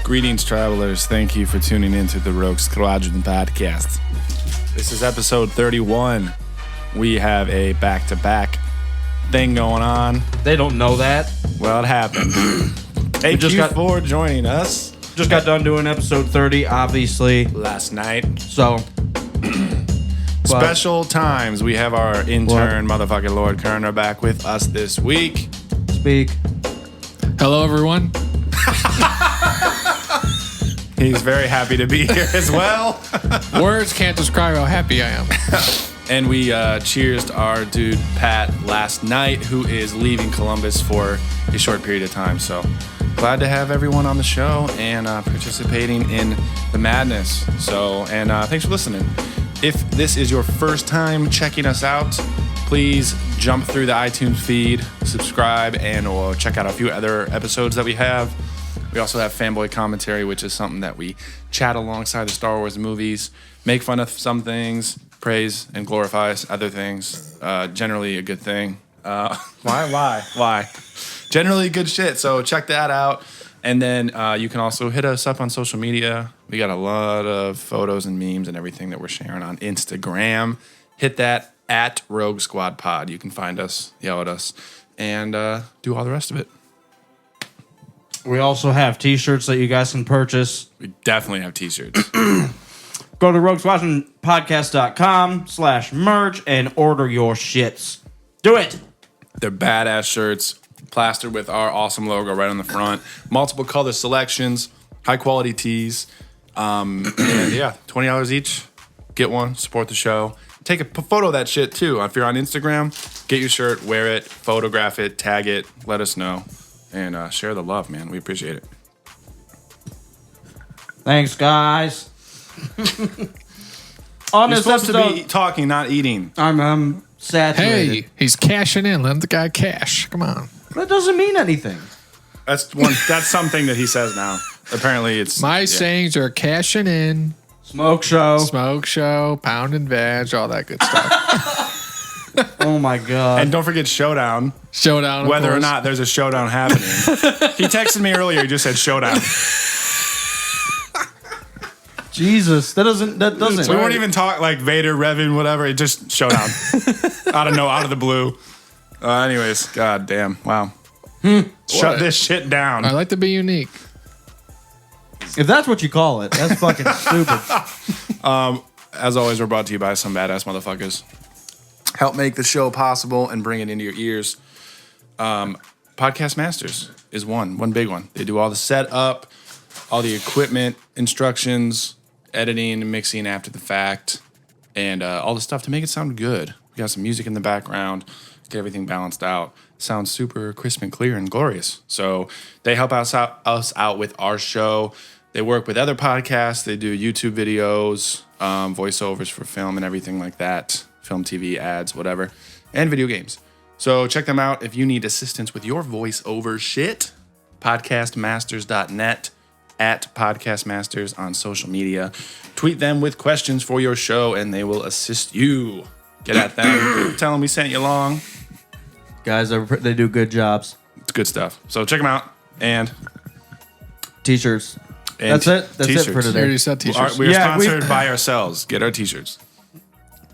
Greetings, travelers. Thank you for tuning in to the Rogue Squadron Podcast. This is episode 31. We have a back-to-back thing going on. They don't know that. Well, it happened. Thank you for joining us. Just got done doing episode 30, obviously. Last night. So. Special times. We have our intern, motherfucking Lord Kerner, back with us this week. Speak. Hello, everyone. He's very happy to be here as well. Words can't describe how happy I am. And we cheersed our dude Pat last night, who is leaving Columbus for a short period of time. So glad to have everyone on the show and participating in the madness. So, and thanks for listening. If this is your first time checking us out, please jump through the iTunes feed, subscribe, and or check out a few other episodes that we have. We also have Fanboy Commentary, which is something that we chat alongside the Star Wars movies, make fun of some things, praise and glorify other things. Generally a good thing. Why? Generally good shit. So check that out. And then you can also hit us up on social media. We got a lot of photos and memes and everything that we're sharing on Instagram. Hit that at Rogue Squad Pod. You can find us, yell at us, and do all the rest of it. We also have t-shirts that you guys can purchase. We definitely have t-shirts. Go to roguesquadronpodcast.com/merch and order your shits. Do it. They're badass shirts, plastered with our awesome logo right on the front. Multiple color selections, high quality tees. And yeah, $20 each. Get one, support the show. Take a photo of that shit too. If you're on Instagram, get your shirt, wear it, photograph it, tag it, let us know. And share the love, man. We appreciate it. Thanks, guys. On You're this supposed episode, to be talking, not eating. I'm saturated. Hey, he's cashing in. Let the guy cash. Come on. That doesn't mean anything. That's something that he says now. Apparently, it's My sayings are cashing in, Smoke show, pound and veg, all that good stuff. Oh my god. And don't forget Showdown. Showdown. Of Whether course. or not there's a showdown happening. He texted me earlier. He just said Showdown. Jesus, that doesn't. We weren't even talking like Vader, Revan, whatever. It just Showdown. out of the blue. Anyways, god damn. Wow. Shut this shit down. I like to be unique. If that's what you call it, that's fucking stupid. As always, we're brought to you by some badass motherfuckers. Help make the show possible and bring it into your ears. Podcast Masters is one big one. They do all the setup, all the equipment, instructions, editing, mixing after the fact, and all the stuff to make it sound good. We got some music in the background, get everything balanced out. Sounds super crisp and clear and glorious. So they help us out with our show. They work with other podcasts. They do YouTube videos, voiceovers for film and everything like that. Film, TV, ads, whatever, and video games. So check them out if you need assistance with your voiceover shit. Podcastmasters.net, at Podcastmasters on social media. Tweet them with questions for your show, and they will assist you. Get at them. Tell them we sent you along. Guys, they do good jobs. It's good stuff. So check them out. And T-shirts. And That's it. That's t-shirts. it for I today. already said t-shirts. We're sponsored by ourselves. Get our t-shirts.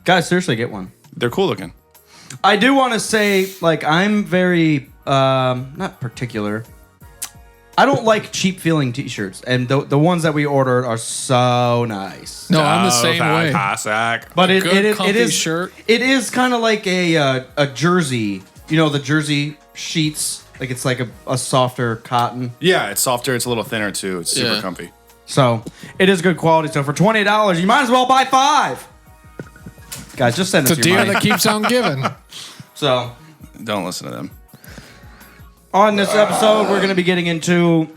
Guys, seriously, get one. They're cool looking. I do want to say, like, I'm very, not particular. I don't like cheap feeling t-shirts. And the ones that we ordered are so nice. No, I'm the same way. But it comfy is shirt. It is kind of like a jersey. You know, the jersey sheets. Like, it's like a softer cotton. Yeah, it's softer. It's a little thinner, too. It's super comfy. So, it is good quality. So, for $20, you might as well buy 5. Guys, just send us It's a your deal money. that keeps on giving. So, Don't listen to them. on this episode, we're going to be getting into...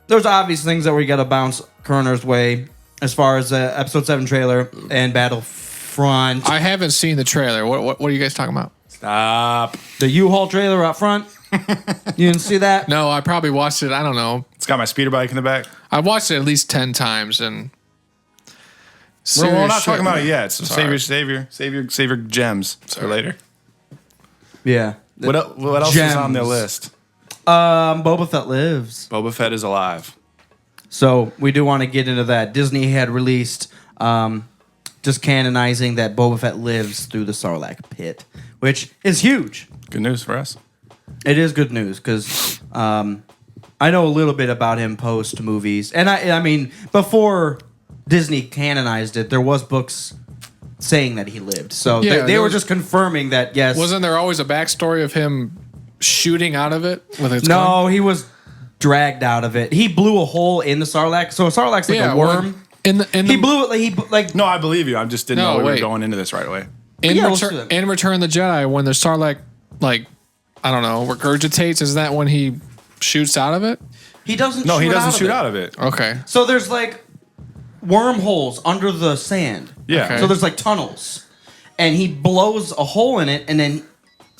There's obvious things that we got to bounce Kerner's way as far as the Episode 7 trailer and Battlefront. I haven't seen the trailer. What are you guys talking about? Stop. The U-Haul trailer up front. You didn't see that? No, I probably watched it. I don't know. It's got my speeder bike in the back. I watched it at least 10 times and... We're not talking about it yet. So Sorry. save your gems for later. Yeah. What else is on the list? Boba Fett lives. Boba Fett is alive. So we do want to get into that. Disney had released just canonizing that Boba Fett lives through the Sarlacc pit, which is huge. Good news for us. It is good news because I know a little bit about him post movies, and I mean before Disney canonized it, there was books saying that he lived. So Yeah, they were just confirming that. Yes, Wasn't there always a backstory of him shooting out of it with his no, gun? he was dragged out of it. He blew a hole in the Sarlacc. So a Sarlacc's like a worm. He blew it. He like No, I believe you. I just didn't No, know we were wait. going into this right away. let's do that. In Return of the Jedi, when the Sarlacc, like, I don't know, regurgitates, is that when he shoots out of it? he doesn't. No, he shoot doesn't out shoot of it. out of it. Okay. So there's like wormholes under the sand. Yeah. Okay. So there's like tunnels, and he blows a hole in it, and then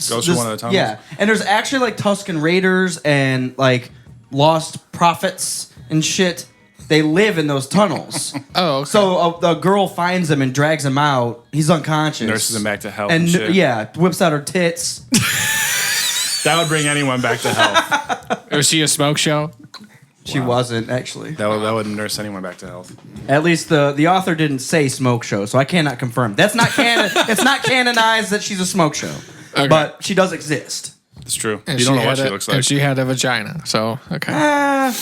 Goes through one of the tunnels? Yeah, and there's actually like Tusken Raiders and like lost prophets and shit. They live in those tunnels. Oh, okay. So a girl finds him and drags him out. He's unconscious. Nurses him back to health And and shit. yeah, whips out her tits. That would bring anyone back to health. Was she a smoke show? She wasn't actually. That would nurse anyone back to health. At least the author didn't say smoke show, so I cannot confirm. That's not canon. It's not canonized that she's a smoke show, Okay. but she does exist. It's true. And You don't know had what she a- looks like. And she had a vagina, so, okay.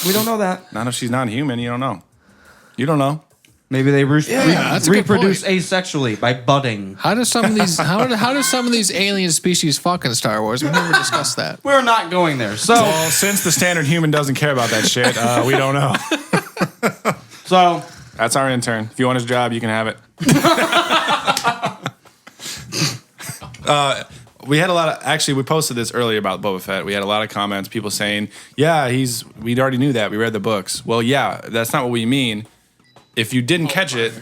We don't know that. Not if she's not human. You don't know. You don't know. Maybe they that's a good reproduce point. asexually by budding. How does some of these how do some of these alien species fuck in Star Wars? We've never discussed that. We're not going there. So, Well, since the standard human doesn't care about that shit, we don't know. so That's our intern. If you want his job, you can have it. We had a lot of, actually, we posted this earlier about Boba Fett. We had a lot of comments, people saying, yeah, we already knew that. We read the books. Well, yeah, that's not what we mean. If you didn't catch it,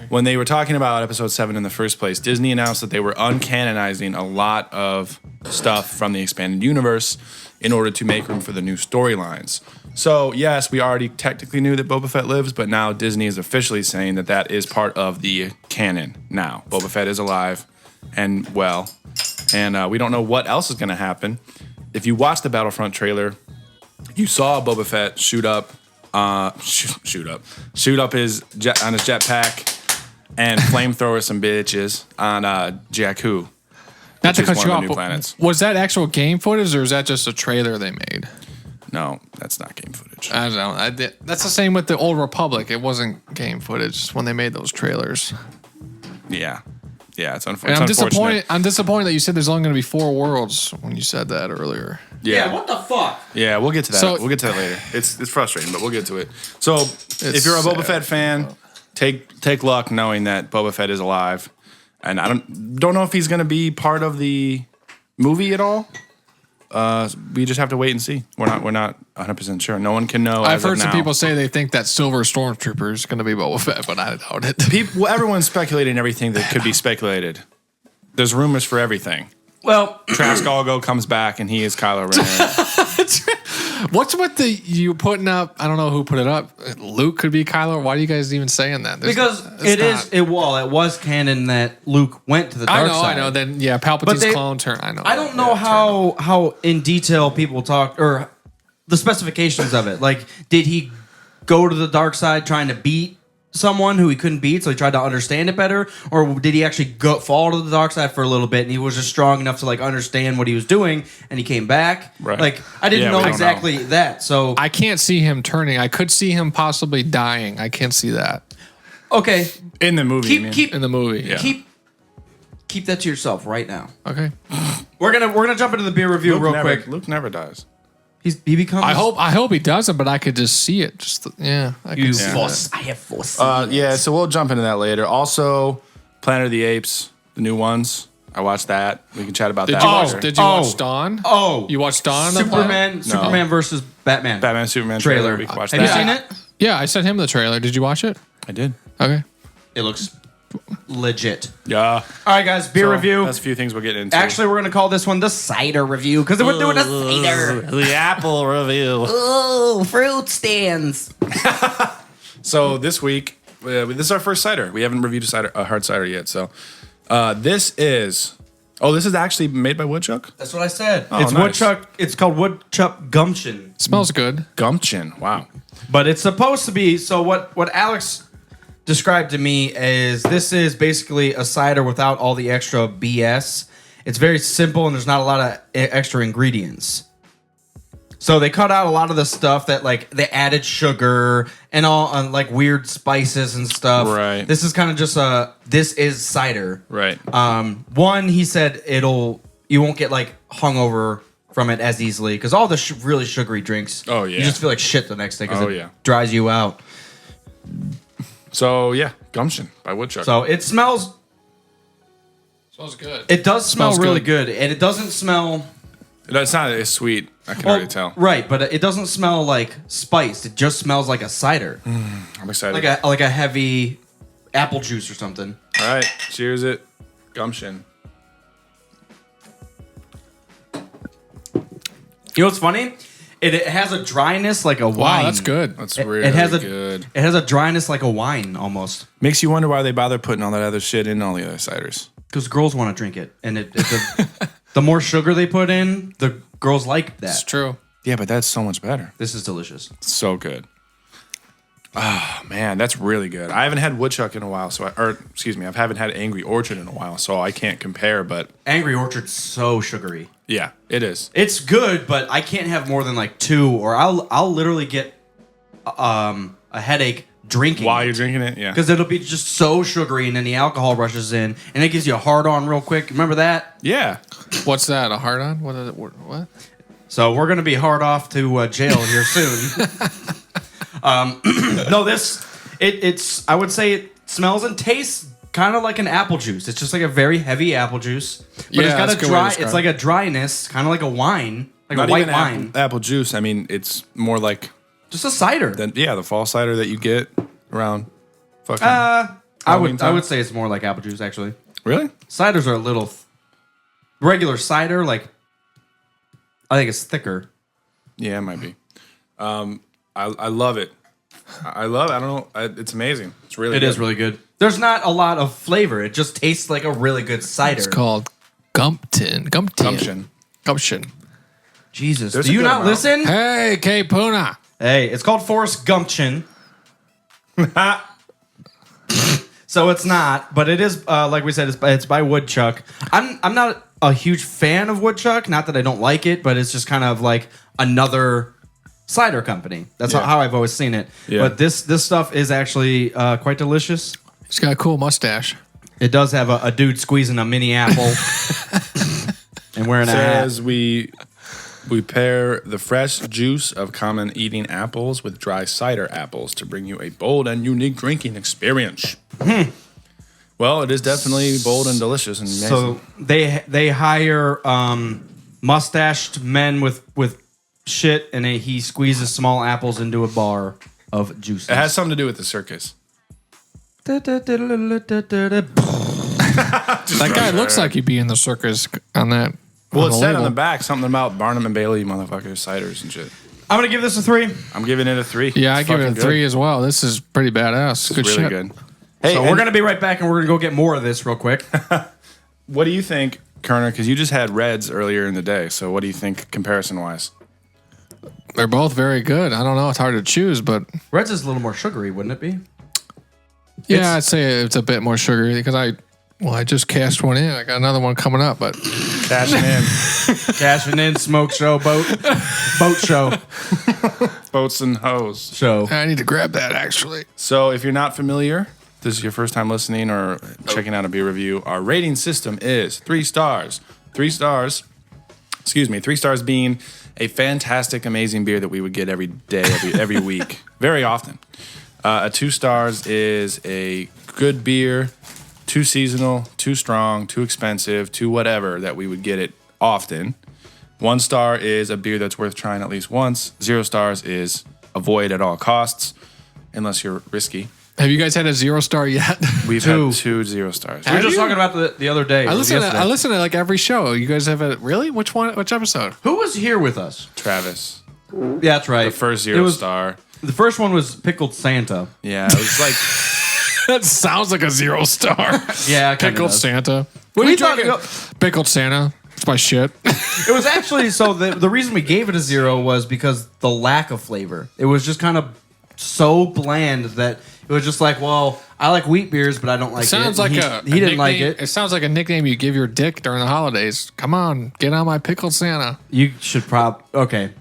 when they were talking about episode 7 in the first place, Disney announced that they were uncanonizing a lot of stuff from the expanded universe in order to make room for the new storylines. So, yes, we already technically knew that Boba Fett lives, but now Disney is officially saying that that is part of the canon now. Boba Fett is alive and well, and we don't know what else is going to happen. If you watch the Battlefront trailer, you saw Boba Fett shoot up his jetpack and flamethrower some bitches on Jakku. Not to Which is cut one you of the off, new but planets. was that actual game footage or is that just a trailer they made? No, that's not game footage. I don't know. That's the same with the Old Republic. It wasn't game footage when they made those trailers. Yeah, it's, And it's I'm unfortunate. disappointed. I'm disappointed that you said there's only going to be 4 worlds when you said that earlier. Yeah, what the fuck? yeah, we'll get to that. So- We'll get to that later. It's frustrating, but we'll get to it. So, if you're a Boba sad. Fett fan, take luck knowing that Boba Fett is alive, and I don't know if he's going to be part of the movie at all. We just have to wait and see. We're not 100% sure. No one can know. I've as of heard some now. people say they think that Silver Stormtrooper is going to be Boba Fett, but I doubt it. Well, everyone's speculating everything that could be speculated. There's rumors for everything. Well, Trask Galgo comes back and he is Kylo Ren. What's with you putting up? I don't know who put it up. Luke could be Kylo. Why are you guys even saying that? because it was canon that Luke went to the dark side. I know. Then yeah, Palpatine's clone turn. I know. I don't know how in detail people talk or the specifications of it. Like, did he go to the dark side trying to beat someone who he couldn't beat, so he tried to understand it better, or did he actually fall to the dark side for a little bit and he was just strong enough to like understand what he was doing and he came back? Right. Like, I didn't Yeah, know we don't exactly that. So I can't see him turning. I could see him possibly dying. I can't see that okay, In the movie, you mean? in the movie. Yeah. keep that to yourself right now. Okay. We're gonna jump into the beer review real never, quick. Luke never dies. He becomes. I hope he doesn't, but I could just see it. I can see that. I have force. Yeah, so we'll jump into that later. Also, Planet of the Apes, the new ones. I watched that. We can chat about Did that. you later. watch? Did you watch Dawn? Oh, You watched Dawn? Superman versus Batman. Batman Superman trailer. We can watch Have that. you seen it? Yeah, I sent him the trailer. Did you watch it? I did. Okay. It looks legit. Yeah. All right, guys, beer review. That's a few things we'll get into. Actually, we're gonna call this one the cider review because we're doing a cider. the Apple review. Oh, fruit stands. So this week, this is our first cider. We haven't reviewed a hard cider yet. So this is Oh, this is actually made by Woodchuck? That's what I said. Oh, It's nice. Woodchuck. It's called Woodchuck Gumption. Smells good. Gumption. Wow. But it's supposed to be. So what Alex described to me is this is basically a cider without all the extra BS. It's very simple and there's not a lot of extra ingredients. So they cut out a lot of the stuff that like they added sugar and all like weird spices and stuff. Right. This is kind of just this is cider. Right. One, he said you won't get like hungover from it as easily because all the really sugary drinks. Oh, yeah. You just feel like shit the next day because yeah. dries you out. So, yeah, Gumption by Woodchuck. So it smells. Smells good. It does smell Smells really good. good, and it doesn't smell. It's not as sweet. I can already tell. Right, but it doesn't smell like spiced. It just smells like a cider, I'm excited. like a heavy apple juice or something. All right, cheers it. Gumption. You know what's funny? It has a dryness like a wine. Wow, that's good. That's It really has a good. It has a dryness like a wine almost. Makes you wonder why they bother putting all that other shit in all the other ciders. Because girls want to drink it, and the more sugar they put in, the girls like that. It's true. Yeah, but that's so much better. This is delicious. So good. Oh, man, that's really good. I haven't had Woodchuck in a while, I haven't had Angry Orchard in a while, so I can't compare, but Angry Orchard's so sugary. yeah, it is. It's good, but I can't have more than like 2, or I'll literally get a headache drinking While you're drinking it, yeah. because it'll be just so sugary, and then the alcohol rushes in, and it gives you a hard on real quick. Remember that? Yeah. What's that? A hard on? What is it? What? So we're gonna be hard off to jail here soon. No, it's I would say it smells and tastes kind of like an apple juice. It's just like a very heavy apple juice, but Yeah, it's got that's a a good way to dry. describe It's like a dryness, kind of like a wine, like Not a white even wine, apple juice. I mean, it's more like just a cider. the fall cider that you get around fucking I Halloween time? would say it's more like apple juice actually. Really? Ciders are a little regular cider. Like I think it's thicker. Yeah, it might be. I love it. I love it. I don't know. It's amazing. It's really It good. is really good. There's not a lot of flavor. It just tastes like a really good cider. It's called Gumption. Gumption. Jesus, There's do a you good not amount. listen? Hey, K Puna. Hey, it's called Forrest Gumption. So it's not, but it is. Like we said, it's by Woodchuck. I'm not a huge fan of Woodchuck. Not that I don't like it, but it's just kind of like another cider company. That's Yeah. how I've always seen it. Yeah. But this stuff is actually quite delicious. He's got a cool mustache. It does have a dude squeezing a mini apple and wearing a hat. Says we pair the fresh juice of common eating apples with dry cider apples to bring you a bold and unique drinking experience. Well, it is definitely bold and delicious and amazing. So they hire mustached men with shit, and he squeezes small apples into a bar of juice. it has something to do with the circus. That guy looks like he'd be in the circus on that. Well, it the said on label. the back something about Barnum and Bailey motherfuckers, ciders and shit. I'm gonna give this a 3. I'm giving it a 3. Yeah, I It's give it a fucking 3 good. as well. This is pretty badass. It's Good really shit. good. Hey, So and we're gonna be right back, and we're gonna go get more of this real quick. what do you think, Kerner? Because you just had Reds earlier in the day. So what do you think comparison-wise? They're both very good. I don't know. It's hard to choose, but Reds is a little more sugary, wouldn't it be? yeah, I'd say it's a bit more sugary because I just cashed one in. I got another one coming up, but Cashing in. Cashing in, smoke show, boat show. Boats and hoes. Show. I need to grab that actually. So if you're not familiar, this is your first time listening or checking out a beer review, our rating system is 3 stars. 3 stars being a fantastic, amazing beer that we would get every day, every week, very often. A 2 stars is a good beer, too seasonal, too strong, too expensive, too whatever that we would get it often. 1 star is a beer that's worth trying at least once. 0 stars is avoid at all costs, unless you're risky. Have you guys had a 0 star yet? We've 2. had 2 0 stars. We were Have just you? talking about the other day. I listen yesterday. to like every show. You guys have a really? Which one? Which episode? Who was here with us? Travis, Yeah, that's right. the first It 0 was- star. The first one was Pickled Santa. Yeah, it was like That sounds like a 0 star. Yeah, Pickled Santa. What are We you thought- drinking? Pickled Santa. It's my shit. It was actually so the reason we gave it a 0 was because the lack of flavor. It was just kind of so bland that it was just like, well, I like wheat beers, but I don't like Sounds it. like he he didn't like it. It sounds like a nickname you give your dick during the holidays. Come on, get on my pickled Santa. You should okay.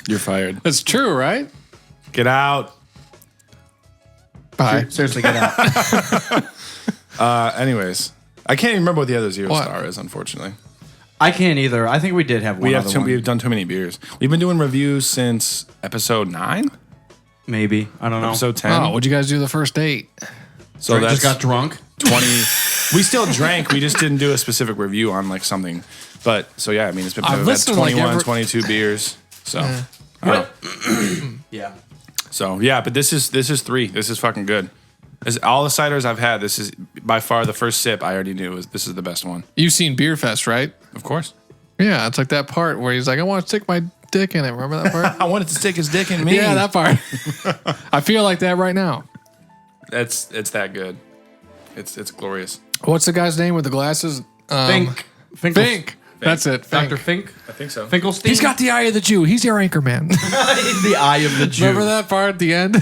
You're fired. That's true, right? Get out. Bye. Seriously, get out. Anyways, I can't even remember what the other 0 What? star is, unfortunately. I can't either. I think we did have one. We've done too many beers. We've been doing reviews since episode 9, Maybe, I don't know. episode 10. Oh, what'd you guys do the first date? so that's just got drunk. 20. We still drank. We just didn't do a specific review on like something. But so yeah, I mean, it's been I've we've had listened to, like, 21, 22 beers. So I don't know. Yeah. So yeah, but this is 3. This is fucking good. As all the ciders I've had, this is by far the first sip. I already knew this is the best one. You've seen Beer Fest, right? Of course. Yeah, it's like that part where he's like, I want to stick my dick in it. Remember that part? I wanted to stick his dick in me. Yeah, that part. I feel like that right now. It's that good. It's glorious. What's the guy's name with the glasses? Fink. That's it. Dr. Fink. Fink. I think so. Finkelstein. He's got the eye of the Jew. He's your anchor man. the eye of the Jew. Remember that part at the end?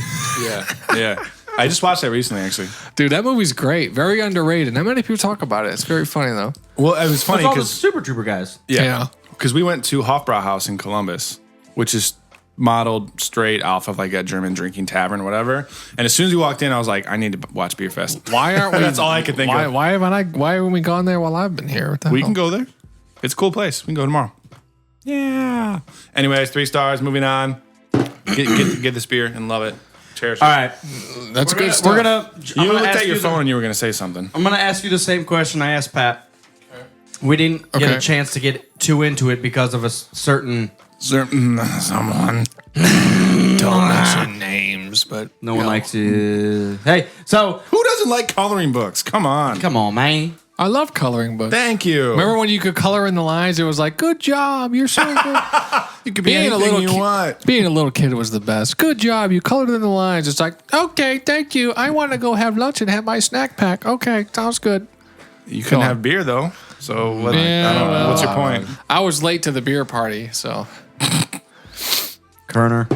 Yeah. I just watched that recently, actually. Dude, that movie's great. Very underrated. Not many people talk about it. It's very funny, though. Well, it was funny It's all the because Super Trooper guys. Yeah. because we went to Hofbrauhaus in Columbus, which is modeled straight off of like a German drinking tavern, whatever. And as soon as we walked in, I was like, I need to watch Beer Fest. Why aren't we? That's all I could think of. Why haven't we gone there while I've been here? What the We hell? can go there. It's a cool place. We can go tomorrow. Yeah. Anyways, 3 stars. Moving on. Get this beer and love it. Cherish it. All right. That's good stuff. We're gonna. You looked at your phone and you were going to say something. I'm gonna ask you the same question I asked Pat. We didn't get Okay. a chance to get too into it because of a certain. Someone. Don't mention names, but No one likes it. Hey, so Who doesn't like coloring books? Come on. come on, man. I love coloring books. Thank you. Remember when you could color in the lines? It was like, good job, you're so good. you could be Being a anything little you ki- want. Being a little kid was the best. Good job, you colored in the lines. It's like, okay, thank you. I want to go have lunch and have my snack pack. Okay, sounds good. You couldn't Go on. have beer though. So what, Yeah, I don't know. well, What's your point? I was late to the beer party, so Kerner.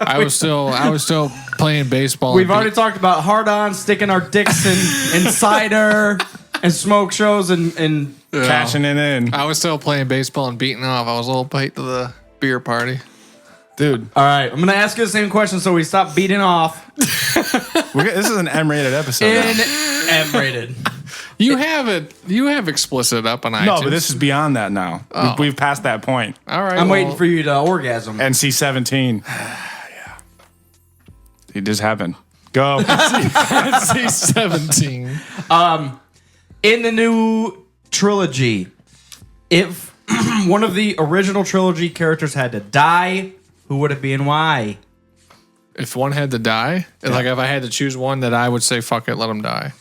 I was still playing baseball. We've and already talked about hard on sticking our dicks in cider and smoke shows and Cashing it in. I was still playing baseball and beating off. I was a little late to the beer party. Dude, all right. I'm gonna ask you the same question so we stop beating off. this is an M-rated episode. now. M-rated. You have explicit up on iTunes. No, but this is beyond that now. Oh. We've passed that point. all right. I'm waiting for you to orgasm. NC-17. Yeah. It just happened. Go. NC-17. In the new trilogy, if one of the original trilogy characters had to die, who would it be and why? If one had to die, like if I had to choose one that I would say, fuck it, let him die.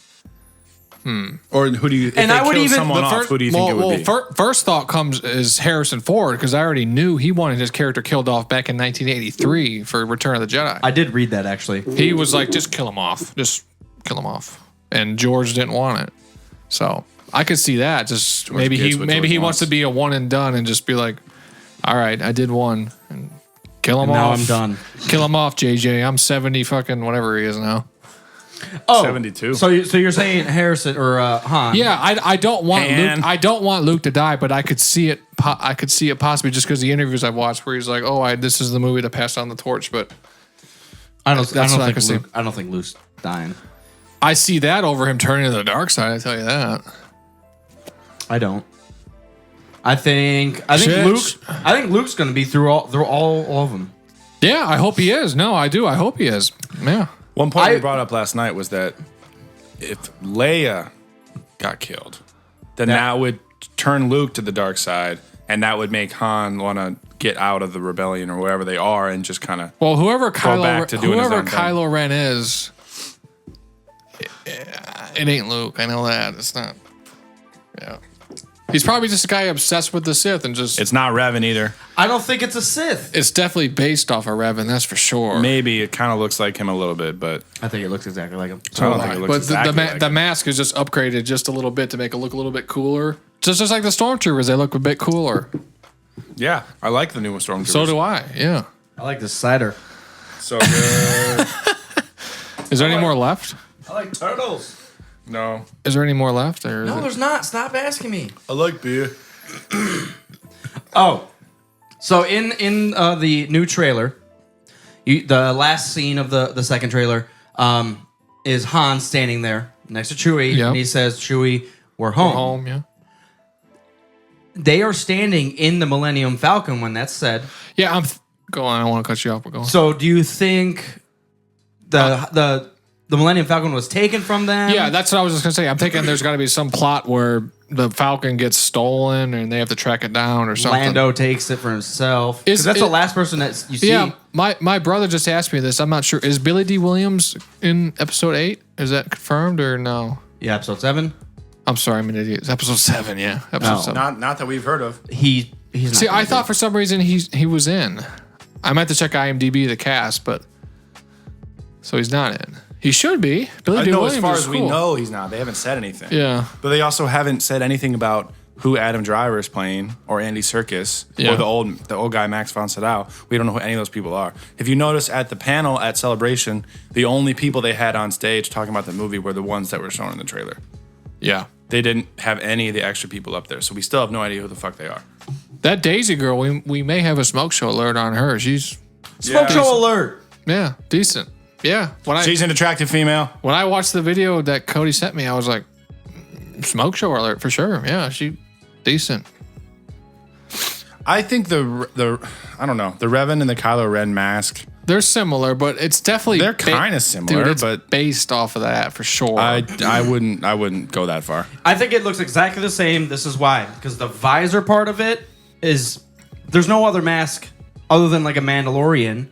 Or who do you? If And they I would killed even- someone the off, who do you think it would be? First thought comes is Harrison Ford, because I already knew he wanted his character killed off back in 1983 for Return of the Jedi. I did read that actually. He was like, just kill him off. Just kill him off. And George didn't want it. So I could see that. Just maybe gets he what maybe George he wants wants. to be a one and done and just be like, all right, I did one. And kill him Now off. I'm done. Kill him off, JJ. I'm 70 fucking whatever he is now. Oh, 72. So you're saying Harrison or Han? Yeah, I don't want And- Luke. I don't want Luke to die, but I could see it. I could see it possibly just because the interviews I've watched where he's like, "Oh, this is the movie to pass on the torch." But I don't what I think could see. Luke. I don't think Luke's dying. I see that over him turning to the dark side. I tell you that. I don't. I think Shit. Luke's going to be through all of them. Yeah, I hope he is. No, I do. I hope he is. Yeah. One point we brought up last night was that if Leia got killed, then that would turn Luke to the dark side, and that would make Han want to get out of the rebellion or wherever they are and just kind of. Well, whoever back to doing his own thing. Kylo Ren is, it ain't Luke. I know that. It's not. Yeah. He's probably just a guy obsessed with the Sith and just. It's not Revan either. I don't think it's a Sith. It's definitely based off of Revan, that's for sure. Maybe it kind of looks like him a little bit, but I think it looks exactly like him. I don't think it looks But exactly like the him. mask is just upgraded just a little bit to make it look a little bit cooler. Just like the Stormtroopers, they look a bit cooler. Yeah, I like the new Stormtroopers. So do I, yeah. I like this cider. So good. Is there any more left? I like turtles. No. Is there any more left? Or No, there's not. Stop asking me. I like beer. Oh, so in the new trailer, the last scene of the second trailer is Han standing there next to Chewie, Yep. and he says, "Chewie, we're home." home, yeah. They are standing in the Millennium Falcon when that's said. Yeah, go on. I don't want to cut you off, but go on. So, do you think the Millennium Falcon was taken from them? Yeah, that's what I was just gonna say. I'm thinking there's got to be some plot where the Falcon gets stolen and they have to track it down or something. Lando takes it for himself. 'Cause that's the last person that you see. Yeah, my brother just asked me this. I'm not sure. Is Billy D. Williams in episode 8? Is that confirmed or no? Yeah, episode 7. I'm sorry, I'm an idiot. It's episode 7. Yeah, episode No. 7. Not that we've heard of. He's not. See, gonna I be. thought for some reason he was in. I might have to check IMDb the cast, but so he's not in. He should be. Billy I D. know Williams as far is as we cool. know, he's not. They haven't said anything. Yeah. But they also haven't said anything about who Adam Driver is playing or Andy Serkis Yeah. or the old guy Max von Sydow. We don't know who any of those people are. If you notice at the panel at Celebration, the only people they had on stage talking about the movie were the ones that were shown in the trailer. Yeah. They didn't have any of the extra people up there, so we still have no idea who the fuck they are. That Daisy girl, we may have a smoke show alert on her. She's Smoke Yeah. show alert. decent. Yeah. She's an attractive female. When I watched the video that Cody sent me, I was like, smoke show alert for sure. Yeah, she decent. I think the I don't know, the Revan and the Kylo Ren mask, They're similar, but it's definitely they're kind of similar, dude, it's but based off of that for sure. I wouldn't go that far. I think it looks exactly the same. This is why. Because the visor part of it is... There's no other mask other than like a Mandalorian.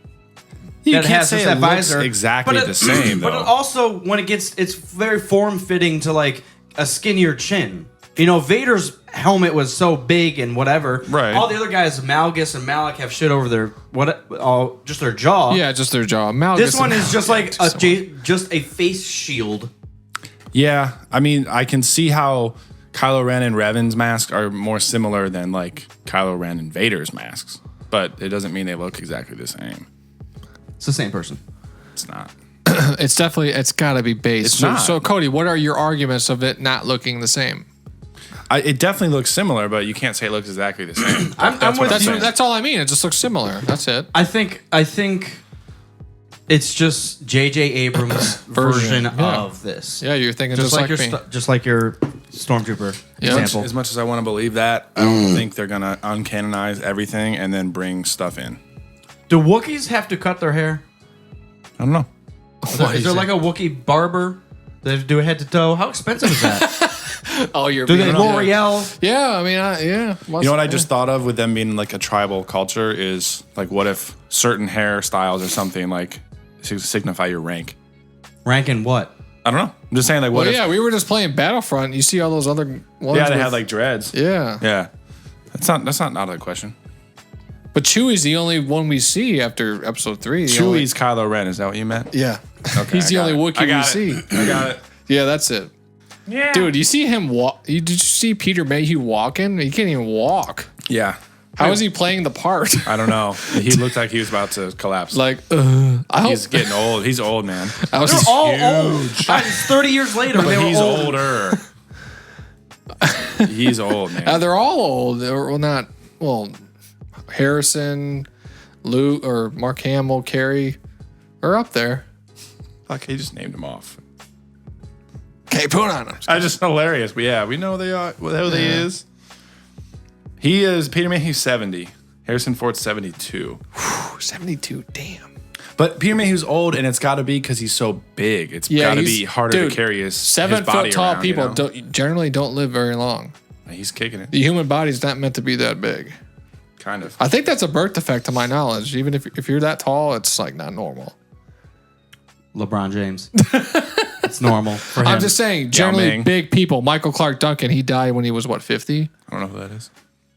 You that can't has say just it that looks visor. exactly But it- the same, though. But it also, when it gets... It's very form-fitting to like a skinnier chin. You know, Vader's helmet was so big and whatever. Right. All the other guys, Malgus and Malak, have shit over their... just their jaw. yeah, just their jaw. Malgus This one and is just Malak, like similar. just a face shield. Yeah, I mean, I can see how Kylo Ren and Revan's masks are more similar than like Kylo Ren and Vader's masks, but it doesn't mean they look exactly the same. It's the same person. It's not. It's definitely, it's got to be based. It's so, not. so, Cody, what are your arguments of it not looking the same? It definitely looks similar, but you can't say it looks exactly the same. I'm That's what with I'm That's saying. that's all I mean. It just looks similar. That's it. I think it's just J.J. Abrams' version yeah. of this. Yeah, you're thinking just, like your me. just like your Stormtrooper Yeah. example. As much as I want to believe that, I don't think they're gonna uncanonize everything and then bring stuff in. Do Wookiees have to cut their hair? I don't know. Is there like a Wookiee barber? They do a head to toe? How expensive is that? Oh, you're Do they being- L'Oreal? Yeah, I mean, yeah. You know what I just thought of with them being like a tribal culture is like, what if certain hairstyles or something like signify your rank? Ranking what? I don't know. I'm just saying, like, what Well, if? yeah, we were just playing Battlefront. You see all those other ones. Yeah, they with- had like dreads. Yeah. Yeah, that's not out of the question. But Chewie's the only one we see after episid 3. The only- Chewie's Kylo Ren. Is that what you meant? Yeah. Okay, He's the I only got it. Wookiee I got we see. it. I got it. Yeah, that's it. Yeah, Dude, you see him walk? Did you see Peter Mayhew walking? He can't even walk. Yeah. How is he playing the part? I don't know. He looked like he was about to collapse. Like, I hope He's getting old. He's old, man. I was They're just, all old. It's 30 years later. But they were he's old. older. He's old, man. they're all old. Or, well, not well. Harrison, Luke, or Mark Hamill, Carrie are up there. Fuck, he just named him off. Okay, put on them. I just hilarious. But yeah, we know they are who they is. He is Peter Mayhew's 70. Harrison Ford's 72. 72. Damn. But Peter Mayhew's old, and it's got to be because he's so big. It's got to he's- be harder dude, to carry his 7 body foot tall around, people you know? generally don't live very long. He's kicking it, The human body's not meant to be that big. kind of. I think that's a birth defect to my knowledge. Even if you're that tall, it's like not normal. LeBron James. That's normal for him. I'm just saying, generally Ming. big people. Michael Clark Duncan, he died when he was, 50? I don't know who that is.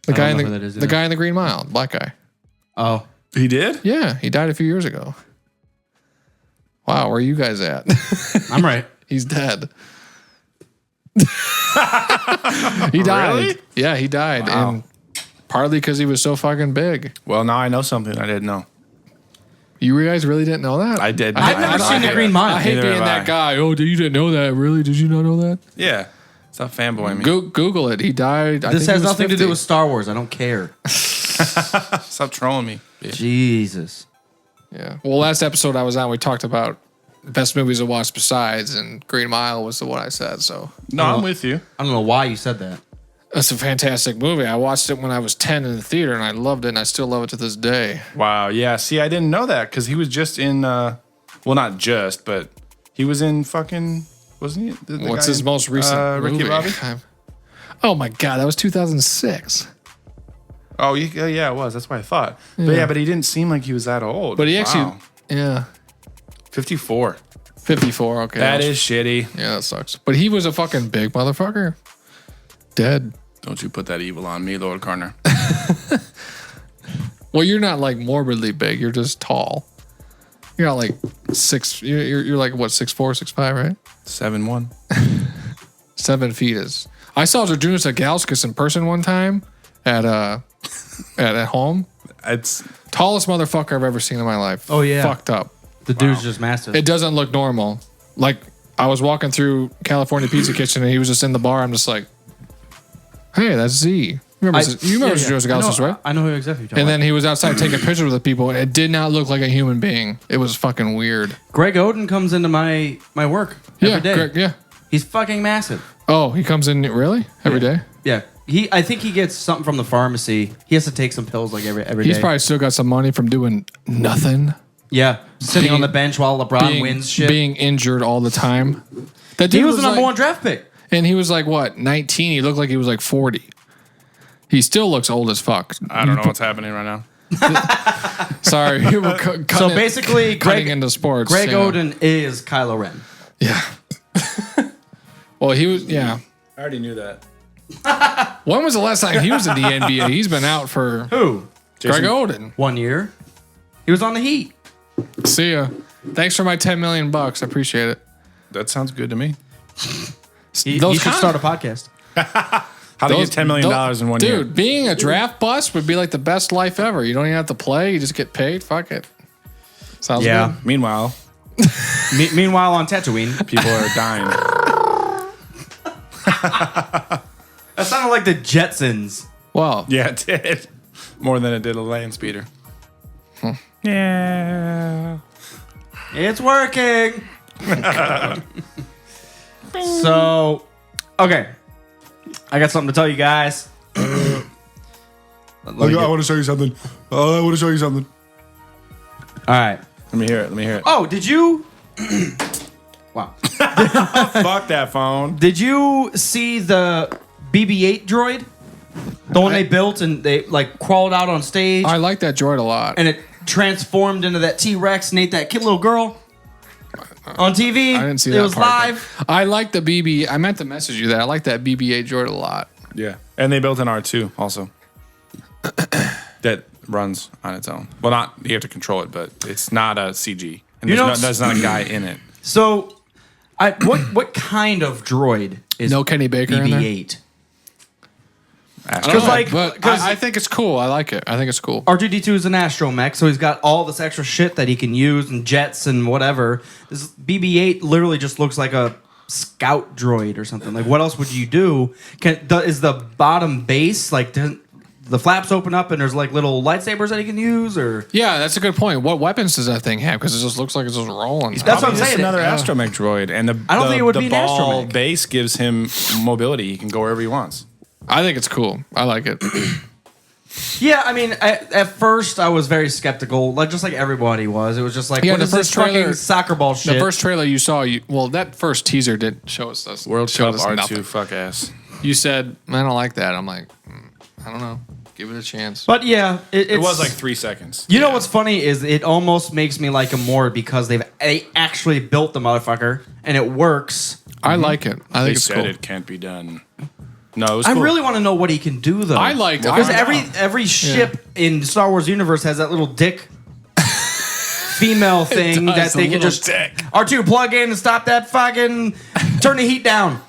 The guy in know who that is the either. guy in the Green Mile, the black guy. Oh. He did? Yeah, he died a few years ago. Wow, where are you guys at? I'm right. He's dead. He died. Really? Yeah, he died. Wow. And partly because he was so fucking big. Well, now I know something I didn't know. You guys really didn't know that? I did. I've never seen The Green Mile. I hate Neither being have that I. guy. Oh, you didn't know that? Really? Did you not know that? Yeah. Stop fanboying me. Google it. He died. I This think he has was nothing to 50. do with Star Wars. I don't care. Stop trolling me. Jesus. Yeah. Well, last episode I was on, we talked about best movies to watch besides, and Green Mile was the one I said. So No, I'm with you. I don't know why you said that. it's a fantastic movie. I watched it when I was 10 in the theater, and I loved it, and I still love it to this day. Wow. Yeah. See, I didn't know that because he was just in, well, not just, but he was in fucking, wasn't he? The What's guy his in, most recent Ricky movie? Bobby? Oh my God, that was 2006. Oh, yeah, it was. That's what I thought. But yeah, but he didn't seem like he was that old. But he actually, Wow. yeah, 54. 54. Okay, That is shitty. yeah, that sucks. But he was a fucking big motherfucker. Dead. Don't you put that evil on me, Lord Carner. Well, you're not like morbidly big. You're just tall. You're not like 6. You're like what 6'4", 6'5", right? 7'1". 7 feet is. I saw Zerjunas Agauskas in person one time at home. It's Tallest motherfucker I've ever seen in my life. Oh, yeah. Fucked up. The dude's just massive. It doesn't look normal. Like I was walking through California Pizza Kitchen and he was just in the bar. I'm just like, hey, that's Z. You remember Zerjunas Agauskas, right? I know who exactly you're talking And about. then he was outside taking pictures with the people, and it did not look like a human being. It was fucking weird. Greg Oden comes into my work every day. Greg, yeah. He's fucking massive. Oh, he comes in really every day. Yeah. I think he gets something from the pharmacy. He has to take some pills like every day. He's probably still got some money from doing nothing. Yeah. Sitting on being- the bench while LeBron wins shit. Being injured all the time. That He dude was the number like- one draft pick. And he was like, what, 19? He looked like he was like 40. He still looks old as fuck. I don't know what's happening right now. Sorry. You were cutting So it- basically, cutting Greg, into sports. Greg yeah. Oden is Kylo Ren. Yeah. Well, he was, yeah. I already knew that. When was the last time he was in the NBA? He's been out for Who? Greg Oden. 1 year. He was on the Heat. See ya. Thanks for my $10 million. I appreciate it. That sounds good to me. He Those should kind- start a podcast. How to get $10 million in 1 year? Dude, being a draft bust would be like the best life ever. You don't even have to play. You just get paid. Fuck it. Sounds Yeah. good. Meanwhile, Meanwhile, on Tatooine, people are dying. that sounded like the Jetsons. Well, Yeah, it did. More than it did a land speeder. Yeah. It's working. So, okay. I got something to tell you guys. I want to show you something. I want to show you something. All right. Let me hear it. Oh, did you? Wow. Fuck that phone. Did you see the BB-8 droid? The one they built and they like crawled out on stage I like that droid a lot. and it transformed into that T-Rex and ate that kid little girl on TV. I didn't see it that was part, live. I like the BB. I meant to message you that. I like that BB-8 droid a lot. Yeah. And they built an R2 also. That runs on its own. Well, not, you have to control it, but it's not a CG. And You know- there's not a guy in it. So, what kind of droid is No Kenny Baker in there? BB-8? Astro. like- but 'cause- I think it's cool. I like it. I think it's cool. R2-D2 is an astromech, so he's got all this extra shit that he can use and jets and whatever. This BB-8 literally just looks like a scout droid or something. Like, what else would you do? Is the bottom base like the flaps open up and there's like little lightsabers that he can use, or Yeah, that's a good point. What weapons does that thing have? Because it just looks like it's just rolling. That's what I'm Probably just saying. another Yeah. astromech droid, and I don't think it would the be an ball astromech. base gives him mobility. He can go wherever he wants. I think it's cool. I like it. yeah. I mean, at first I was very skeptical, like just like everybody was. It was just like, Yeah, what the is this first trailer- fucking soccer ball shit? The first trailer you saw, that first teaser didn't show us this. World showed Cup us R2 nothing. fuck ass. You said, I don't like that. I'm like, I don't know. Give it a chance. But yeah, it was like 3 seconds. You know what's funny is it almost makes me like him more because they actually built the motherfucker and it works. I like it. I think it's said cool. it can't be done. No, it was I cool. really want to know what he can do though. I liked it. because I every ship in Star Wars universe has that little dick female thing does, that they a can little just dick. R2 plug in and stop that fucking turn the heat down.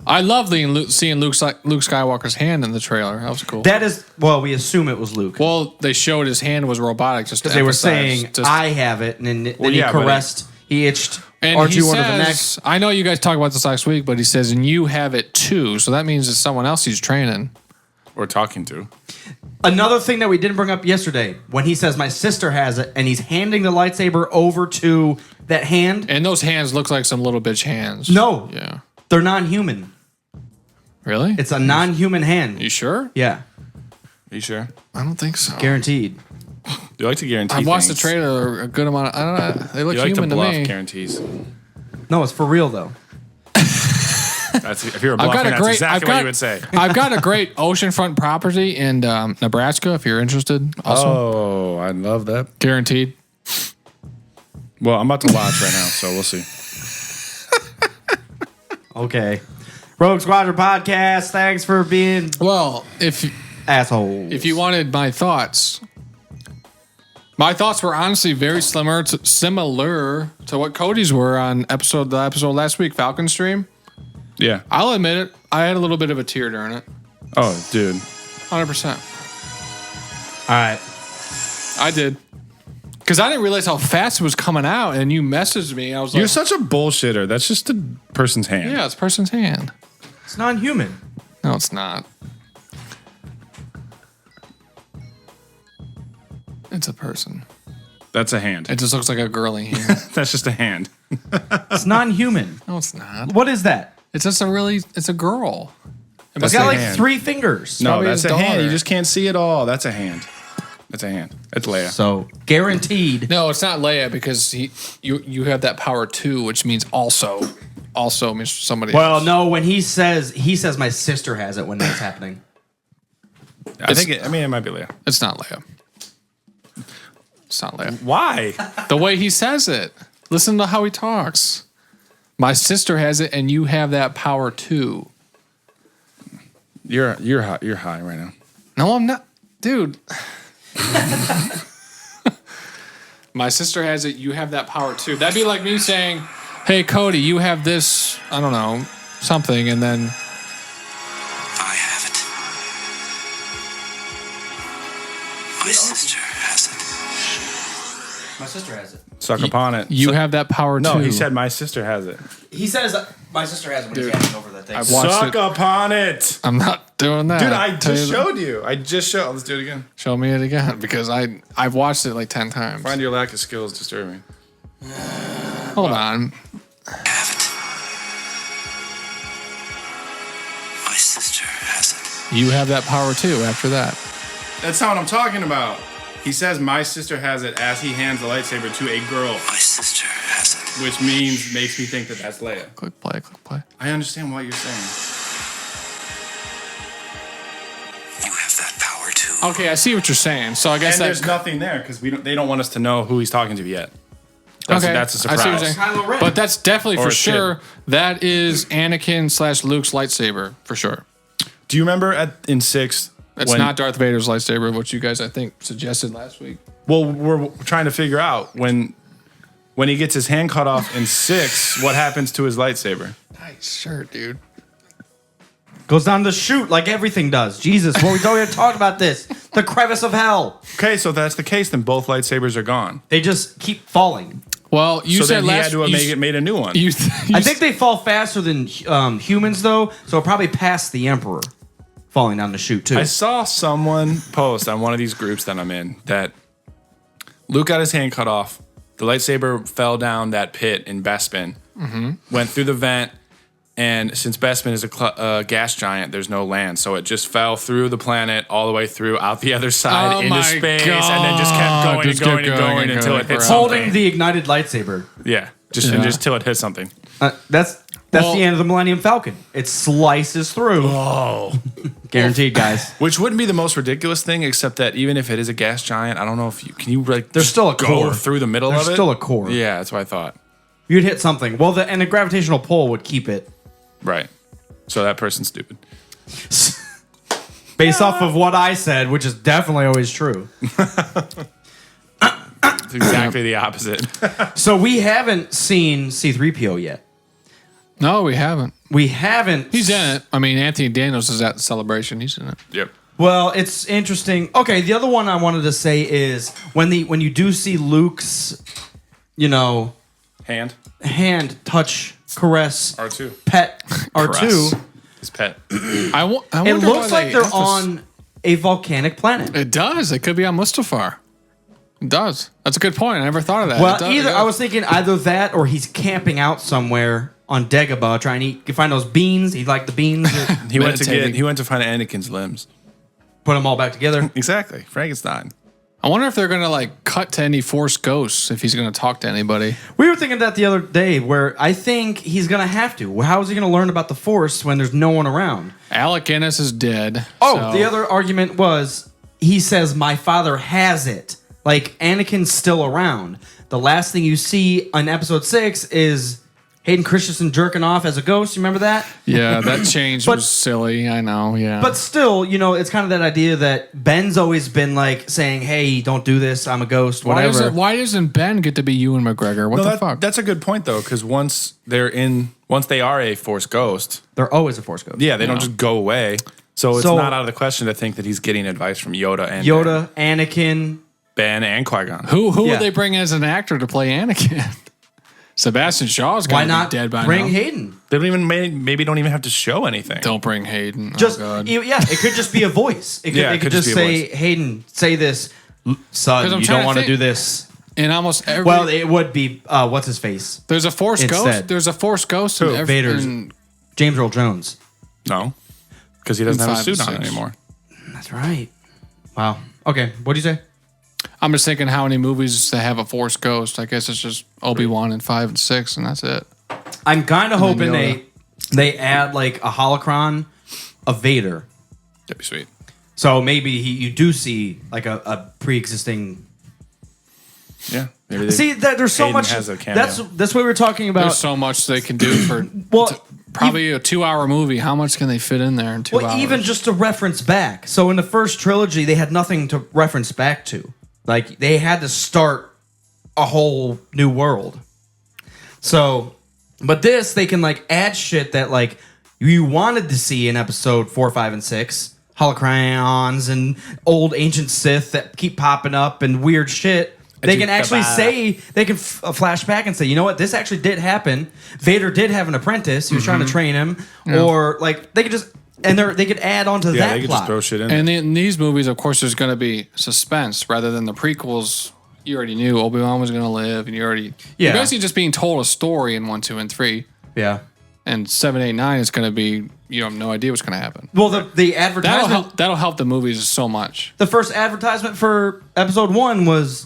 I love seeing Luke Skywalker's hand in the trailer. That was cool. That is we assume it was Luke. Well, they showed his hand was robotic just Because they were saying, I have it, and then he caressed, he itched and R2 he under the neck. says, I know you guys talked about this last week, but he says, and you have it too. So that means it's someone else he's training. Or talking to. Another thing that we didn't bring up yesterday, when he says, my sister has it, and he's handing the lightsaber over to that hand. And those hands look like some little bitch hands. No. Yeah. They're non-human. Really? It's a non-human hand. You sure? Yeah. Are you sure? I don't think so. Guaranteed. You like to guarantee I've watched the things. trailer a good amount of, I don't know. They look You like human to to bluff me. guarantees. No, it's for real, though. That's, if you're bluffing, that's exactly what you would say. I've got a great oceanfront property in Nebraska, if you're interested. Also, Oh, I love that. guaranteed. Well, I'm about to watch right now, so we'll see. Okay. Rogue Squadron Podcast, thanks for being Well, if assholes. you wanted my thoughts were honestly very similar to what Cody's were on the episode last week, Falcon Stream. Yeah. I'll admit it, I had a little bit of a tear during it. Oh, dude. 100%. All right. I did. Because I didn't realize how fast it was coming out, and you messaged me. I was like, You're such a bullshitter. That's just a person's hand. yeah, it's a person's hand. It's non-human. No, it's not. It's a person. That's a hand. It just looks like a girly hand. That's just a hand. It's non-human. No, it's not. What is that? It's just it's a girl. It's got a like hand. 3 fingers. No, probably that's his a hand. daughter. You just can't see it all. That's a hand. That's a hand. It's Leia. So, guaranteed. No, it's not Leia because you have that power too, which means also means somebody Well, else. no, when he says my sister has it when that's happening. I think it might be Leia. It's not Leia. It's not Leia. Why? The way he says it. Listen to how he talks. My sister has it, and you have that power too. You're high right now. No, I'm not, dude. My sister has it. You have that power too. That'd be like me saying, "Hey, Cody, you have this. I don't know something," and then I have it. My sister has it. My sister has it. Suck upon it. you have that power too. No, he said my sister has it. He says my sister has it when he's handing over that thing. I've watched Suck it. upon it. I'm not doing that. Dude, I Tell just you that. showed you. Let's do it again. Show me it again because I've watched it like 10 times. Find your lack of skills disturbing. Hold on. I have it. My sister has it. You have that power too. After that, That's not what I'm talking about. He says my sister has it as he hands the lightsaber to a girl, My sister has it. which makes me think that that's Leia. click play. I understand what you're saying. You have that power too. Okay, I see what you're saying. So I guess And there's nothing there because they don't want us to know who he's talking to yet. That's a I see what you're surprise. saying. Kylo Ren. But that's definitely Or for a sure. kid. That is Anakin / Luke's lightsaber for sure. Do you remember in 6? It's not Darth Vader's lightsaber, which you guys I think suggested last week. Well, we're trying to figure out when he gets his hand cut off in 6, what happens to his lightsaber? Nice shirt, dude. Goes down the chute like everything does. Jesus, well, we don't even talk about this. The crevice of hell. Okay, so if that's the case, then both lightsabers are gone. They just keep falling. Well, you So said then he last had to have made a new one. I think they fall faster than humans, though, so it probably passed the Emperor falling down the chute, too. I saw someone post on one of these groups that I'm in that Luke got his hand cut off. The lightsaber fell down that pit in Bespin, went through the vent, and since Bespin is a gas giant, there's no land, so it just fell through the planet all the way through, out the other side, Oh into my space, God. and then just kept going Just and going kept and going going and until going it hit forever. something. Holding the ignited lightsaber. Yeah, just till it hit something. That's That's the end of the Millennium Falcon. It slices through. Oh. Guaranteed, guys. Which wouldn't be the most ridiculous thing, except that even if it is a gas giant, I don't know if you can like. There's still a go core through the middle There's of it. still a core. Yeah, that's what I thought. You'd hit something. Well, and the gravitational pull would keep it. Right. So that person's stupid. Based off of what I said, which is definitely always true. It's exactly the opposite. So we haven't seen C-3PO yet. No, we haven't. We haven't. He's in it. I mean, Anthony Daniels is at the celebration. He's in it. Yep. Well, it's interesting. Okay, the other one I wanted to say is when you do see Luke's, Hand. touch, caress, R2. pet R2, His pet. I wonder it why looks like they're emphasize- on a volcanic planet. It does. It could be on Mustafar. It does. That's a good point. I never thought of that. Well, It does, either it I does. was thinking either that or he's camping out somewhere on Dagobah trying to eat. You find those beans. He liked the beans. He went Meditating. to find Anakin's limbs. Put them all back together. Exactly. Frankenstein. I wonder if they're going to cut to any Force ghosts if he's going to talk to anybody. We were thinking that the other day, where I think he's gonna have to. How is he gonna learn about the Force when there's no one around? Alec Guinness is dead. Oh, so- the other argument was he says my father has it. Like Anakin's still around. The last thing you see on Episode 6 is Hayden Christensen jerking off as a ghost. You remember that? Yeah, that change But- was silly. I know. Yeah, But still, it's kind of that idea that Ben's always been saying, "Hey, don't do this. I'm a ghost." Whatever. why doesn't Ben get to be Ewan McGregor? What the fuck? That's a good point though, because once they are a Force ghost, They're always a Force ghost. yeah, they don't just go away. So it's So- not out of the question to think that he's getting advice from Yoda and Yoda, Anakin. Ben and Qui-Gon. Who Yeah. would they bring as an actor to play Anakin? Sebastian Shaw's Why going to not be dead by bring now. Hayden? They don't even maybe don't even have to show anything. Don't bring Hayden. Just oh God. it could just be a voice. It could just be a say, voice. "Hayden, say this, son. 'Cause I'm You trying don't to want to think- do this." In almost every Well, it would be what's his face, there's a Force Instead. ghost. There's a Force ghost in Who? every Vader's. in- James Earl Jones. No, because he doesn't have a 5 suit and on 6. anymore. That's right. Wow. Okay. What do you say? I'm just thinking how many movies they have a Force ghost. I guess it's just Obi-Wan and 5 and 6, and that's it. I'm kind of hoping Yoda. they add a holocron of Vader. That'd be sweet. So maybe you do see a pre-existing. Yeah. Maybe they, See that there's so Hayden much. has a cameo. That's what we were talking about. There's so much they can do for Well, probably a 2-hour movie. How much can they fit in there in 2 hours? Well, even just to reference back. So in the first trilogy, they had nothing to reference back to. They had to start a whole new world. So, but this, they can add shit that you wanted to see in episode 4, 5, and 6. Holocrons and old ancient Sith that keep popping up and weird shit. They can actually say, they can flash back and say, you know what, this actually did happen. Vader did have an apprentice. He was trying to train him. Or they could just, they could add on to yeah, that they could plot. just throw shit in. And in these movies, of course, there's going to be suspense rather than the prequels. You already knew Obi-Wan was going to live, and you're basically just being told a story in 1, 2, and 3. Yeah. And 7, 8, 9 is going to be you have no idea what's going to happen. Well, the advertisement, That'll help the movies so much. the first advertisement for episode 1 was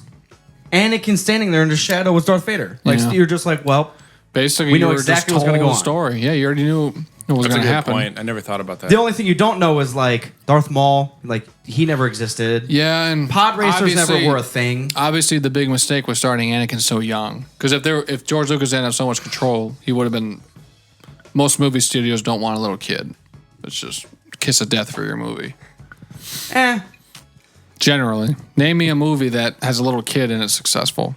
Anakin standing there in the shadow was Darth Vader. Yeah. You're just well, Basically, We know you were exactly just what's gonna told go the on. story. Yeah, you already knew what was That's a going to good happen. point. I never thought about that. the only thing you don't know is Darth Maul, he never existed. Yeah, and Pod racers never obviously- were a thing. Obviously, the big mistake was starting Anakin so young. Because if George Lucas didn't have so much control, he would have been. Most movie studios don't want a little kid. It's just kiss of death for your movie. Generally, name me a movie that has a little kid and it's successful.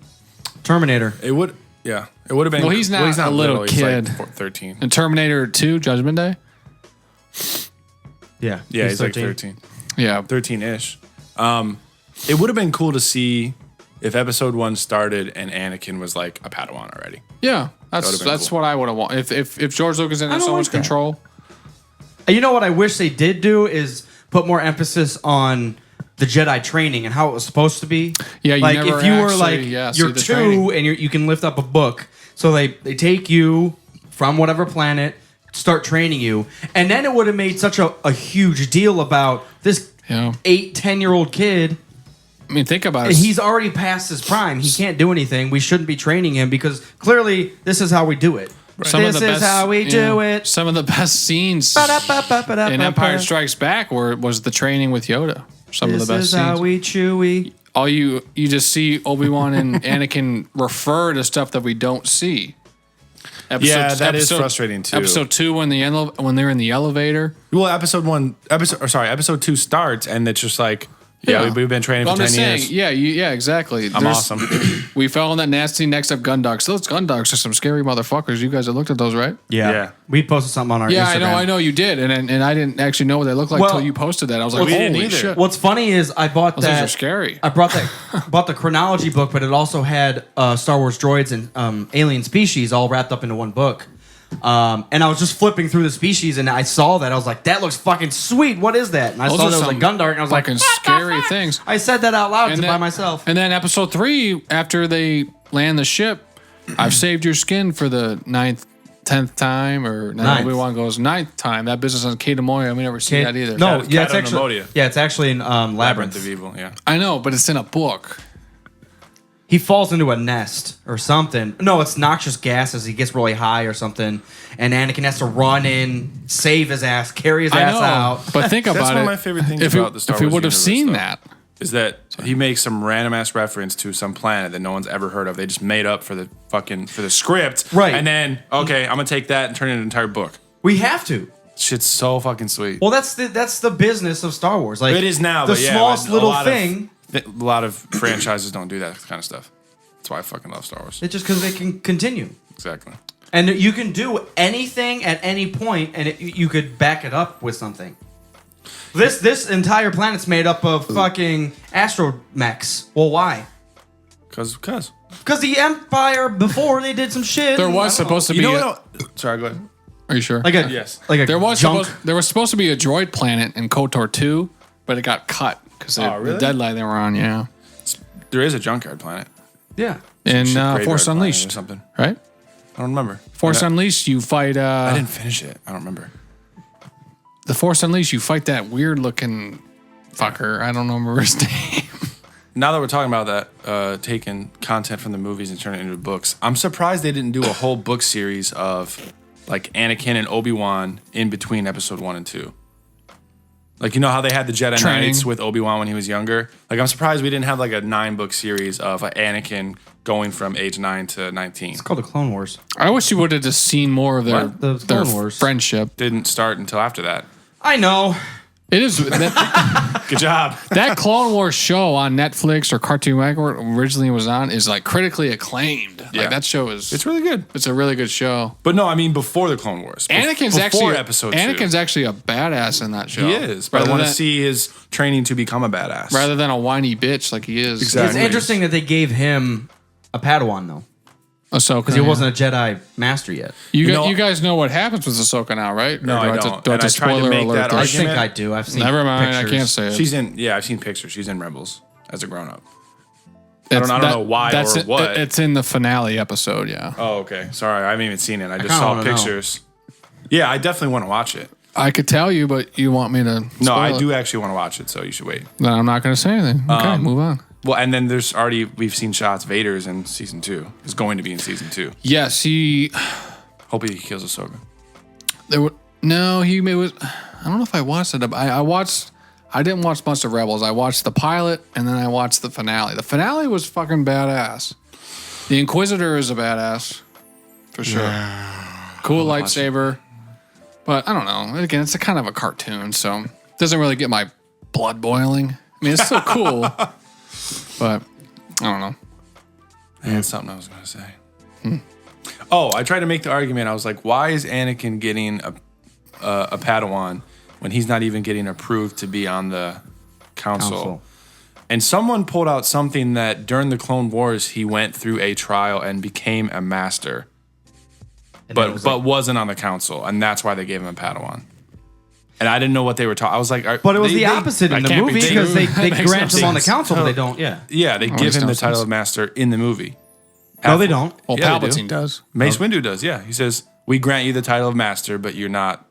Terminator. It would have been. Well, he's not a little He's like kid. 13. And Terminator 2, Judgment Day. Yeah. Yeah, he's like 13. Yeah, 13-ish. It would have been cool to see if episode 1 started and Anakin was like a Padawan already. yeah. would've been That's cool. what I would have wanted. If George Lucas didn't have don't so like much that. control. You know what I wish they did do is put more emphasis on the Jedi training and how it was supposed to be. Yeah, you never if you were actually, see you're the 2 training. and you can lift up a book, so they take you from whatever planet, start training you, and then it would have made such a huge deal about this Yeah. 8-10-year-old kid. I mean, think about it. He's already past his prime. He can't do anything. We shouldn't be training him because clearly this is how we do it. This is how we do it. Some of the best scenes in Empire Strikes Back was the training with Yoda. Some of the best scenes. This is how we chewy. All you just see Obi-Wan and Anakin refer to stuff that we don't see. That is frustrating too. Episode 2 when they're in the elevator. Well, episode 2 starts and it's just like, we've been training for 10 years. Yeah, exactly. I'm awesome. We fell in that nasty next up gun dogs. Those gun dogs are some scary motherfuckers. You guys have looked at those, right? Yeah. We posted something on our Instagram. I know you did. And I didn't actually know what they looked like until you posted that. I was like, holy shit. What's funny is I bought those things are scary. I bought the chronology book, but it also had Star Wars droids and alien species all wrapped up into one book. And I was just flipping through the species, and I saw that. I was like, "That looks fucking sweet. What is that?" And I saw there was a gun dart, and I was like, "Fucking scary things." I said that out loud by myself. And then episode 3, after they land the ship, I've saved your skin for the 10th time, or Obi-Wan goes 9th time. That business on Kate Amoya, we never seen that either. No, it's actually in Labyrinth of Evil. Yeah, I know, but it's in a book. He falls into a nest or something. No, it's noxious gases. He gets really high or something. And Anakin has to run in, save his ass, carry his ass out. But think about it. That's one of my favorite things about the Star Wars If we would have seen that. Is that he makes some random ass reference to some planet that no one's ever heard of. They just made up for the script. Right. And then, okay, I'm going to take that and turn it into an entire book. We have to. Shit's so fucking sweet. Well, that's the business of Star Wars. Like, it is now, the but smallest little thing. A lot of franchises don't do that kind of stuff. That's why I fucking love Star Wars. It's just because they can continue. Exactly. And you can do anything at any point, and you could back it up with something. This entire planet's made up of fucking astromechs. Well, why? Because the Empire, before they did some shit. There was supposed to be. Sorry, go ahead. Are you sure? Yes. There was supposed to be a droid planet in KOTOR 2, but it got cut because the deadline they were on. Yeah. There is a junkyard planet. Yeah. In Force Unleashed or something, right? I don't remember. Force Unleashed, you fight. I didn't finish it. I don't remember. The Force Unleashed, you fight that weird looking fucker. I don't remember his name. Now that we're talking about that, taking content from the movies and turning it into books, I'm surprised they didn't do a whole book series of like Anakin and Obi-Wan in between episode 1 and 2. Like, you know how they had the Jedi Knights with Obi-Wan when he was younger? Like, I'm surprised we didn't have like a 9-book series of Anakin going from age 9 to 19. It's called the Clone Wars. I wish you would have just seen more of their Clone Wars friendship. Didn't start until after that. I know. It is. Good job. That Clone Wars show on Netflix or Cartoon Network originally was on is like critically acclaimed. Yeah. Like that show is. It's really good. It's a really good show. But no, I mean before the Clone Wars. Anakin's episode 2. Anakin's actually a badass in that show. He is. But I want to see his training to become a badass. Rather than a whiny bitch like he is. Exactly. It's interesting that they gave him a Padawan though. Ahsoka. Because he wasn't a Jedi master yet. You guys know what happens with Ahsoka now, right? No, I don't. Do I have spoiler alert? I think I do. I've seen Never mind, pictures. I can't say it. I've seen pictures. She's in Rebels as a grown-up. I don't know why or what. It's in the finale episode, yeah. Oh, okay. Sorry, I haven't even seen it. I just saw pictures. Yeah, I definitely want to watch it. I could tell you, but you want me to No, I do actually want to watch it, so you should wait. Then I'm not going to say anything. Okay, move on. Well, and then we've seen shots. Vader's in season 2. He's going to be in season 2. Yes, Hopefully he kills Ahsoka. I don't know if I watched it. I didn't watch much of Rebels. I watched the pilot and then I watched the finale. The finale was fucking badass. The Inquisitor is a badass. For sure. Yeah. Cool lightsaber. But I don't know. Again, it's a kind of a cartoon, so it doesn't really get my blood boiling. I mean, it's still cool. But I don't know. I had something I was going to say. Oh, I tried to make the argument. I was like, why is Anakin getting a Padawan when he's not even getting approved to be on the council? And someone pulled out something that during the Clone Wars, he went through a trial and became a master, but wasn't on the council. And that's why they gave him a Padawan. And I didn't know what they were talking. I was like, but it was the opposite in the movie because they grant him on the council, but they don't. Yeah, yeah, they give him the title of master in the movie. No, they don't. Well, yeah, Palpatine does. Mace Windu does. Yeah, he says we grant you the title of master, but you're not.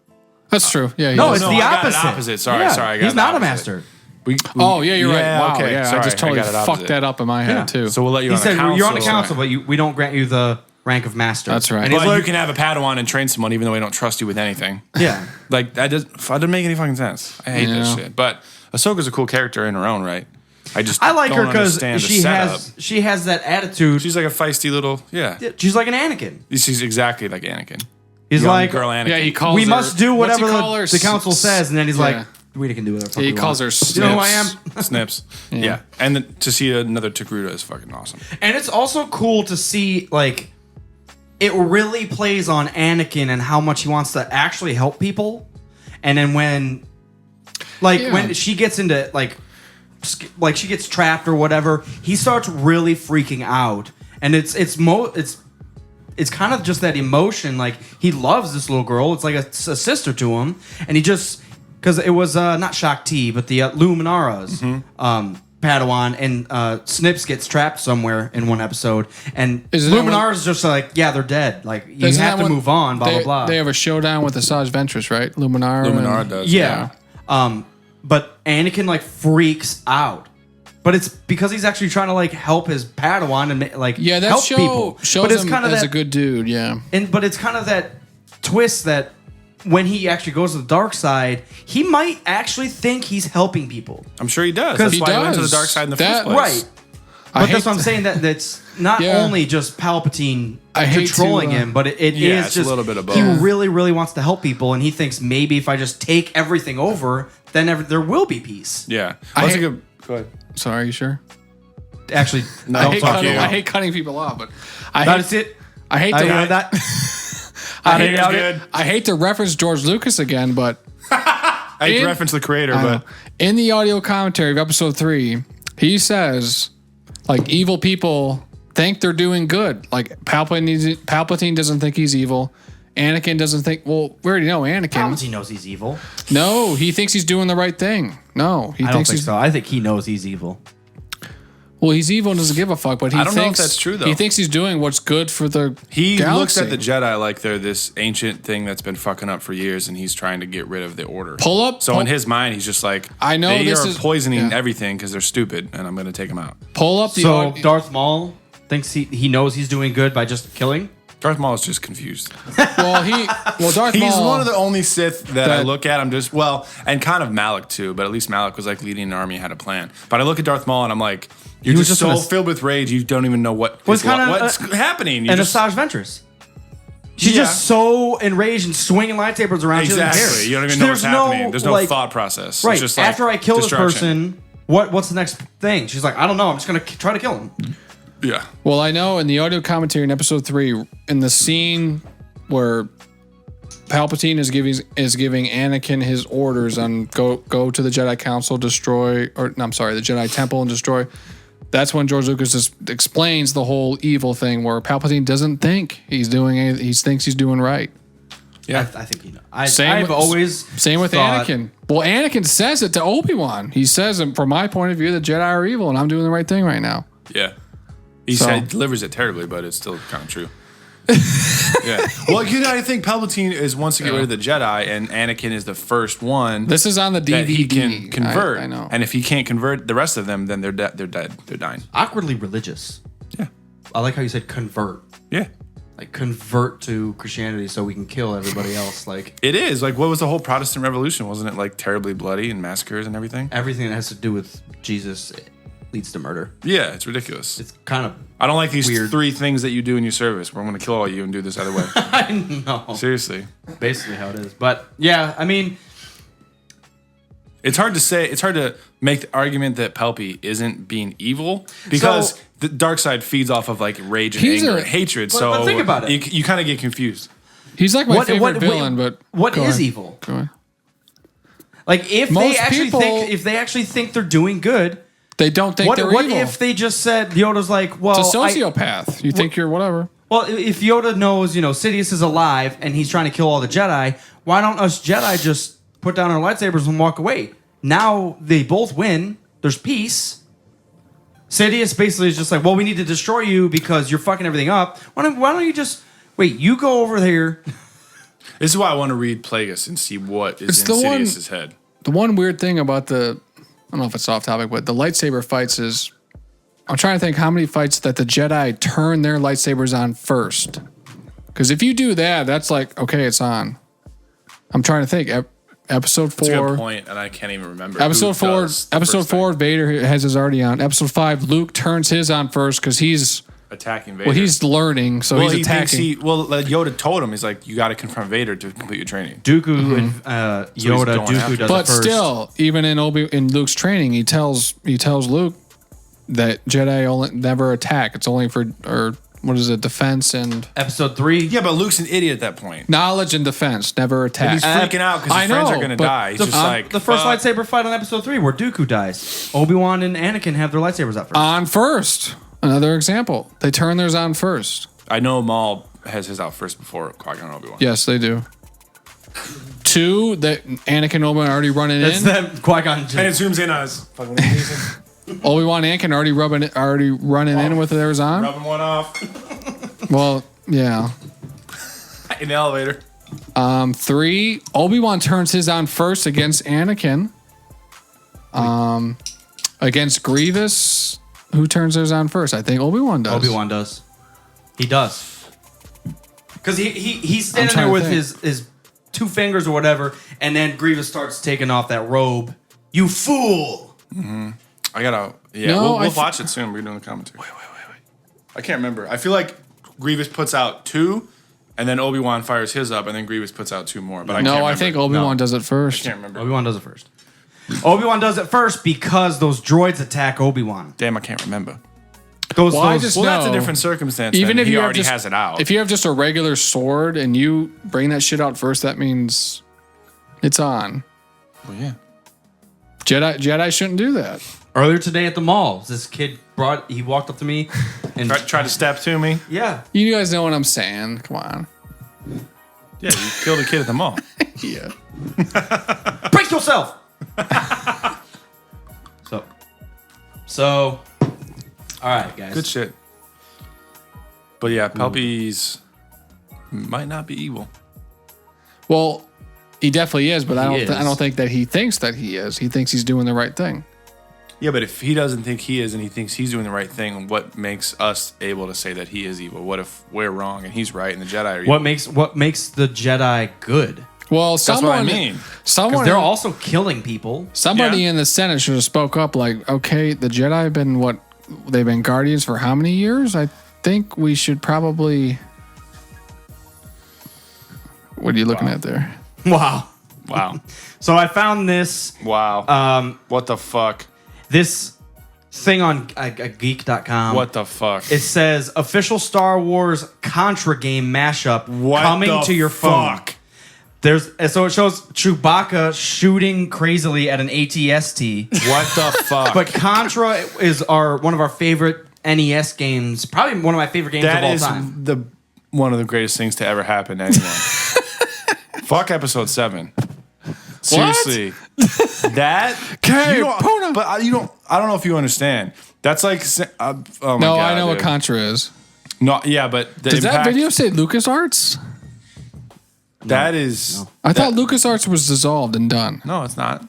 That's true. Yeah. No, it's the opposite. Sorry. I got he's not a master. You're right. Wow. Okay, yeah, sorry, I just totally fucked that up in my head too. So we'll let you. He said you're on the council, but we don't grant you the rank of master. That's right. And he's But like, you can have a Padawan and train someone even though they don't trust you with anything. yeah. Like, that doesn't make any fucking sense. I hate this shit. But Ahsoka's a cool character in her own right. I like her don't because understand the she setup. has that attitude. She's like a feisty little, She's like an Anakin. She's exactly like Anakin. He's Young like, girl Anakin. Yeah, he calls we her, must do what's he whatever call her? the council says, and then he's like, we can do whatever. the fuck He we calls want. her Snips. You know who I am? Snips. Yeah. And then to see another Togruta is fucking awesome. And it's also cool to see, like, it really plays on Anakin and how much he wants to actually help people. And then when she gets into, like she gets trapped or whatever, he starts really freaking out. And it's kind of just that emotion. Like, he loves this little girl. It's like a sister to him. And he just, because it was not Shakti, but the Luminara's Padawan, and Snips gets trapped somewhere in one episode. And Luminara's just like, yeah, they're dead. Like, you have to move on, blah, blah, blah. They have a showdown with Asajj Ventress, right? Luminara does. Yeah. But Anakin, like, freaks out. But it's because he's actually trying to, like, help his Padawan and, like, Yeah, that help show people. shows But it's him kind of as that, a good dude, yeah. but it's kind of that twist that when he actually goes to the dark side, he might actually think he's helping people. I'm sure he does. 'Cause That's he why he went to the does. dark side in the That- first place. Right. But that's what I'm saying. That's not only just Palpatine controlling him, but it is it's just a little bit of both. he really, really wants to help people, and he thinks maybe if I just take everything over, then there will be peace. Yeah. I Go hate- ahead. Sorry, you sure? Actually, No, don't fuck talk you. you. I hate cutting people off, but That's it. I hate I to know that. I Haters hate, good. I hate to reference George Lucas again, but I hate to reference the creator, but in the audio commentary of episode 3, he says, like, evil people think they're doing good. Like, Palpatine doesn't think he's evil. Anakin doesn't think. Well, we already know Anakin. Palpatine knows he's evil. No, he thinks he's doing the right thing. No, he I don't thinks think he's. so. I think he knows he's evil. Well, he's evil and doesn't give a fuck. But he I don't know if thinks that's true, though. He thinks he's doing what's good for the he galaxy. looks at the Jedi like they're this ancient thing that's been fucking up for years, and he's trying to get rid of the Order. So in his mind, he's just like, I know they this are is- poisoning yeah. everything because they're stupid, and I'm going to take them out. Pull up the So audio. Darth Maul thinks he knows he's doing good by just killing. Darth Maul is just confused. Darth He's Maul. one of the only Sith that I That- look at. I'm just, and kind of Malak too, but at least Malak was like leading an army and had a plan. But I look at Darth Maul and I'm like, you're was just just so in a- filled with rage, you don't even know what's happening. You And just, Asajj Ventress. She's Yeah. just so enraged and swinging lightsabers around. She doesn't care. exactly. You don't even know what's There's happening. There's no like, thought process. Right. It's just like After I kill this destruction. person, what's the next thing? She's like, I don't know. I'm just going to try to kill him. Yeah. Well, I know in the audio commentary in episode 3, in the scene where Palpatine is giving Anakin his orders on go to the Jedi Council, the Jedi Temple and destroy. That's when George Lucas just explains the whole evil thing where Palpatine doesn't think he's doing anything. He thinks he's doing right. Yeah. I think you know. Same with thought- Anakin. Well, Anakin says it to Obi-Wan. He says, from my point of view, the Jedi are evil and I'm doing the right thing right now. Yeah. He delivers it terribly, but it's still kind of true. Yeah. Well, I think Palpatine is wants to get rid of the Jedi, and Anakin is the first one. This is on the DVD. That he can convert. I know. And if he can't convert the rest of them, then they're dead. They're dying. Awkwardly religious. Yeah. I like how you said convert. Yeah. Like convert to Christianity so we can kill everybody else. Like It is. Like, what was the whole Protestant Revolution? Wasn't it like terribly bloody and massacres and everything? everything that has to do with Jesus leads to murder. Yeah, it's ridiculous. It's kind of I don't like these weird. 3 things that you do in your service. We're going to kill all you and do this other way. I know. Seriously. Basically how it is. But yeah, I mean, It's hard to say. It's hard to make the argument that Palpy isn't being evil because So- the dark side feeds off of like rage and He's anger a- and hatred. But- So but think about it. You kind of get confused. He's like my favorite villain, but what go is ahead. evil? Go ahead. Like if Most they actually people- think they're doing good, They don't think what they're evil. if they just said Yoda's like, well, It's a sociopath. You think you're whatever. well, if Yoda knows, Sidious is alive and he's trying to kill all the Jedi, why don't us Jedi just put down our lightsabers and walk away? Now they both win. There's peace. Sidious basically is just like, well, we need to destroy you because you're fucking everything up. Why don't you just wait? You go over here. This is why I want to read Plagueis and see what is It's in the one- Sidious's head. The one weird thing about I don't know if it's off topic, but the lightsaber fights is I'm trying to think how many fights that the Jedi turn their lightsabers on first. Because if you do that, that's like, okay, it's on. I'm trying to think. Episode 4. That's a good point, and I can't even remember. Episode 4, Vader has his already on. Episode 5, Luke turns his on first because he's attacking Vader. Well, he's learning, so he's attacking. Yoda told him, he's like, you got to confront Vader to complete your training. Dooku and Yoda, Dooku does but it first. Still, even in Luke's training, he tells Luke that Jedi never attack. It's only for defense and Episode 3. Yeah, but Luke's an idiot at that point. Knowledge and defense, never attack. And he's freaking out because his friends are going to die. He's just like the first lightsaber fight on Episode 3 where Dooku dies. Obi-Wan and Anakin have their lightsabers out first. On first. Another example. They turn theirs on first. I know Maul has his out first before Qui-Gon and Obi-Wan. Yes, they do. 2, that Anakin and Obi-Wan already running That's in. them, Qui-Gon. And it zooms in on his fucking Obi-Wan and Anakin already running in with theirs on. rubbing one off Well, yeah. in the elevator. 3, Obi-Wan turns his on first against Anakin. Against Grievous, who turns theirs on first? I think Obi-Wan does. Obi-Wan does. He does. Because he's standing there with his 2 fingers or whatever, and then Grievous starts taking off that robe. You fool! Mm-hmm. I gotta. Yeah, No, we'll watch it soon. We're doing the commentary. Wait. I can't remember. I feel like Grievous puts out 2, and then Obi-Wan fires his up, and then Grievous puts out 2 more. But I can't remember. I think Obi-Wan does it first. I can't remember. Obi-Wan does it first. Obi-Wan does it first because those droids attack Obi-Wan. Damn, I can't remember. Those, that's a different circumstance. Even if he you already just, has it out. If you have just a regular sword and you bring that shit out first, that means it's on. Well, yeah. Jedi shouldn't do that. Earlier today at the mall, this kid walked up to me and tried to step to me. Yeah. You guys know what I'm saying. Come on. Yeah, you killed a kid at the mall. Yeah. Brace yourself. So, all right, guys. Good shit. But yeah, Palpy's might not be evil. Well, he definitely is, but I is. don't think that he thinks that he is. He thinks he's doing the right thing. Yeah, but if he doesn't think he is and he thinks he's doing the right thing, what makes us able to say that he is evil? What if we're wrong and he's right and the Jedi are evil? What makes the Jedi good? Well, that's what I mean. Because they're also killing people. Somebody in the Senate should have spoke up like, okay, the Jedi have been they've been guardians for how many years? I think we should probably. What are you looking at there? Wow. So I found this. Wow. What the fuck? This thing on geek.com. What the fuck? It says official Star Wars Contra game mashup coming to your phone. So it shows Chewbacca shooting crazily at an AT-ST. What the fuck? But Contra is one of our favorite NES games. Probably one of my favorite games of all time. That is one of the greatest things to ever happen to anyone. Fuck episode 7. Seriously. That Okay, but I don't know if you understand. That's like oh my No, God, I know what dude. Contra is. No, yeah, but Does that video say LucasArts? That is. I thought LucasArts was dissolved and done. No, it's not.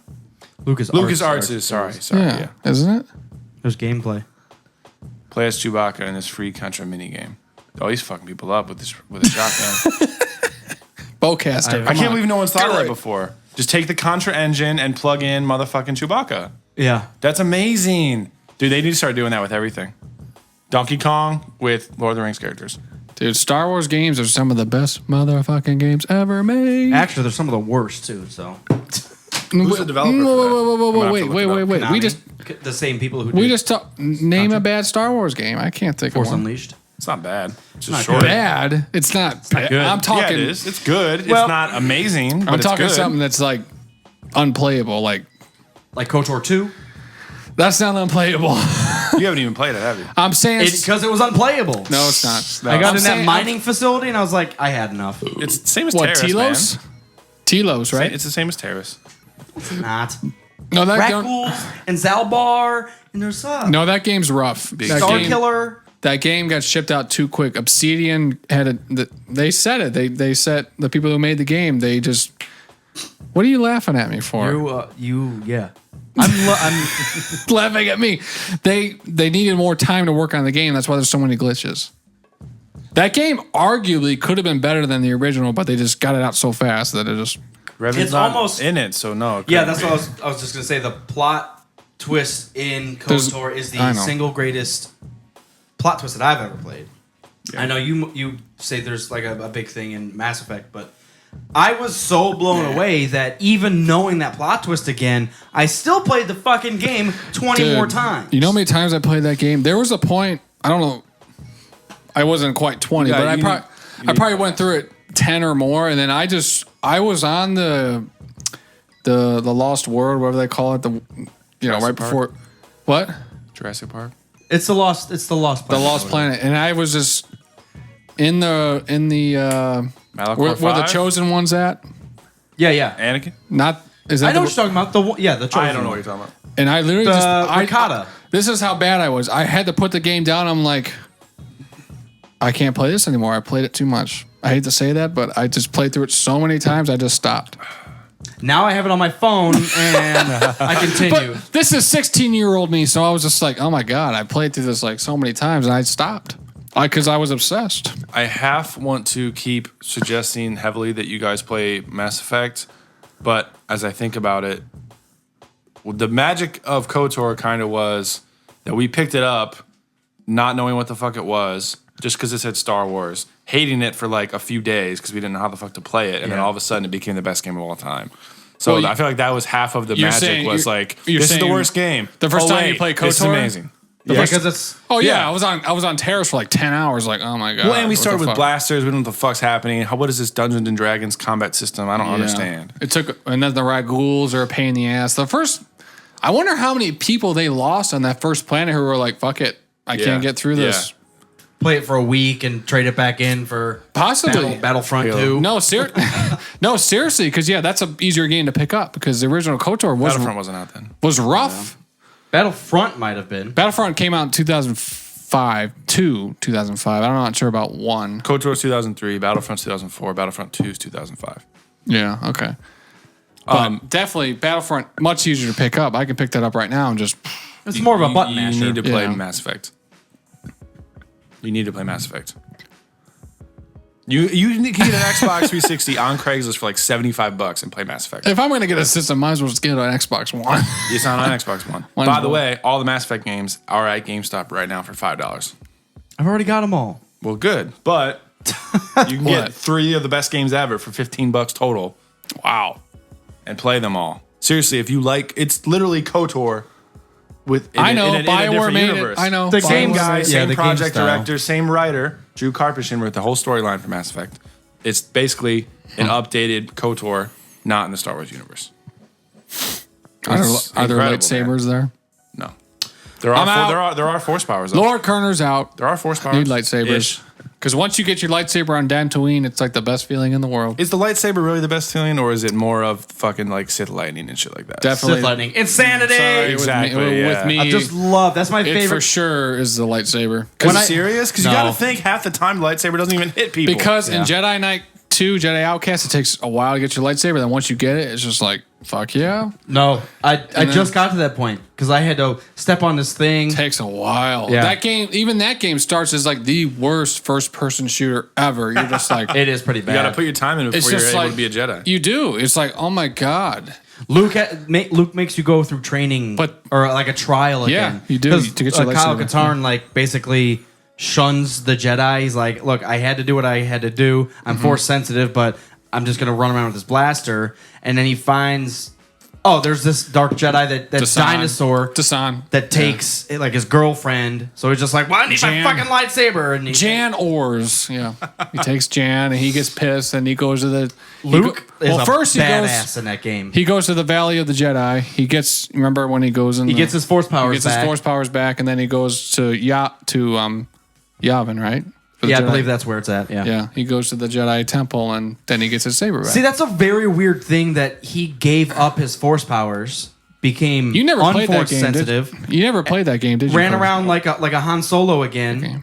LucasArts is sorry. Yeah, isn't it? There's gameplay. Play as Chewbacca in this free Contra minigame. Oh, he's fucking people up with a shotgun. Bowcaster. I can't believe no one's thought of that before. Just take the Contra engine and plug in motherfucking Chewbacca. Yeah. That's amazing. Dude, they need to start doing that with everything. Donkey Kong with Lord of the Rings characters. Dude, Star Wars games are some of the best motherfucking games ever made. Actually, they're some of the worst too. So. Who's the developer for that? Wait. Konami. The same people who. We just name a bad Star Wars game. I can't think Force of one. Unleashed. It's not bad. It's just Not short. Bad. It's not bad. good. I'm talking. Yeah, it is. It's good. Well, it's not amazing, but I'm it's talking good. something that's like unplayable. Like Like KOTOR 2. that's not unplayable. You haven't even played it, have you? I'm saying Because it was unplayable. no, it's not. No. I got I'm in that saying- mining facility and I was like, I had enough. It's the same as What Terrace, Telos? man. Telos, right? It's the same as Terrace. Not. No, that don't, Rakghouls and Zalbar and there's no, that game's rough. That Star game, Killer. that game got shipped out too quick. Obsidian had they said it. They said the people who made the game. They just What are you laughing at me for? Yeah. I'm laughing at me. They needed more time to work on the game. That's why there's so many glitches. That game arguably could have been better than the original, but they just got it out so fast that it just... Revan's It's not almost- in it, so no. Yeah, that's what I was just going to say. The plot twist in KOTOR is the single greatest plot twist that I've ever played. Yeah. I know you say there's like a big thing in Mass Effect, but I was so blown away that even knowing that plot twist again, I still played the fucking game 20 more times. You know how many times I played that game? There was a point, I don't know, I wasn't quite 20, but I probably went through it 10 or more, and then I was on the Lost World, whatever they call it, right before what? Jurassic Park. It's the Lost Planet. The Lost Planet, and I was just in the where the Chosen One's at. Yeah. Anakin. Not is that? I know what you're talking about. The Chosen. I don't know what you're talking about. And I literally Ricotta. This is how bad I was. I had to put the game down. I'm like, I can't play this anymore. I played it too much. I hate to say that, but I just played through it so many times. I just stopped. Now I have it on my phone and I continue. But this is 16-year-old me, so I was just like, oh my God, I played through this like so many times and I stopped. Because I was obsessed. I half want to keep suggesting heavily that you guys play Mass Effect, but as I think about it, the magic of KOTOR kind of was that we picked it up not knowing what the fuck it was, just because it said Star Wars, hating it for like a few days because we didn't know how the fuck to play it, and then all of a sudden it became the best game of all time. So I feel like that was half of the magic was like, this is the worst game. The first time you played KOTOR? This is amazing. Yeah, because it's... Oh, yeah. I was on Terrace for like 10 hours, like, oh my God. Well, and we started with blasters. We don't know what the fuck's happening. What is this Dungeons and Dragons combat system? I don't understand. It took... And then the Raghouls are a pain in the ass. I wonder how many people they lost on that first planet who were like, fuck it, I can't get through this. Play it for a week and trade it back in for possibly Battlefront 2. No, seriously, because that's an easier game to pick up because the original KOTOR Battlefront wasn't out then. Was rough. Yeah. Battlefront might have been. Battlefront came out in 2005. I'm not sure about 1. KOTOR's 2003, Battlefront's 2004, Battlefront 2 is 2005. Yeah, okay. But definitely Battlefront, much easier to pick up. I can pick that up right now and just... It's more of a button masher. You need to play Mass Effect. You need to play Mass Effect. You can get an Xbox 360 on Craigslist for like $75 and play Mass Effect. If I'm going to get a system, might as well just get it on Xbox One. It's not on Xbox One. By the way, all the Mass Effect games are at GameStop right now for $5. I've already got them all. Well, good. But you can get 3 of the best games ever for $15 total. Wow. And play them all. Seriously, if you like, it's literally KOTOR with in a different universe. I know. The same guy, same the project game director, same writer, Drew Karpyshyn wrote the whole storyline for Mass Effect. It's basically an updated KOTOR, not in the Star Wars universe. Are there lightsabers there? No. There are force powers. Lord Kerner's out. There are force powers. Need lightsabers. Because once you get your lightsaber on Dantooine, it's like the best feeling in the world. Is the lightsaber really the best feeling, or is it more of fucking like Sith lightning and shit like that? Definitely. Sith lightning. Insanity! Sorry, exactly. With me. I just love, that's my favorite. It for sure is the lightsaber. Are you serious? Because you got to think half the time the lightsaber doesn't even hit people. Because in Jedi Knight 2, Jedi Outcast, it takes a while to get your lightsaber. Then once you get it, it's just like, fuck yeah. No, I just got to that point because I had to step on this thing. Takes a while. Yeah. That game starts as like the worst first-person shooter ever. You're just like... It is pretty bad. You got to put your time in before you're able to be a Jedi. You do. It's like, oh my God. Luke makes you go through training or like a trial again. Yeah, you do. To get your Kyle lightsaber. Katarn like basically shuns the Jedi. He's like, look, I had to do what I had to do. I'm force sensitive, but I'm just going to run around with this blaster. And then he finds, there's this dark Jedi that's dinosaur that takes like his girlfriend. So he's just like, well, I need my fucking lightsaber. And Jan Ors, yeah. He takes Jan and he gets pissed and he goes to the... Luke is badass he in that game. He goes to the Valley of the Jedi. Remember when he goes in... He gets his force powers back. He gets his force powers back and then he goes to Yavin, right? Yeah, I believe that's where it's at. Yeah. Yeah. He goes to the Jedi Temple and then he gets his saber back. See, that's a very weird thing that he gave up his force powers, became you never played that game, sensitive. You never played that game, did you? Ran around like a Han Solo again. Okay.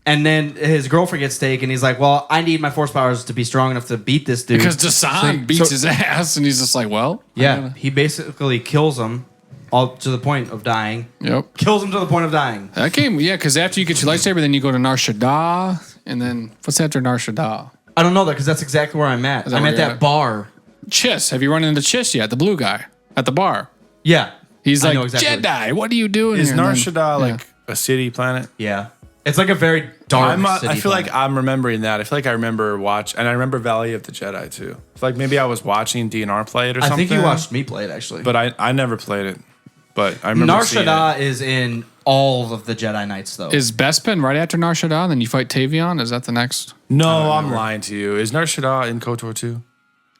And then his girlfriend gets taken. He's like, well, I need my force powers to be strong enough to beat this dude. Because Dasan beats his ass, and he's just like, well. Yeah, he basically kills him all to the point of dying. Yep. Kills him to the point of dying. That game, yeah, because after you get your lightsaber, then you go to Nar Shaddaa, and then what's after Nar Shaddaa? I don't know that because that's exactly where I'm at. that I'm where at you're that at? bar. Chiss. Have you run into Chiss yet? The blue guy at the bar. Yeah. He's I like, know exactly. Jedi, what are you doing Is here? Nar And then- Shaddaa yeah. like a city planet? Yeah. It's like a very dark city I feel planet. like I'm remembering that. I feel like I remember and I remember Valley of the Jedi too. I feel like maybe I was watching DNR play it or I something. think you watched me play it, actually. but I never played it. But I remember Nar seeing Shaddaa it. is in all of the Jedi Knights, though. Is Bespin right after Nar Shaddaa, then you fight Tavion? Is that the next? No, I'm lying to you. Is Nar Shaddaa in KOTOR 2?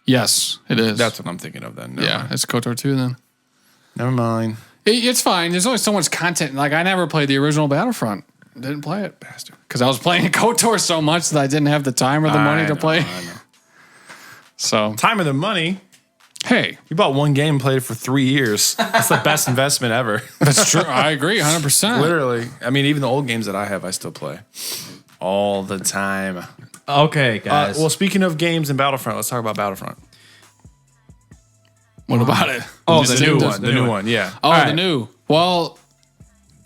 Yes, it is. That's what I'm thinking of then. Never yeah, mind. it's KOTOR 2 then. Never mind. It's fine. There's only so much content. Like, I never played the original Battlefront. Didn't play it, bastard. Because I was playing KOTOR so much that I didn't have the time or the money to play. I know. So, Time of the money. hey, You bought one game and played it for 3 years. That's the best investment ever. that's true. I agree 100%. Literally. I mean, even the old games that I have, I still play. All the time. Okay, guys. Well, speaking of games in Battlefront, let's talk about Battlefront. What about it? Oh, the new one. The new one, yeah. Oh, right. the new. Well,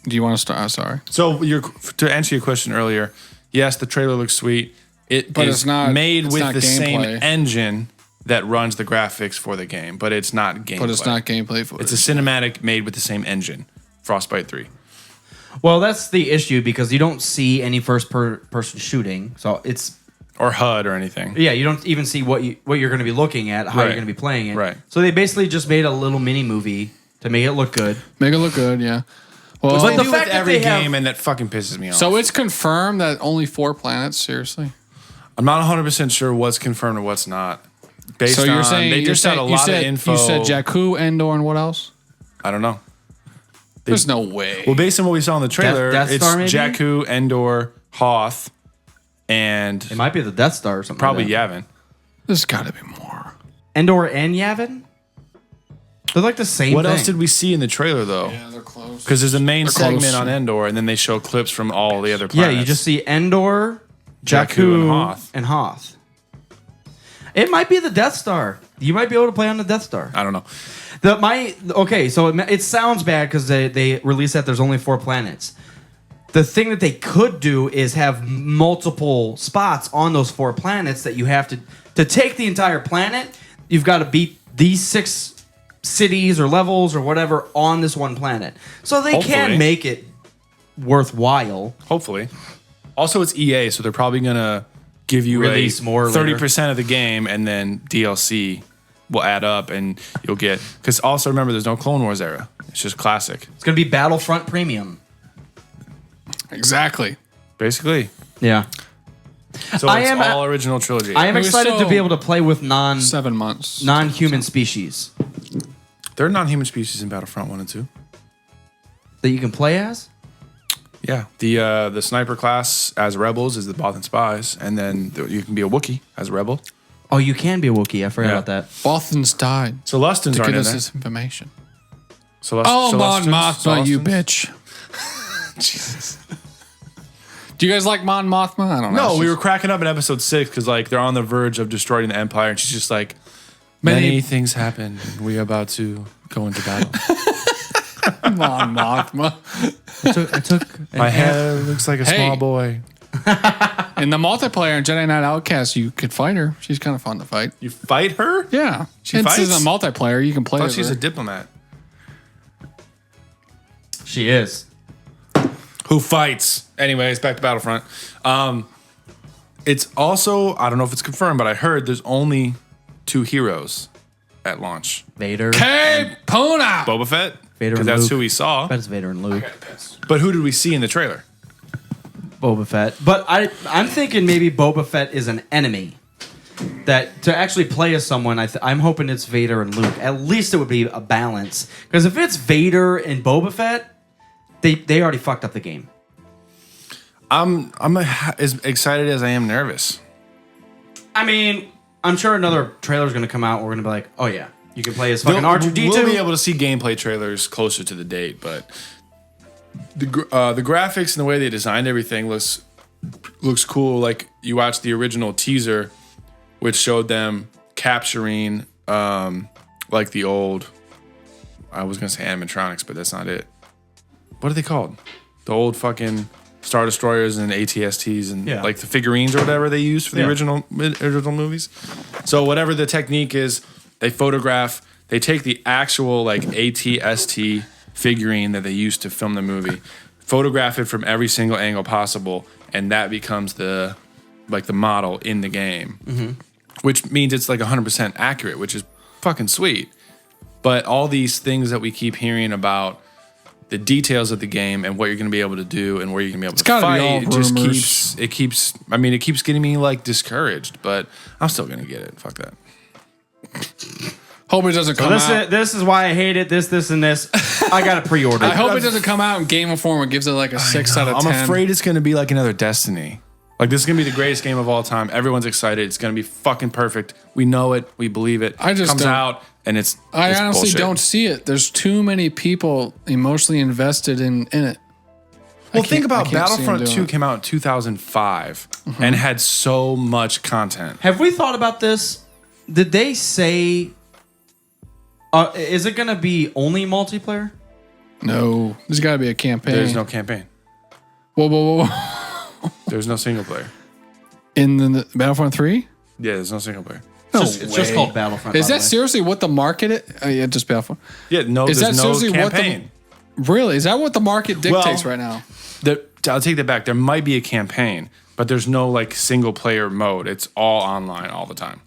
do you want to start? I'm sorry. So to answer your question earlier, yes, the trailer looks sweet. But is it's not- made it's with not the same gameplay. engine that runs the graphics for the game, but it's not gameplay. But it's not gameplay footage. It's a cinematic made with the same engine, Frostbite 3. Well, that's the issue because you don't see any first-person shooting. So it's... Or HUD or anything. Yeah, you don't even see what you're going to be looking at, how Right. you're going to be playing it. Right. So they basically just made a little mini movie to make it look good. Make it look good, yeah. Well, But the the fact with that every they have- game, and that fucking pisses me off. so it's confirmed that only 4 planets, seriously? I'm not 100% sure what's confirmed or what's not. Based So you're on, saying they just had a lot of info. You said Jakku, Endor, and what else? I don't know. There's no way. Well, based on what we saw in the trailer, Death it's Star, maybe? Jakku, Endor, Hoth, and It might be the Death Star or something. probably like that. Yavin. There's got to be more. Endor and Yavin? They're like the same What thing. else did we see in the trailer though? Yeah, they're close. Because there's a main They're segment close. on Endor, and then they show clips from all the other Yeah, planets. you just see Endor, Jakku, Jakku, and Hoth. and Hoth. It might be the Death Star. You might be able to play on the Death Star. I don't know. So it sounds bad because they released that there's only 4 planets. The thing that they could do is have multiple spots on those 4 planets that you have to take the entire planet. You've got to beat these 6 cities or levels or whatever on this one planet. So they Hopefully. can make it worthwhile. Hopefully. Also, it's EA, so they're probably gonna give you Release more later. 30% of the game, and then DLC will add up, and you'll get. Because also remember, there's no Clone Wars era. It's just classic, It's going to be Battlefront Premium. Exactly. basically. Yeah. So I it's am- all original trilogy. I am Maybe excited to so. be able to play with 7 months. non-human species There are non-human species in Battlefront 1 and 2. that you can play as. Yeah, the sniper class as rebels is the Bothan spies, and then you can be a Wookiee as a rebel. Oh, you can be a Wookiee. I forgot Yeah. about that. Bothans died Celestins to aren't get in us there. this information. Celestins, Oh, Mon Celestins, Mothma, you Celestins? bitch. Jesus. Do you guys like Mon Mothma? I don't know. No, It's we were just- cracking up in episode 6 because like they're on the verge of destroying the Empire, and she's just like, many things happen, and we're about to go into battle. Mon Mothma. I took My head looks like a Hey. small boy. In the multiplayer in Jedi Knight Outcast, you could fight her. She's kind of fun to fight. You fight her? Yeah. She This is fights? a multiplayer. You can play I with thought she's her. a diplomat. She is. Who fights? Anyways, back to Battlefront. It's also, I don't know if it's confirmed, but I heard there's only 2 heroes at launch. Vader. Hey, Puna! Boba Fett, Vader because and that's Luke. who we saw. That's Vader and Luke. But who did we see in the trailer? Boba Fett. But I'm thinking maybe Boba Fett is an enemy. That to actually play as someone, I'm hoping it's Vader and Luke. At least it would be a balance. Because if it's Vader and Boba Fett, they already fucked up the game. I'm as excited as I am nervous. I mean, I'm sure another trailer's going to come out. And we're going to be like, oh yeah, you can play as fucking R2-D2. We'll be able to see gameplay trailers closer to the date, but the graphics and the way they designed everything looks looks cool. Like you watch the original teaser, which showed them capturing like the old, I was gonna say animatronics, but that's not it. What are they called? The old fucking Star Destroyers and ATSTs and like the figurines or whatever they used for the original movies. So whatever the technique is, they take the actual like ATST figurine that they used to film the movie, photograph it from every single angle possible, and that becomes the model in the game. Which means it's like 100% accurate, which is fucking sweet. But all these things that we keep hearing about the details of the game and what you're going to be able to do and where you're going to be able to fight, it keeps getting me like discouraged, but I'm still going to get it. Fuck that. Hope it doesn't come out. This is why I hate it. This, and this. I got to pre-order. I hope it doesn't come out in game form and gives it like a 6 out of 10. I'm afraid it's going to be like another Destiny. Like, this is going to be the greatest game of all time. Everyone's excited. It's going to be fucking perfect. We know it. We believe it. I just comes out, and it's honestly bullshit. don't see it. There's too many people emotionally invested in it. Well, think about Battlefront 2 came out in 2005 and had so much content. Have we thought about this? Did they say... is it going to be only multiplayer? No. There's got to be a campaign. There's no campaign. Whoa. There's no single player. In the Battlefront 3? Yeah, there's no single player. It's just called Battlefront. Is that seriously what the market is? Oh, yeah, just Battlefront. Yeah, no, is there's that no seriously campaign. Really? Is that what the market dictates right now? I'll take that back. There might be a campaign, but there's no like single player mode. It's all online all the time.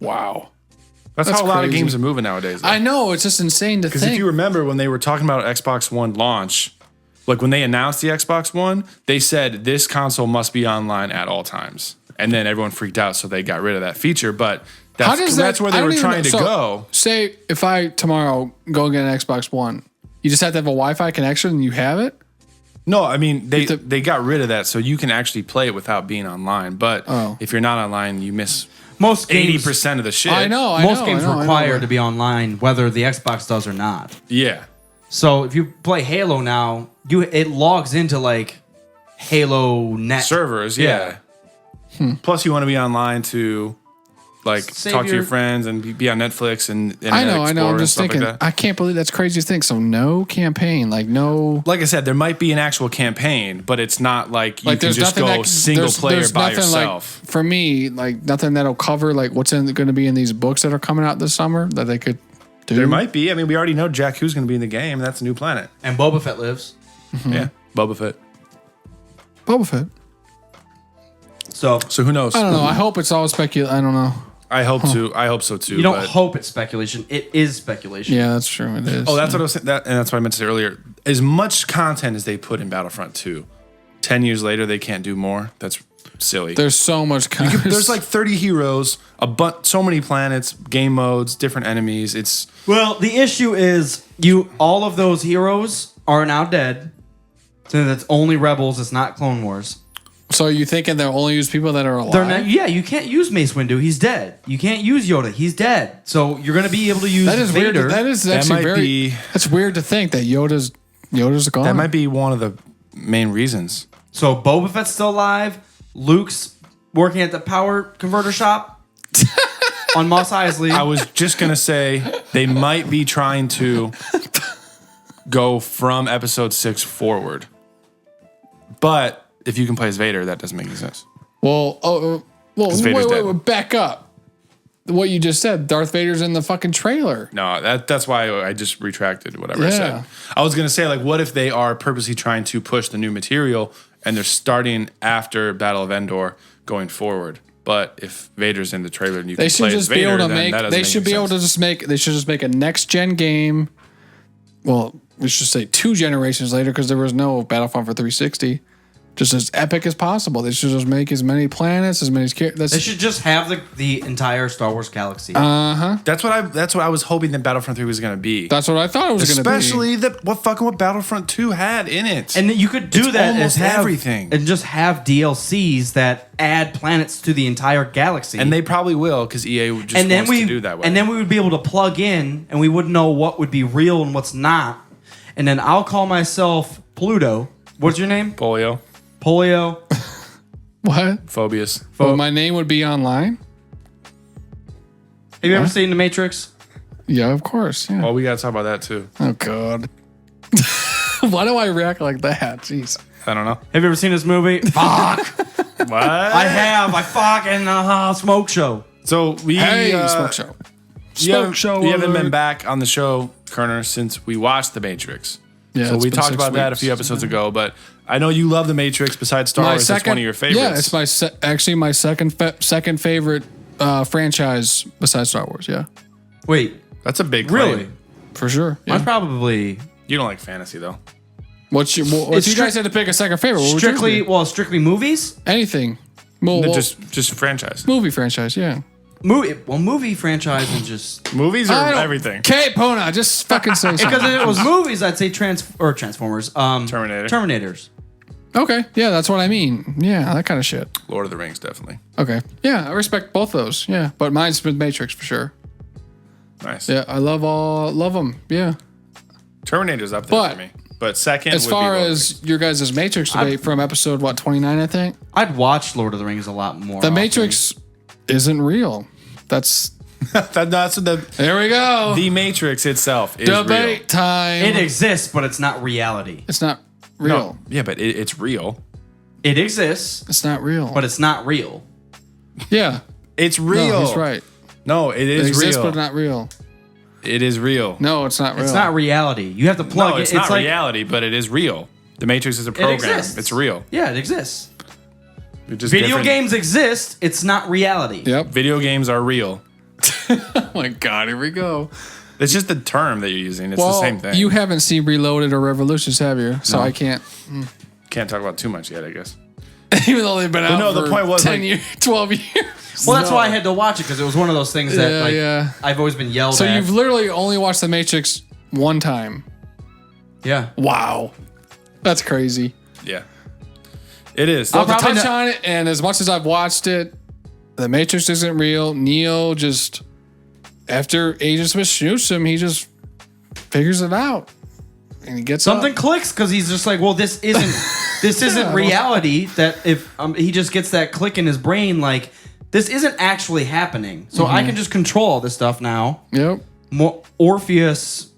Wow. That's how a lot of games are moving nowadays. I know. It's just insane to think. Because if you remember when they were talking about Xbox One launch, like when they announced the Xbox One, they said this console must be online at all times. And then everyone freaked out, so they got rid of that feature. But that's where they were trying to go. Say if I tomorrow go get an Xbox One, you just have to have a Wi-Fi connection and you have it? No, I mean, they got rid of that, so you can actually play it without being online. But if you're not online, you miss most 80% of the shit. I know. Most games require to be online, whether the Xbox does or not. Yeah. So if you play Halo now, it logs into like Halo Net servers. Yeah. Plus, you want to be online to like talk to your friends and be on Netflix and I know. I'm just thinking. Like I can't believe that's crazy to think. So no campaign, like I said, there might be an actual campaign, but it's not like you can just go single player by yourself. Like, for me, like nothing that'll cover like what's going to be in these books that are coming out this summer that they could do. There might be. I mean, we already know Jakku's going to be in the game. That's a new planet, and Boba Fett lives. Yeah, Boba Fett. So who knows? I don't know. I hope it's all speculation. I don't know. I hope so too. You don't hope it's speculation. It is speculation. Yeah, that's true. It is. Oh, that's what I was saying. And that's what I meant to say earlier. As much content as they put in Battlefront 2, 10 years later, they can't do more. That's silly. There's so much content. There's like 30 heroes, so many planets, game modes, different enemies. Well, the issue is all of those heroes are now dead. So that's only Rebels. It's not Clone Wars. So you thinking they'll only use people that are alive? They're not, you can't use Mace Windu. He's dead. You can't use Yoda. He's dead. So you're going to be able to use Vader. Weird. That is actually that's weird to think that Yoda's gone. That might be one of the main reasons. So Boba Fett's still alive. Luke's working at the power converter shop on Mos Eisley. I was just going to say they might be trying to go from episode 6 forward. But if you can play as Vader, that doesn't make any sense. Wait, back up. What you just said, Darth Vader's in the fucking trailer. No, that's why I just retracted whatever I said. I was going to say, like, what if they are purposely trying to push the new material and they're starting after Battle of Endor going forward? But if Vader's in the trailer and you can play as Vader, they should just make a next gen game. Well, we should say 2 generations later because there was no Battlefront for 360. Just as epic as possible. They should just make as many planets, as many characters. They should just have the entire Star Wars galaxy. That's what I was hoping that Battlefront 3 was going to be. That's what I thought it was going to be. Especially what Battlefront 2 had in it. And you could do that almost everything. And just have DLCs that add planets to the entire galaxy. And they probably will because EA just wants to do that way. And then we would be able to plug in and we wouldn't know what would be real and what's not. And then I'll call myself Pluto. What's your name? Polio. What? Phobias. Oh, my name would be online? Have you ever seen The Matrix? Yeah, of course. Yeah. Well, we got to talk about that too. Oh, God. Why do I react like that? Jeez. I don't know. Have you ever seen this movie? Fuck. What? I have. I fucking smoke show. So we Smoke show. You haven't been back on the show, Kerner, since we watched The Matrix. Yeah, so it's we been talked 6 about that a weeks. few episodes ago, but I know you love The Matrix. Besides Star Wars, it's one of your favorites. Yeah, it's my actually my second favorite franchise besides Star Wars. Yeah, Wait, That's a big claim. really? for sure. Yeah. Mine's probably You don't like fantasy though. What's your? If you guys had to pick a second favorite, what would yours be? strictly movies. Anything. Well, Just franchise. movie franchise. Yeah. Movie franchise and just Movies or everything. Okay, Pona, just fucking say something. because if it was movies, I'd say Transformers. Terminators. Okay, yeah, that's what I mean. Yeah, that kind of shit. Lord of the Rings, definitely. Okay, yeah, I respect both those. Yeah, but mine's been Matrix for sure. Nice. Yeah, I love them. Yeah. Terminator's up there But for me. But second, As would far be Lord of the as your guys' Matrix debate from episode 29, I think I'd watch Lord of the Rings a lot more. the often. Matrix isn't real. That's Rings. That's what there we go. the Matrix itself is debate real. time. It exists, but it's not reality. It's not real. No, yeah, but it's real. It exists, It's not real. but it's not real. yeah, It's real. no, he's right. No, it It is exists, real. but not real. It is real. No, it's not real. It's not reality. You have to plug No, it. it's not like, reality, but it is real. The Matrix is a program. exists. It's real. Yeah, it exists. It's just Video different. games exist. It's not reality. Yep. Video games are real. Oh my God, here we go. It's just the term that you're using. It's the same thing. You haven't seen Reloaded or Revolutions, have you? So No. I can't. can't talk about too much yet, I guess. Even though they've been out no, for the point was, 10 like- years, 12 years. Well, that's why I had to watch it because it was one of those things that Yeah, like yeah. I've always been yelled So at. you've literally only watched The Matrix one time. Yeah. Wow. That's crazy. Yeah. It is. Well, to probably touch not- on it, and as much as I've watched it, The Matrix isn't real. Neo just, after Agent Smith shoots him, he just figures it out. And he gets Something up. clicks because he's just like, well, this isn't reality. That if he just gets that click in his brain, like this isn't actually happening. So I can just control all this stuff now. Yep. Orpheus,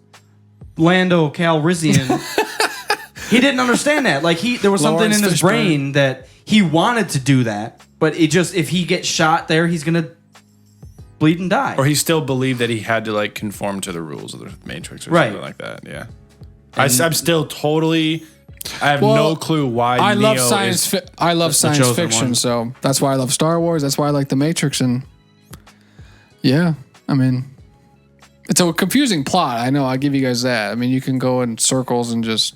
Lando Calrissian, he didn't understand that. Like there was something Lawrence in his Fishburne. brain that he wanted to do that, but it just if he gets shot there, he's gonna bleed and die. Or he still believed that he had to like conform to the rules of the Matrix or Right. something like that. Yeah. I'm still totally. I have no clue why I Neo love science. is. I love science chosen fiction, one. so that's why I love Star Wars. That's why I like The Matrix, and yeah, I mean, it's a confusing plot. I know. I'll give you guys that. I mean, you can go in circles and just.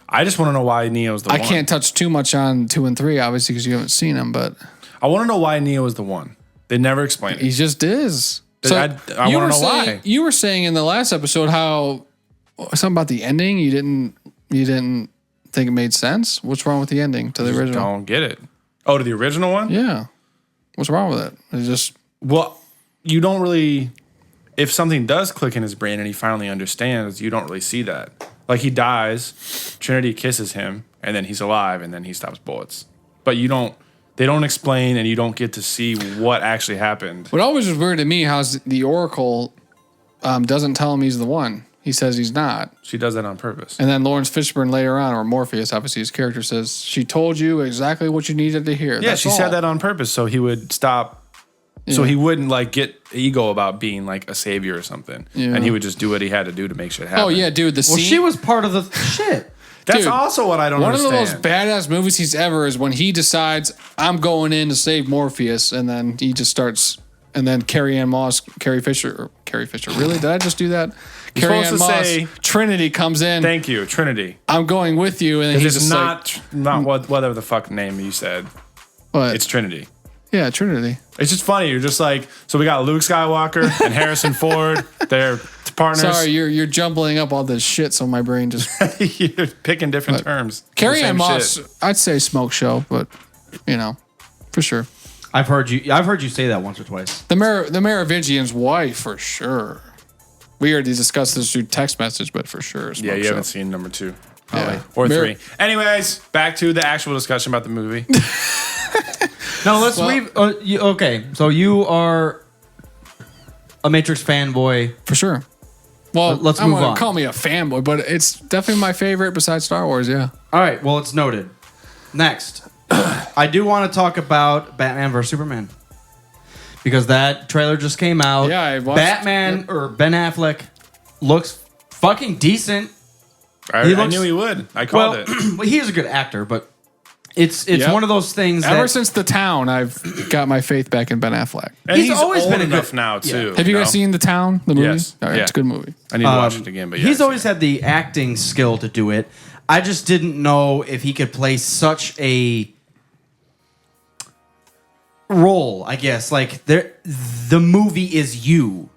I just want to know why Neo's the I one. can't touch too much on 2 and 3, obviously, because you haven't seen them, but I want to know why Neo is the one. They never explain he it. just is. I you wanna were know saying, why. You were saying in the last episode how something about the ending. You didn't think it made sense. What's wrong with the ending to the original? Don't get it. Oh, to the original one? Yeah. What's wrong with it? It's just. Well, you don't really. If something does click in his brain and he finally understands, you don't really see that. Like he dies, Trinity kisses him, and then he's alive, and then he stops bullets. But you don't. They don't explain, and you don't get to see what actually happened. What always was weird to me how the Oracle doesn't tell him he's the one. He says he's not. She does that on purpose. And then Lawrence Fishburne later on, or Morpheus, obviously his character says, she told you exactly what you needed to hear. Yeah, That's she all. said that on purpose so he would stop. So he wouldn't like get ego about being like a savior or something, Yeah. and he would just do what he had to do to make shit happen. Oh, yeah, dude. The well, scene. she was part of the shit. That's Dude, also what I don't one understand. of the most badass movies he's ever is when he decides, I'm going in to save Morpheus, and then he just starts. And then Carrie Fisher, really? Did I just do that? Carrie Ann supposed to Moss, say- Trinity comes in. Thank you, Trinity. I'm going with you, and then he's It's just not whatever the fuck name you said. what? It's Trinity. Yeah, Trinity. It's just funny. You're just like, so we got Luke Skywalker and Harrison Ford. They're partners. Sorry, you're jumbling up all this shit, so my brain just. You're picking different terms. Carrie The Ann same Moss, shit. I'd say smoke show, but for sure. I've heard you say that once or twice. The Merovingian's wife, for sure. We already discussed this through text message, but for sure. Yeah, you show. haven't seen number 2. Yeah. Or Mer- 3. Anyways, back to the actual discussion about the movie. No, let's okay, so you are a Matrix fanboy. For sure. Well, Let's I move wouldn't on. call me a fanboy, but it's definitely my favorite besides Star Wars, yeah. All right, well, it's noted. Next, I do want to talk about Batman vs. Superman. Because that trailer just came out. Yeah, I watched Batman, or Ben Affleck, looks fucking decent. I knew he would. I called it. Well, he is a good actor, but it's one of those things Ever that... since The Town, I've got my faith back in Ben Affleck. And He's he's always old been a good- enough now, too. Have you guys seen The Town, the movie? Yes. All right, Yeah. It's a good movie. I need to watch it again, but yeah. He's always had the acting skill to do it. I just didn't know if he could play such a role, I guess. Like, the movie is you.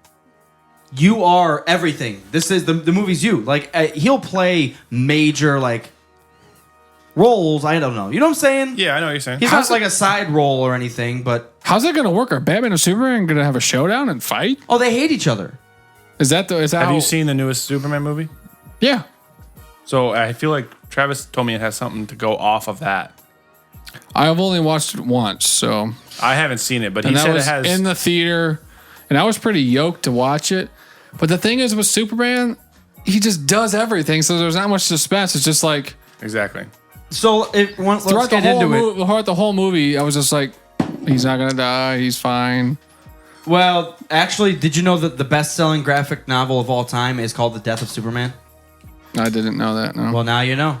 You are everything. This is the movie's you. Like, he'll play major, like, roles. I don't know. You know what I'm saying? Yeah, I know what you're saying. He's not like a side role or anything, but... How's that going to work? Are Batman and Superman going to have a showdown and fight? Oh, they hate each other. Is that Have how... you seen the newest Superman movie? Yeah. So I feel like Travis told me it has something to go off of that. I've only watched it once, so... I haven't seen it, but he And that said it was has... in the theater, and I was pretty yoked to watch it. But the thing is with Superman, he just does everything, so there's not much suspense. It's just like... Exactly. So, let's Throughout get into it. Throughout the whole movie, I was just like, he's not going to die, he's fine. Well, actually, did you know that the best-selling graphic novel of all time is called The Death of Superman? I didn't know that, no. Well, now you know.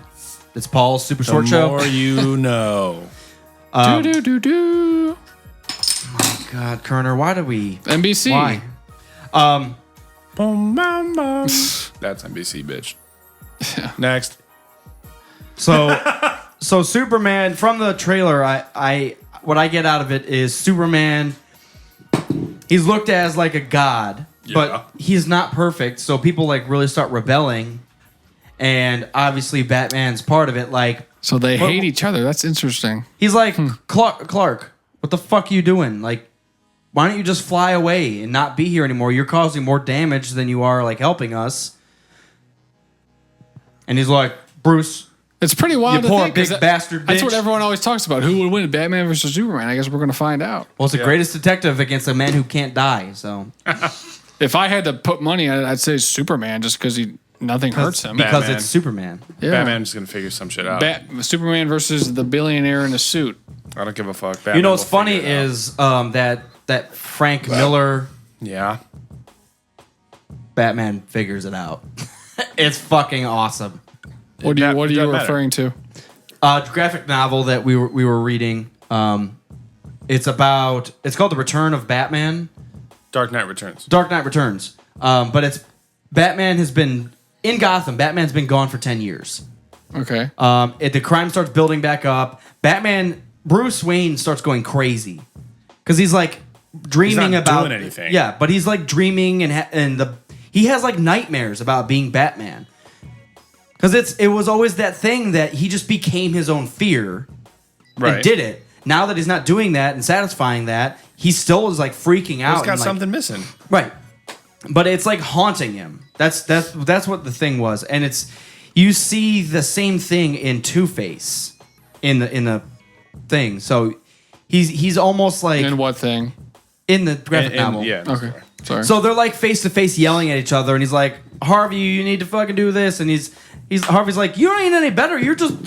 It's Paul's super The short show. more you know. Do. God, Kerner, why do we... NBC. Why? Boom, bam, bam. That's NBC, bitch. Next. So Superman, from the trailer, what I get out of it is Superman, he's looked at as like a god, but he's not perfect, so people like really start rebelling, and obviously Batman's part of it. Like, So they hate each other. That's interesting. he's like, Clark, what the fuck are you doing? Like, why don't you just fly away and not be here anymore? You're causing more damage than you are like helping us. And he's like, Bruce, It's pretty wild you to poor think. 'cause big bastard That's bitch. what everyone always talks about. Who would win, Batman versus Superman? I guess we're going to find out. Well, it's the greatest detective against a man who can't die. So If I had to put money on it, I'd say Superman just because nothing hurts him. because Batman. it's Superman. Yeah. Batman's going to figure some shit out. Superman versus the billionaire in a suit. I don't give a fuck. Batman You know what's will funny figure it out. is that Frank Miller Yeah. Batman figures it out. It's fucking awesome. What are you doesn't matter. referring to? Graphic novel that we were reading. It's called The Return of Batman. Dark Knight Returns. Dark Knight Returns. But it's Batman has been in Gotham. Batman's been gone for 10 years. Okay. The crime starts building back up. Bruce Wayne starts going crazy because he's like dreaming not about doing anything. Yeah, but he's like dreaming he has like nightmares about being Batman because it was always that thing that he just became his own fear Right. and did it. Now that he's not doing that and satisfying that, he still is like freaking out. He's got and, like, something missing. right, but it's like haunting him. That's what the thing was, and you see the same thing in Two-Face in the thing. So he's almost like And what thing? in the graphic novel. Yeah. Okay. Sorry. So they're like face to face yelling at each other, and he's like, Harvey, you need to fucking do this, and Harvey's like, you ain't any better. You're just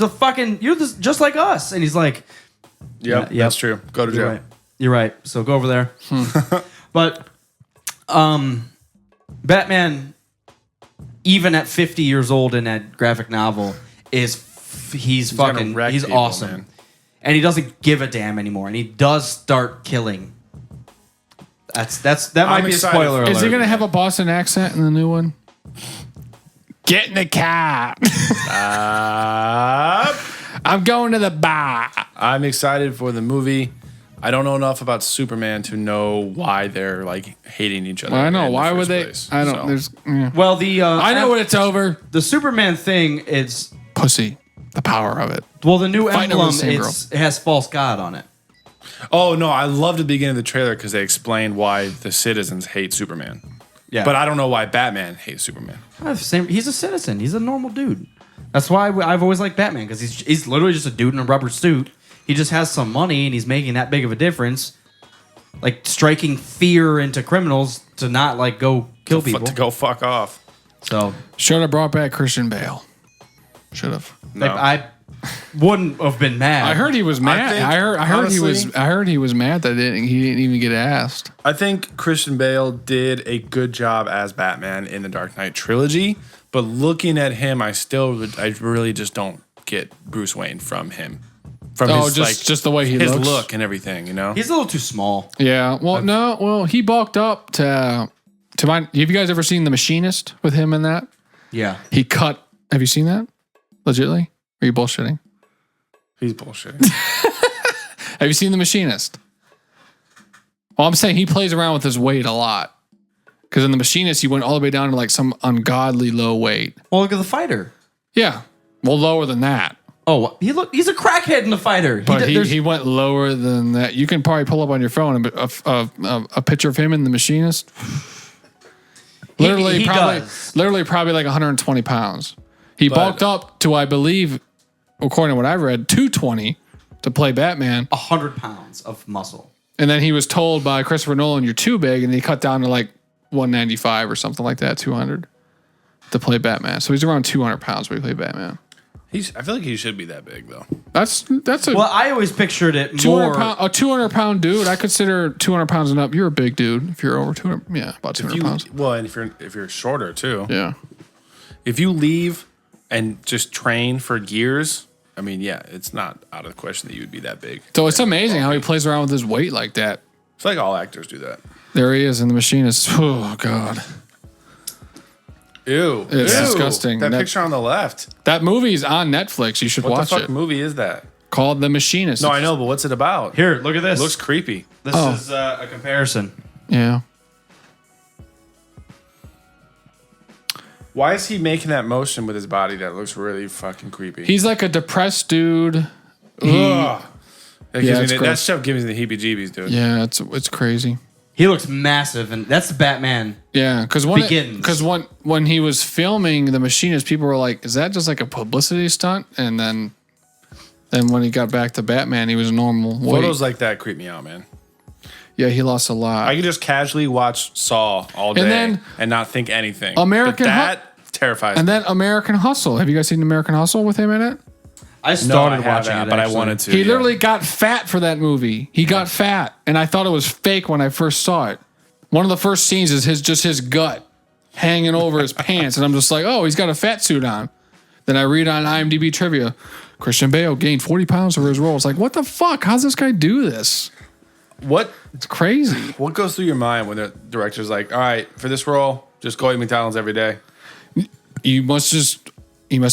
just like us, and he's like, Yep, Yeah, that's true. Go to jail. You're right. So go over there. But Batman, even at 50 years old in that graphic novel, he's gonna wreck he's people, awesome. man. And he doesn't give a damn anymore. And he does start killing. That might be a excited spoiler for- alert. Is he going to have a Boston accent in the new one? Get in the car. I'm going to the bar. I'm excited for the movie. I don't know enough about Superman to know why they're like hating each other. Well, I know. in the Why would first they? place. I don't. So, There's. Yeah. Well, I know when it's over. the Superman thing is Pussy. The power of it. well, the new Fighting over emblem the same girl. it has false god on it. Oh no, I loved the beginning of the trailer because they explained why the citizens hate Superman. Yeah, But I don't know why Batman hates Superman. He's a citizen. He's a normal dude. That's why I've always liked Batman because he's literally just a dude in a rubber suit. He just has some money and he's making that big of a difference. Like striking fear into criminals to not like go kill people. To go fuck off. So should have brought back Christian Bale. Should have. No. I wouldn't have been mad. I heard he was mad. I heard he was mad that he didn't even get asked. I think Christian Bale did a good job as Batman in the Dark Knight trilogy, but looking at him, I really just don't get Bruce Wayne from him. From his, just the way he his looks. look and everything, you know. He's a little too small. Yeah. Well, he bulked up to my. Have you guys ever seen The Machinist with him in that? Yeah. He cut. Have you seen that? Legitly? Are you bullshitting? He's bullshitting. Have you seen The Machinist? Well, I'm saying he plays around with his weight a lot. Because in The Machinist, he went all the way down to like some ungodly low weight. Well, look at the fighter. Yeah. Well, lower than that. Oh, he's a crackhead in the fighter. But he went lower than that. You can probably pull up on your phone a picture of him in The Machinist. Literally, probably like 120 pounds. He bulked up to, I believe, according to what I've read, 220 to play Batman. 100 pounds of muscle. And then he was told by Christopher Nolan, "You're too big," and he cut down to like 195 or something like that, 200 to play Batman. So he's around 200 pounds when he played Batman. I feel like he should be that big though. That's a Well, I always pictured it 200 more. a 200 pound dude. I consider 200 pounds and up. You're a big dude if you're over 200. Yeah, about 200 pounds. Well, and if you're shorter too. Yeah. If you leave and just train for years, I mean, yeah, it's not out of the question that you would be that big. So it's amazing how he plays around with his weight like that. It's like all actors do that. There he is in The Machinist. Oh God. Ew. It's disgusting. That picture on the left. That movie's on Netflix. You should What watch the fuck it. movie is that? Called The Machinist. No, I know, but what's it about? Here, look at this. It looks creepy. This is a comparison. Yeah. Why is he making that motion with his body that looks really fucking creepy? He's like a depressed dude. Ugh. It's that gross. stuff gives me the heebie-jeebies, dude. Yeah, it's crazy. He looks massive, and that's the Batman. Yeah, because when he was filming The Machinist, people were like, "Is that just like a publicity stunt?" And then when he got back to Batman, he was normal weight. Photos like that creep me out, man. Yeah, he lost a lot. I could just casually watch Saw all day and not think anything. But that terrifies me. And then American Hustle. Have you guys seen American Hustle with him in it? I started watching that, it, but actually. I wanted to. He literally got fat for that movie. He got fat, and I thought it was fake when I first saw it. One of the first scenes is his gut hanging over his pants, and I'm just like, oh, he's got a fat suit on. Then I read on IMDb trivia, Christian Bale gained 40 pounds for his role. It's like, what the fuck? How's this guy do this? It's crazy. What goes through your mind when the director's like, all right, for this role, just go eat McDonald's every day? You must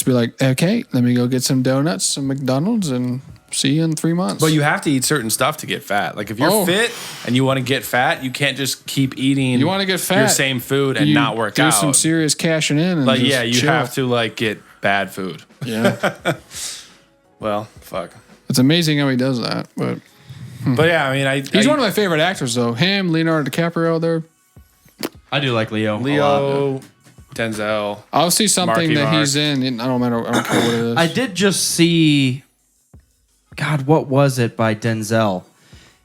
be like, okay, let me go get some donuts, some McDonald's, and see you in 3 months. But you have to eat certain stuff to get fat. Like if you're fit and you want to get fat, you can't just keep eating you want to get fat, your same food and not work out. Do some serious cashing in. And like, just yeah, you chill. have to like get bad food. Yeah. Well, fuck. It's amazing how he does that. But yeah, I mean, he's one of my favorite actors, though. Him, Leonardo DiCaprio, they're... I do like Leo. Leo, Denzel. I'll see something that he's in. I don't care what it is. I did just see... God, what was it by Denzel?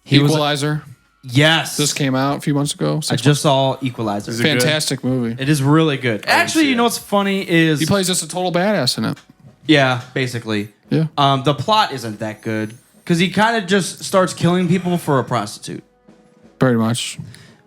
Equalizer. Yes. This came out a few months ago. I just saw Equalizer. Fantastic movie. It is really good. Actually, you know what's funny is... He plays just a total badass in it. Yeah, basically. Yeah. The plot isn't that good because he kind of just starts killing people for a prostitute. Pretty much.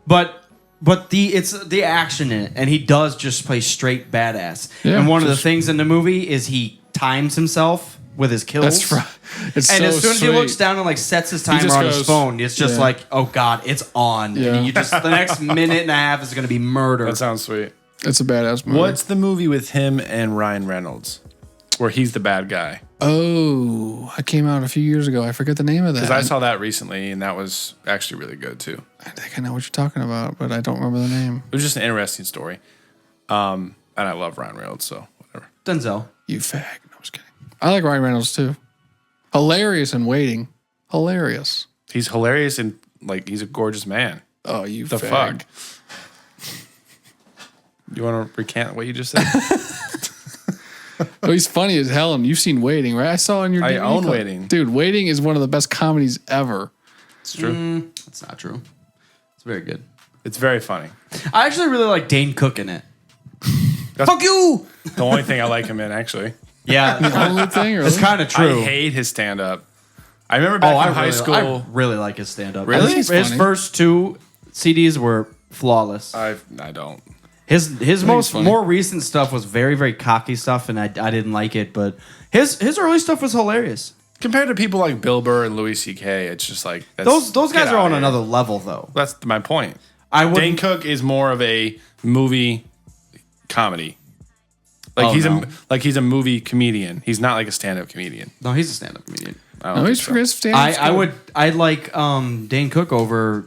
But it's the action in it, and he does just play straight badass. Yeah, and one of the things in the movie is he times himself with his kills. That's right. It's and so as soon as he sweet. looks down and like sets his timer on his phone, it's just like, oh god, it's on. Yeah. And you just the next minute and a half is going to be murder. That sounds sweet. It's a badass movie. What's the movie with him and Ryan Reynolds where he's the bad guy? Oh, it came out a few years ago. I forget the name of that. Because I saw that recently, and that was actually really good too. I think I know what you're talking about, but I don't remember the name. It was just an interesting story. And I love Ryan Reynolds, so whatever. Denzel. You fag. No, I was kidding. I like Ryan Reynolds too. Hilarious in Waiting. Hilarious. He's hilarious and like he's a gorgeous man. Oh, you The fag. fuck? You want to recant what you just said? Oh, he's funny as hell, and you've seen Waiting, right? I saw on your I DVD own clip. Waiting. Dude, Waiting is one of the best comedies ever. It's true. That's not true. It's very good. It's very funny. I actually really like Dane Cook in it. Fuck you! The only thing I like him in, actually. Yeah. The only thing, really? It's kind of true. I hate his stand-up. I remember back in high school. I really like his stand-up. Really? His He's funny. first 2 CDs were flawless. I don't. His most funny. more recent stuff was very, very cocky stuff, and I didn't like it. But his early stuff was hilarious. Compared to people like Bill Burr and Louis C.K., it's just like that's, Those guys get are out on here. another level, though. That's my point. I Dane wouldn't. Cook is more of a movie comedy. Like he's a movie comedian. He's not like a stand-up comedian. No, he's a stand-up comedian. I don't No, think he's so. for stand-up. I like Dane Cook over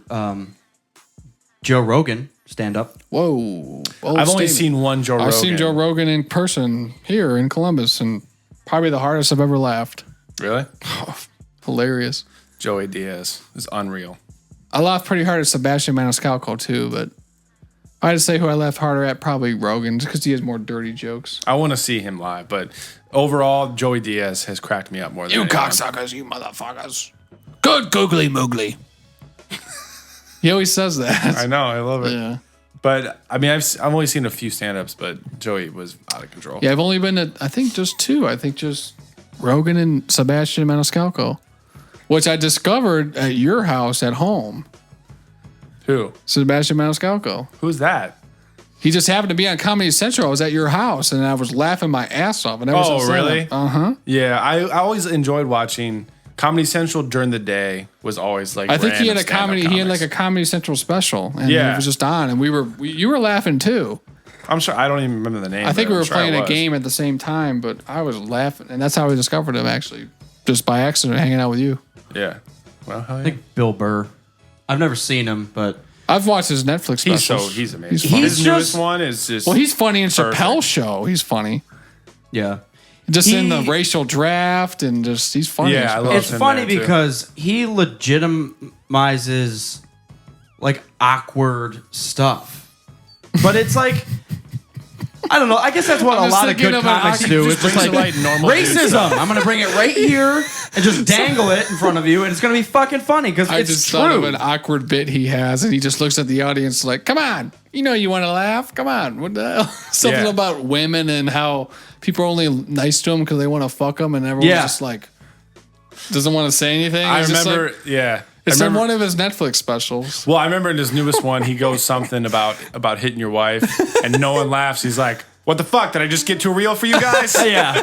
Joe Rogan stand-up. Whoa. I've only seen one Joe Rogan. I've seen Joe Rogan in person here in Columbus, and probably the hardest I've ever laughed. Really? Hilarious. Joey Diaz is unreal. I laughed pretty hard at Sebastian Maniscalco too, but if I had to say who I laughed harder at, probably Rogan, just because he has more dirty jokes. I want to see him live, but overall, Joey Diaz has cracked me up more than anyone. You motherfuckers. Good googly moogly. He always says that. I know, I love it. Yeah. But I mean, I've only seen a few stand-ups, but Joey was out of control. Yeah, I've only been to, I think just 2. I think just Rogan and Sebastian Maniscalco, which I discovered at your house at home. Who? Sebastian Maniscalco. Who's that? He just happened to be on Comedy Central. I was at your house, and I was laughing my ass off. And Oh, really? Uh-huh. Yeah, I always enjoyed watching Comedy Central during the day. Was always like I think he had random a comedy. stand-up He had like comics. a Comedy Central special, and Yeah. it was just on, and you were laughing too. I'm sure I don't even remember the name. I think but we I'm were sure I playing a was. game at the same time, but I was laughing, and that's how I discovered him actually, just by accident, hanging out with you. Yeah. Well, hell I yeah. think Bill Burr. I've never seen him, but I've watched his Netflix specials. He's amazing. He's funny. His newest one is just Well, he's funny in Perfect. Chappelle's show. He's funny. yeah. Just in the He- racial draft, and just he's funny. Yeah, in I Chappelle's love It's him funny there, too. because he legitimizes like awkward stuff, but it's like I don't know. I guess that's what I'm a just lot of thinking good of an comics awkward- do. just It's just brings like to light normal dude racism. stuff. I'm gonna bring it right here and just dangle it in front of you, and it's gonna be fucking funny because I it's just thought of true. an awkward bit he has, and he just looks at the audience like, "Come on, you know you want to laugh. Come on, what the hell?" Something Yeah. about women and how people are only nice to him because they want to fuck them, and everyone's Yeah. just like doesn't want to say anything. I It's just remember. like- Yeah. it's I in remember, one of his Netflix specials. well, I remember in his newest one, he goes something about hitting your wife, and no one laughs. He's like, "What the fuck? Did I just get too real for you guys?" Yeah,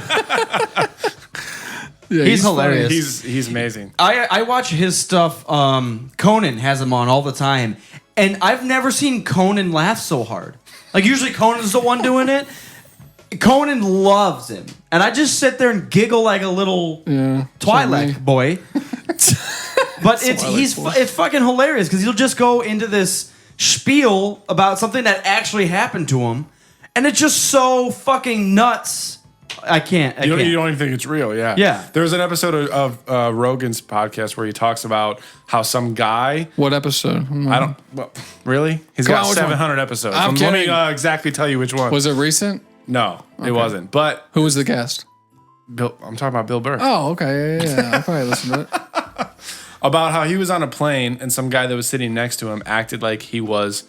Yeah, he's hilarious. He's amazing. I watch his stuff. Conan has him on all the time, and I've never seen Conan laugh so hard. Like usually Conan's the one doing it. Conan loves him, and I just sit there and giggle like a little Yeah, Twi'lek funny. boy. But it's fucking hilarious because he'll just go into this spiel about something that actually happened to him, and it's just so fucking nuts. I can't. You don't even think it's real, yeah. Yeah. There's an episode of Rogan's podcast where he talks about how some guy. What episode? I don't. Well, really? He's Go got on, which one? 700 episodes. I'm Let me kidding. exactly tell you which one. Was it recent? No, it wasn't. But Who was the guest? Bill, I'm talking about Bill Burr. Oh, okay, yeah. I probably listened to it. About how he was on a plane and some guy that was sitting next to him acted like he was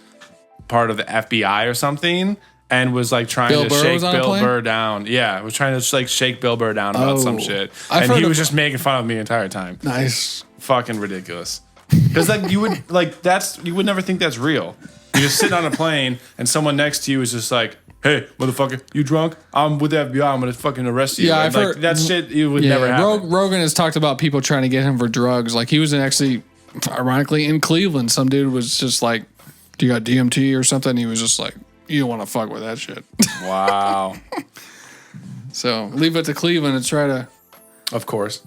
part of the FBI or something. And was like trying Bill to Burr shake was on a Bill plane? Burr down. Yeah, was trying to like shake Bill Burr down about some Oh. shit. I've And heard he of- was just making fun of me the entire time. Nice. Fucking ridiculous. Because like you would you would never think that's real. You're just sitting on a plane and someone next to you is just like, "Hey, motherfucker, you drunk? I'm with the FBI. I'm gonna fucking arrest you." Yeah, And, I've like, heard- that shit. You would never happen. Rogan has talked about people trying to get him for drugs. Like he was actually, ironically, in Cleveland. Some dude was just like, "Do you got DMT or something?" He was just like, "You don't want to fuck with that shit." Wow. So leave it to Cleveland and try to. Of course.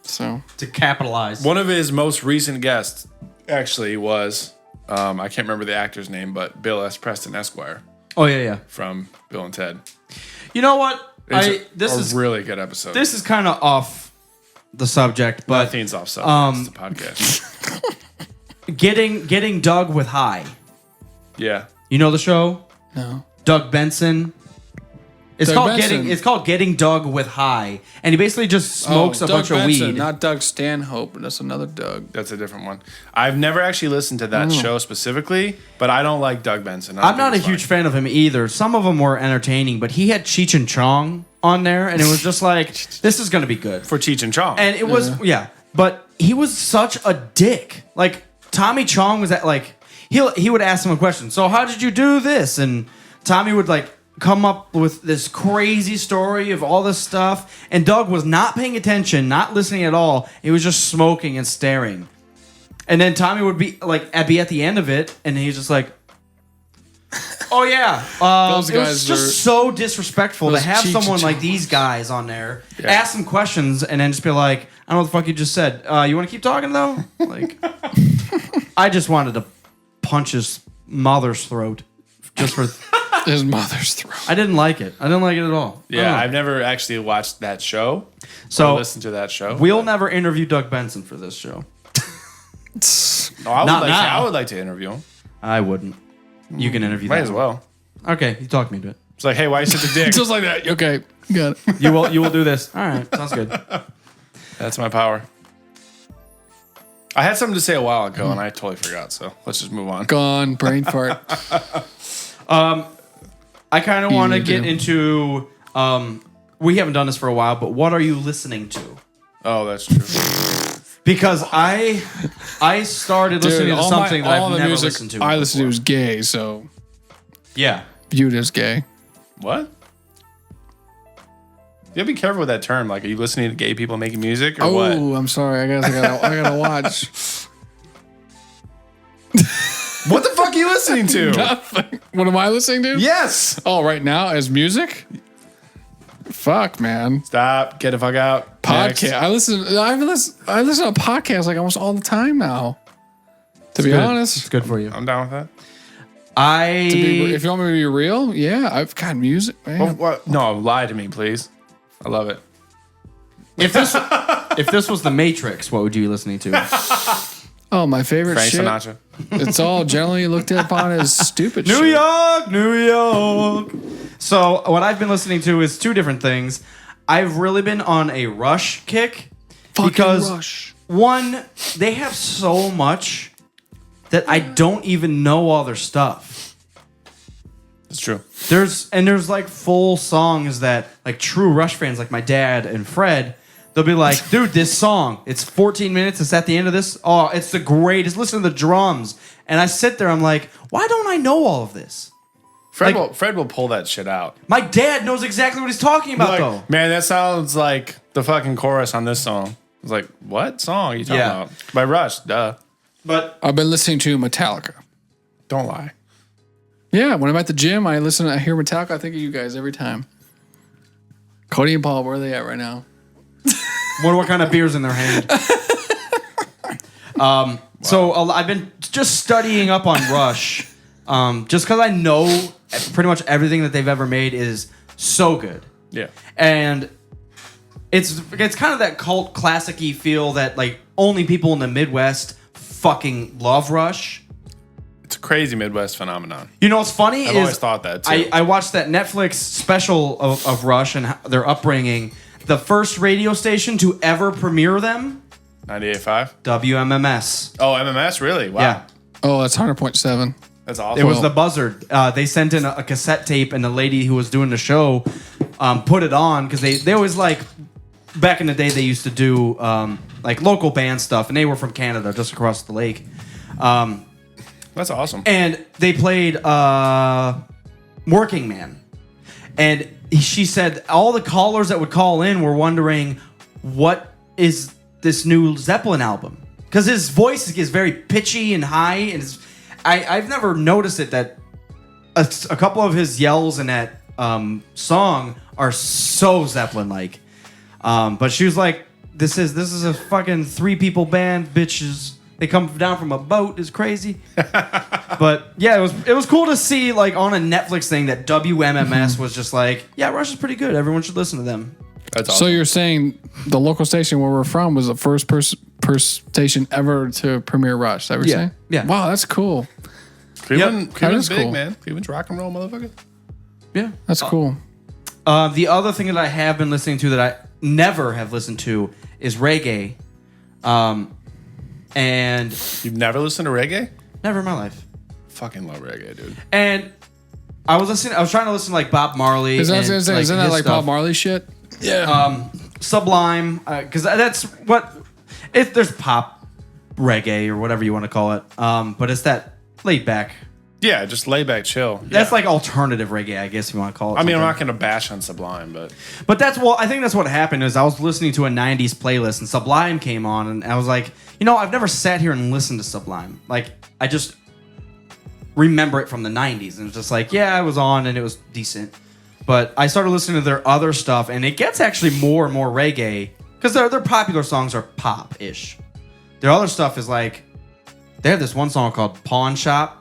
So to capitalize. One of his most recent guests actually was I can't remember the actor's name, but Bill S. Preston Esquire Oh yeah. from Bill and Ted. You know what? It's a really good episode. This is kind of off the subject, but Nothing's off subject. It's the podcast. getting Doug with high. Yeah. You know the show? no. Doug Benson. It's Doug called Benson. It's called Getting Doug with High, and he basically just smokes a Doug bunch of Benson, weed. Not Doug Stanhope. That's another Doug. That's a different one. I've never actually listened to that show specifically, but I don't like Doug Benson. I'm not a huge fan of him either. Some of them were entertaining, but he had Cheech and Chong on there, and it was just like, this is going to be good. For Cheech and Chong. And it was, but he was such a dick. Like, Tommy Chong was at, like, he would ask him a question. So how did you do this? And Tommy would, like, come up with this crazy story of all this stuff. And Doug was not paying attention, not listening at all. He was just smoking and staring. And then Tommy would be, like, at the end of it, and he's just like, oh, yeah. Those it guys was just so disrespectful to those have Cheech someone and like Chong. these guys on there, ask them questions, and then just be like, I don't know what the fuck you just said. You want to keep talking, though? Like, I just wanted to punch his mother's throat just for... His mother's throat. I didn't like it. I didn't like it at all. Yeah, I've never actually watched that show. So or listened to that show. we'll never interview Doug Benson for this show. Oh, I Not would now. I would like to interview him. I wouldn't. You can interview Might that as one. well. Okay, you talk me into it. It's like, hey, why are you such a dick? Just like that. Okay, got it. You will do this. All right, sounds good. That's my power. I had something to say a while ago, and I totally forgot. So let's just move on. Gone. Brain fart. I kind of want to Easy to get do. into. We haven't done this for a while, but what are you listening to? Oh, that's true. Because I started listening to all something that all I've the never music listened to. I listened to before. was gay, so Yeah. viewed as gay. What? You gotta be careful with that term. Like, are you listening to gay people making music or what? Oh, I'm sorry. I guess I gotta watch. What the fuck are you listening to? Nothing. What am I listening to? Yes. Oh, right now as music? Fuck, man. Stop. Get the fuck out. Podcast. Next. I listen to podcasts like almost all the time now. To be Good. honest. It's good for you. I'm down with that. If you want me to be real, yeah, I've got music, man. What? No, lie to me, please. I love it. If this was The Matrix, what would you be listening to? Oh, my favorite Frank shit. Sinatra. It's all generally looked upon as stupid New shit. York, New York. So what I've been listening to is two different things. I've really been on a Rush kick Fucking because Rush. one, they have so much that I don't even know all their stuff. It's true. There's like full songs that like true Rush fans like my dad and Fred, they'll be like, dude, this song, it's 14 minutes, it's at the end of this. Oh, it's the greatest. Listen to the drums. And I sit there, I'm like, why don't I know all of this? Fred, Like- Fred will pull that shit out. My dad knows exactly what he's talking about, Like, though. man, that sounds like the fucking chorus on this song. I was like, what song are you talking Yeah. about? By Rush, duh. But I've been listening to Metallica. Don't lie. Yeah, when I'm at the gym, I hear Metallica. I think of you guys every time. Cody and Paul, where are they at right now? wonder what kind of beer's in their hand. So I've been just studying up on Rush, just because I know pretty much everything that they've ever made is so good, Yeah. and it's kind of that cult classic-y feel that like only people in the Midwest fucking love Rush. It's a crazy Midwest phenomenon. You know what's funny I've is always thought that, too. I watched that Netflix special of Rush and their upbringing. The first radio station to ever premiere them, 98.5? WMMS. Oh, MMS? Really? Wow. Yeah. Oh, that's 100.7. That's awesome. It was the Buzzard. They sent in a cassette tape, and the lady who was doing the show put it on because they always like back in the day they used to do like local band stuff, and they were from Canada, just across the lake. That's awesome. And they played Working Man, and she said all the callers that would call in were wondering what is this new Zeppelin album, because his voice is very pitchy and high, and I've never noticed it that a couple of his yells in that song are so Zeppelin like. But she was like, "This is a fucking 3-people band, bitches. They come down from a boat. It's crazy." But yeah, it was cool to see like on a Netflix thing that WMMS was just like, yeah, Rush is pretty good. Everyone should listen to them. That's So awesome. you're saying the local station where we're from was the first station ever to premiere Rush? Is that what you're saying? Yeah. Wow, that's cool. Cleveland, that Cleveland's is big, cool. man. Cleveland's rock and roll, motherfucker. Yeah. That's cool. The other thing that I have been listening to that I never have listened to is reggae. And You've never listened to reggae? never in my life. Fucking love reggae, dude. And I was trying to listen to like Bob Marley. Isn't that his like stuff. Bob Marley shit? Yeah. Sublime, because that's what if there's pop reggae or whatever you want to call it. But it's that laid back. Yeah, just lay back, chill. That's Yeah. like alternative reggae, I guess you want to call it. I mean, I'm something. not going to bash on Sublime, but I think that's what happened is I was listening to a 90s playlist and Sublime came on and I was like, I've never sat here and listened to Sublime. Like, I just remember it from the 90s and it's just like, yeah, it was on and it was decent. But I started listening to their other stuff and it gets actually more and more reggae because their popular songs are pop-ish. Their other stuff is like, they have this one song called Pawn Shop.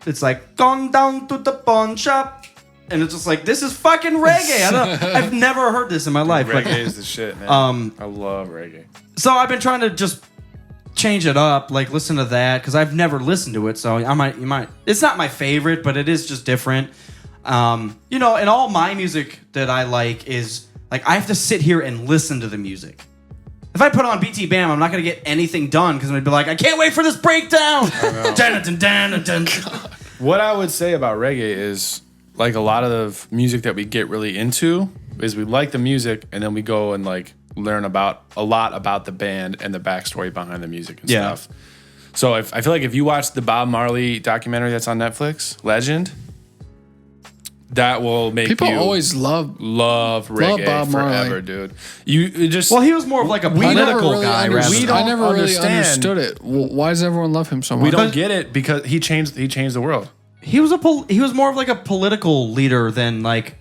It's like, gone down to the pawn shop. And it's just like, this is fucking reggae. I've never heard this in my life. reggae is the shit, man. I love reggae. So I've been trying to just change it up, like listen to that, because I've never listened to it. So you might. It's not my favorite, but it is just different. And all my music that I like is, like, I have to sit here and listen to the music. If I put on BT Bam, I'm not going to get anything done because I'm going to be like, I can't wait for this breakdown. What I would say about reggae is, like, a lot of the music that we get really into is we like the music and then we go and like learn about a lot about the band and the backstory behind the music and stuff. So I feel like if you watch the Bob Marley documentary that's on Netflix, Legend, that will make People you always love reggae Bob Marley. forever, dude. You just Well, he was more of like a political guy. I never really understand. understood it. Why does everyone love him so much? we don't get it because he changed the world. He was more of like a political leader than like.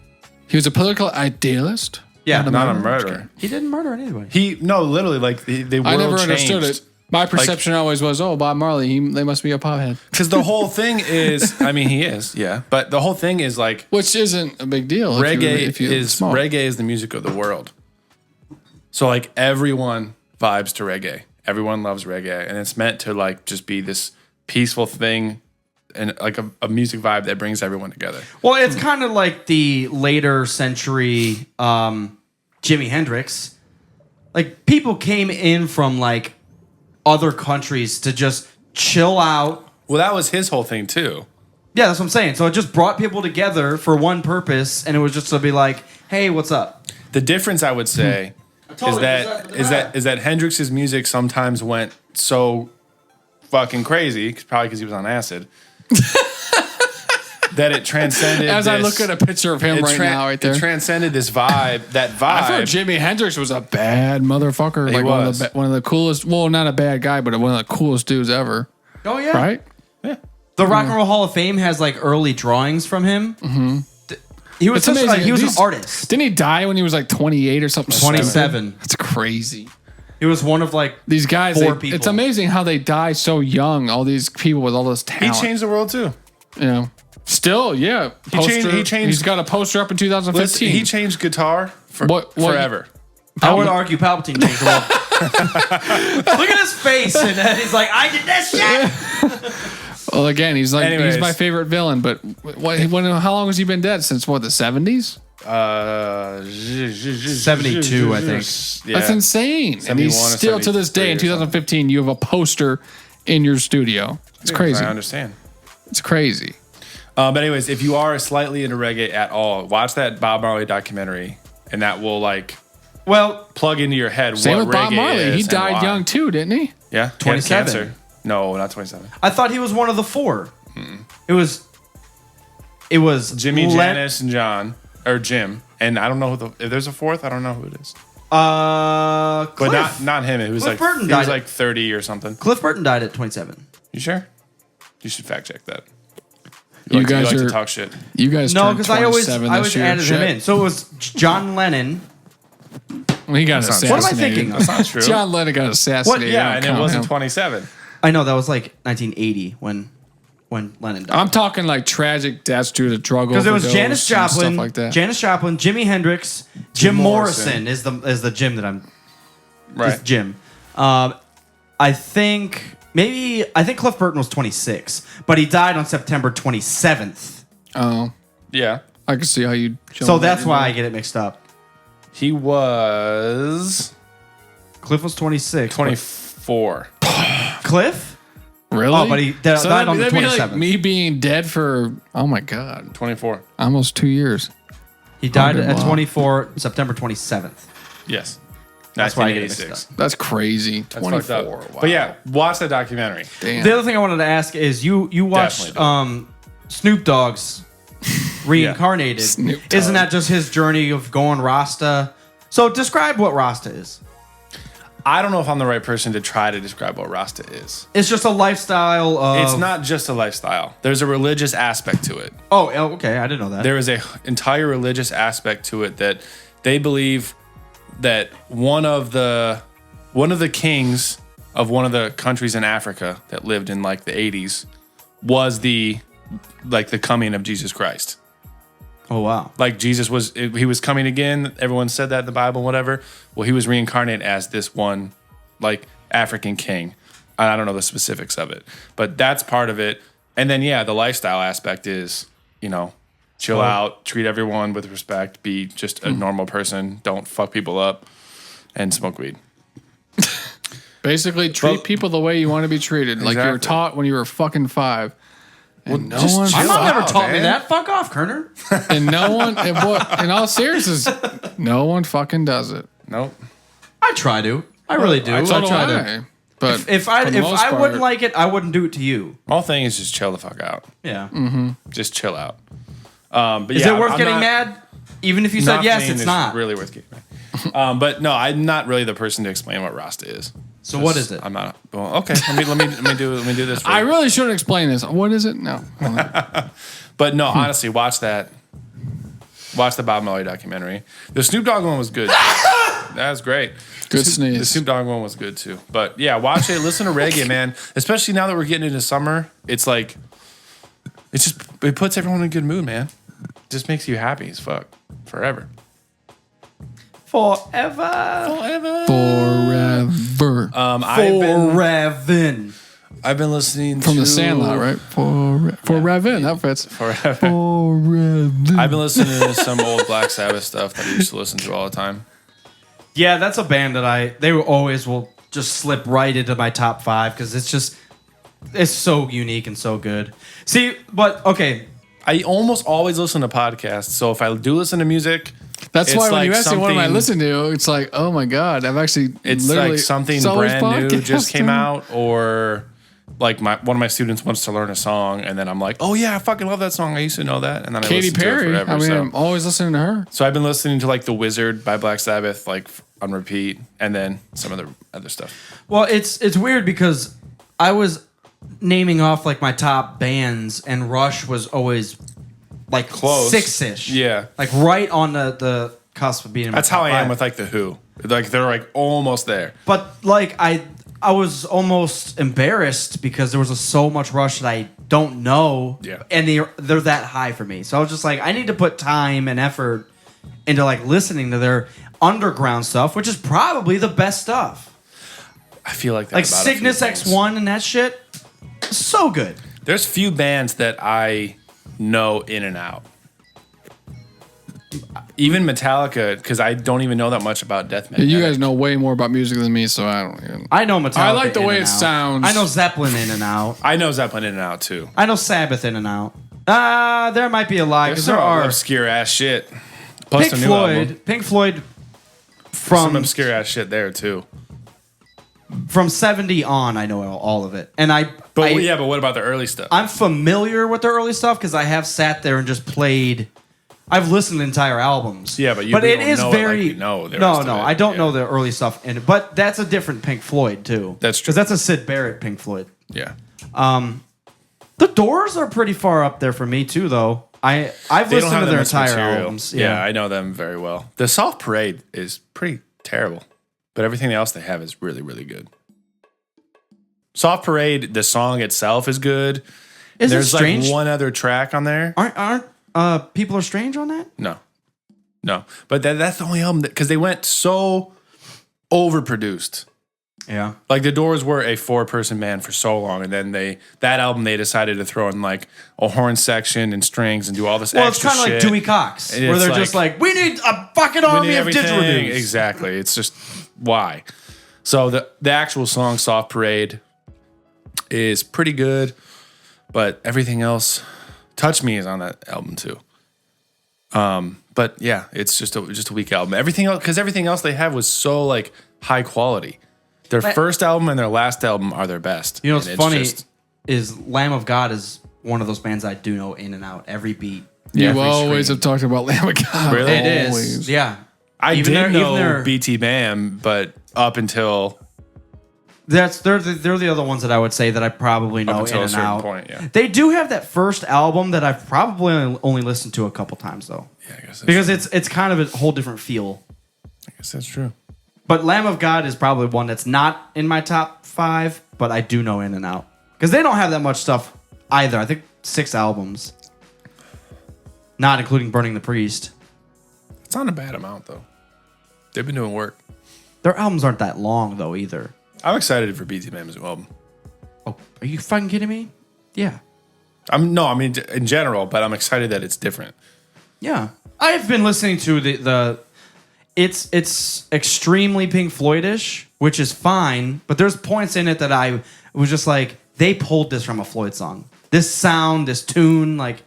He was a political idealist. Yeah, Not a murderer. He didn't murder anybody. Literally, like the world I never changed. understood it. My perception always was, Bob Marley, they must be a pothead. Because the whole thing is, I mean, he is, yeah. But the whole thing is like, Which isn't a big deal. reggae is the music of the world. So like everyone vibes to reggae. Everyone loves reggae, and it's meant to like just be this peaceful thing and like a music vibe that brings everyone together. Well, it's kind of like the later century Jimi Hendrix. Like, people came in from like other countries to just chill out. Well, that was his whole thing too. Yeah, that's what I'm saying. So it just brought people together for one purpose, and it was just to be like, "Hey, what's up?" The difference, I would say, is that Hendrix's music sometimes went so fucking crazy, probably because he was on acid, that it transcended. As I look at a picture of him now, right there, it transcended this vibe. That vibe. I thought Jimi Hendrix was a bad motherfucker. He Like was. one of the coolest. Well, not a bad guy, but one of the coolest dudes ever. Oh yeah, Right? Yeah. The Rock and Roll Hall of Fame has like early drawings from him. Mm-hmm. He was It's amazing. like, he was an artist. Didn't he die when he was like 28 or something? 27. That's crazy. He was one of like These guys, four people. it's amazing how they die so young. All these people with all this He talent. changed the world too. Yeah. Still, yeah. Poster, he changed- He's got a poster up in 2015. Listen, he changed guitar What- forever. I would argue Palpatine changed the world. Look at his face, and he's like, "I did this shit." Well, again, he's Anyways. my favorite villain. But how long has he been dead? Since what, the 70s? 72, I think. Yeah. That's insane. And 71 he's or still to this day in 73 or 2015. You have a poster in your studio. It's crazy. I understand. It's crazy. But anyways, if you are slightly into reggae at all, watch that Bob Marley documentary, and that will like plug into your head. Same what with Bob reggae Marley. is He and died why. young too, didn't he? Yeah, he had 27. cancer. No, not 27. I thought he was one of the four. It was Jimmy, Janice, and John, or Jim, and I don't know if there's a fourth. I don't know who it is. Cliff. But not him. It was Cliff like Burton he died was at- like 30 or something. Cliff Burton died at 27. You sure? You should fact check that. You like guys to are talk shit. You guys No, turned because I always 27 this year. added him in. So it was John Lennon. Well, he got That's assassinated. not- What am I thinking? That's not true. John Lennon got assassinated. Yeah, I don't and it count wasn't him. 27. I know that was like 1980 when Lennon died. I'm talking like tragic deaths due to drug overdose. Because it was Janis and Joplin, stuff like that. Jimi Hendrix, Jim Morrison. Morrison is the Jim that I'm. Right. Is Jim. I think Cliff Burton was 26, but he died on September 27th. Oh, Yeah. I can see how you. So that's why I get it mixed up. He was Cliff was 26. 24. Cliff? Really? Oh, but he died on the that'd be 27th. like me being dead for, oh my God, 24. almost 2 years. He died Oh, at wow. 24, September 27th. Yes. That's why I get it mixed 1986. That's crazy. That's 24. fucked up. Wow. But yeah, watch that documentary. Damn. The other thing I wanted to ask is you watched Definitely Snoop Dogg's Reincarnated. Snoop Dogg. Isn't that just his journey of going Rasta? So describe what Rasta is. I don't know if I'm the right person to try to describe what Rasta is. It's just a lifestyle of... It's not just a lifestyle. There's a religious aspect to it. Oh, okay. I didn't know that. There is a entire religious aspect to it that they believe that one of the kings of one of the countries in Africa that lived in like the 80s was the coming of Jesus Christ. Oh, wow. Like Jesus he was coming again. Everyone said that in the Bible, whatever. Well, he was reincarnated as this one like African king. I don't know the specifics of it, but that's part of it. And then, yeah, the lifestyle aspect is, chill out, treat everyone with respect, be just a normal person, don't fuck people up, and smoke weed. Basically, treat But- people the way you want to be treated, like you were Exactly. taught when you were fucking 5. And no one, My mom never out, taught me man. that. Fuck off, Kerner. and no one, in all seriousness, no one fucking does it. Nope. I try to. I really do. I So do try to. I. But If I for the most wouldn't part- like it, I wouldn't do it to you. All thing is just chill the fuck out. Yeah. Just chill out. But Is yeah, it worth I'm getting not- mad? Even if you said not yes, saying it's not. really worth getting mad. But no, I'm not really the person to explain what Rasta is. So what is it? I'm not. Well, okay. Let me do this. For I you. really shouldn't explain this. What is it? No. But no, honestly, watch that. Watch the Bob Marley documentary. The Snoop Dogg one was good. That was great. Good The sneeze. Snoop Dogg one was good too. But yeah, watch it. Listen to reggae, man. Especially now that we're getting into summer, it's like it puts everyone in a good mood, man. It just makes you happy as fuck forever. Forever. Forever. I've been listening From to the Sandlot, right? Forever. That fits. Forever. Forever. I've been listening to some old Black Sabbath stuff that I used to listen to all the time. Yeah, that's a band that they will just slip right into my top 5 because it's so unique and so good. See, but okay, I almost always listen to podcasts, so if I do listen to music, That's it's why when like you ask me what am I something- listening to, it's like, oh my God, I've actually it's literally like something saw this brand new podcast. just came out, or like one of my students wants to learn a song, and then I'm like, oh yeah, I fucking love that song. I used to know that, and then I Katy listen to it Perry. forever. I mean, so. I'm always listening to her. So I've been listening to like The Wizard by Black Sabbath, like on repeat, and then some of the other stuff. well, it's weird because I was naming off like my top bands, and Rush was always like Close. 6-ish. Yeah. like right on the cusp of being. In my That's how top I am 5. with like The Who. Like they're like almost there. But like I was almost embarrassed because there was so much Rush that I don't know. Yeah. And they're that high for me. So I was just like, I need to put time and effort into like listening to their underground stuff, which is probably the best stuff. I feel like that Like about a few Cygnus things. X1 and that shit. So good. There's few bands that I know in and out. Even Metallica, because I don't even know that much about death metal. You guys know way more about music than me, so I don't even. I know Metallica. I like the in way and it out. sounds. I know Zeppelin in and out. I know Zeppelin in and out too. I know Sabbath in and out. There might be a lie There's because some there are obscure ass shit. Plus Pink the new album. Pink Floyd Some from obscure ass shit there too. from 70 on. I know all of it, and But what about the early stuff? I'm familiar with the early stuff because I have sat there and just played. I've listened to entire albums. Yeah, but you it don't is know it like very you know the no, rest of it. I don't Yeah. know the early stuff in it, but that's a different Pink Floyd too. That's true. because that's a Syd Barrett Pink Floyd. Yeah. The Doors are pretty far up there for me too, though. I've They don't listened have to that their much entire material. albums. Yeah, I know them very well. The Soft Parade is pretty terrible, but everything else they have is really, really good. Soft Parade, the song itself is good. Is There's it strange? like one other track on there. Aren't People Are Strange on that? No, but that's the only album because they went so overproduced. Yeah. Like the Doors were a 4-person band for so long, and then that album they decided to throw in like a horn section and strings and do all this Well, it's extra kind of like shit. Dewey Cox, And where it's they're like- just like, we need a fucking We army need of everything. didgeridoos. Exactly. It's just why. So the actual song "Soft Parade" is pretty good, but everything else, "Touch Me" is on that album too. But yeah, it's just a weak album. Everything else, because everything else they have was so like high quality. Their first album and their last album are their best. You know what's And funny just- is Lamb of God is one of those bands I do know in and out, every beat. You every always scream. have talked about Lamb of God. Really? It Always. is. Yeah. I Even did their- know even their- BT Bam, but up until They're the other ones that I would say that I probably know until in a and certain out. point, yeah. They do have that first album that I've probably only listened to a couple times though, Yeah, I guess that's because it's kind of a whole different feel. I guess that's true. But Lamb of God is probably one that's not in my top 5, but I do know in and out because they don't have that much stuff either. I think 6 albums, not including Burning the Priest. It's not a bad amount though. They've been doing work. Their albums aren't that long though either. I'm excited for BT Bam's new album. Oh, are you fucking kidding me? Yeah. I mean in general, but I'm excited that it's different. Yeah, I've been listening to the it's extremely Pink Floyd-ish, which is fine, but there's points in it that I was just like, they pulled this from a Floyd song. This sound, this tune, like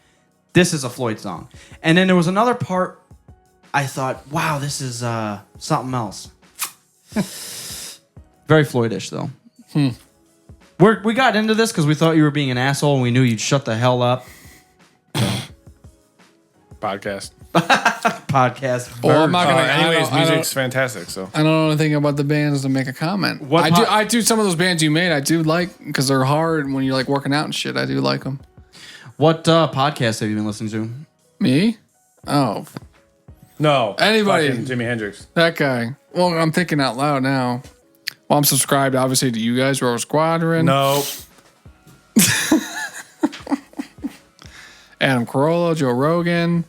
this is a Floyd song. And then there was another part I thought, wow, this is something else. Very Floyd-ish though. We got into this because we thought you were being an asshole and we knew you'd shut the hell up. Podcast. Podcast. Well, I'm not gonna. Anyways, I music's don't, fantastic. So I don't know anything about the bands to make a comment. What I do some of those bands you made. I do like because they're hard when you're like working out and shit. I do like them. What podcast have you been listening to? Me? Oh, no, Anybody. fucking Jimi Hendrix. that guy. Well, I'm thinking out loud now. Well, I'm subscribed obviously to you guys, Rogue Squadron. No, Adam Carolla, Joe Rogan.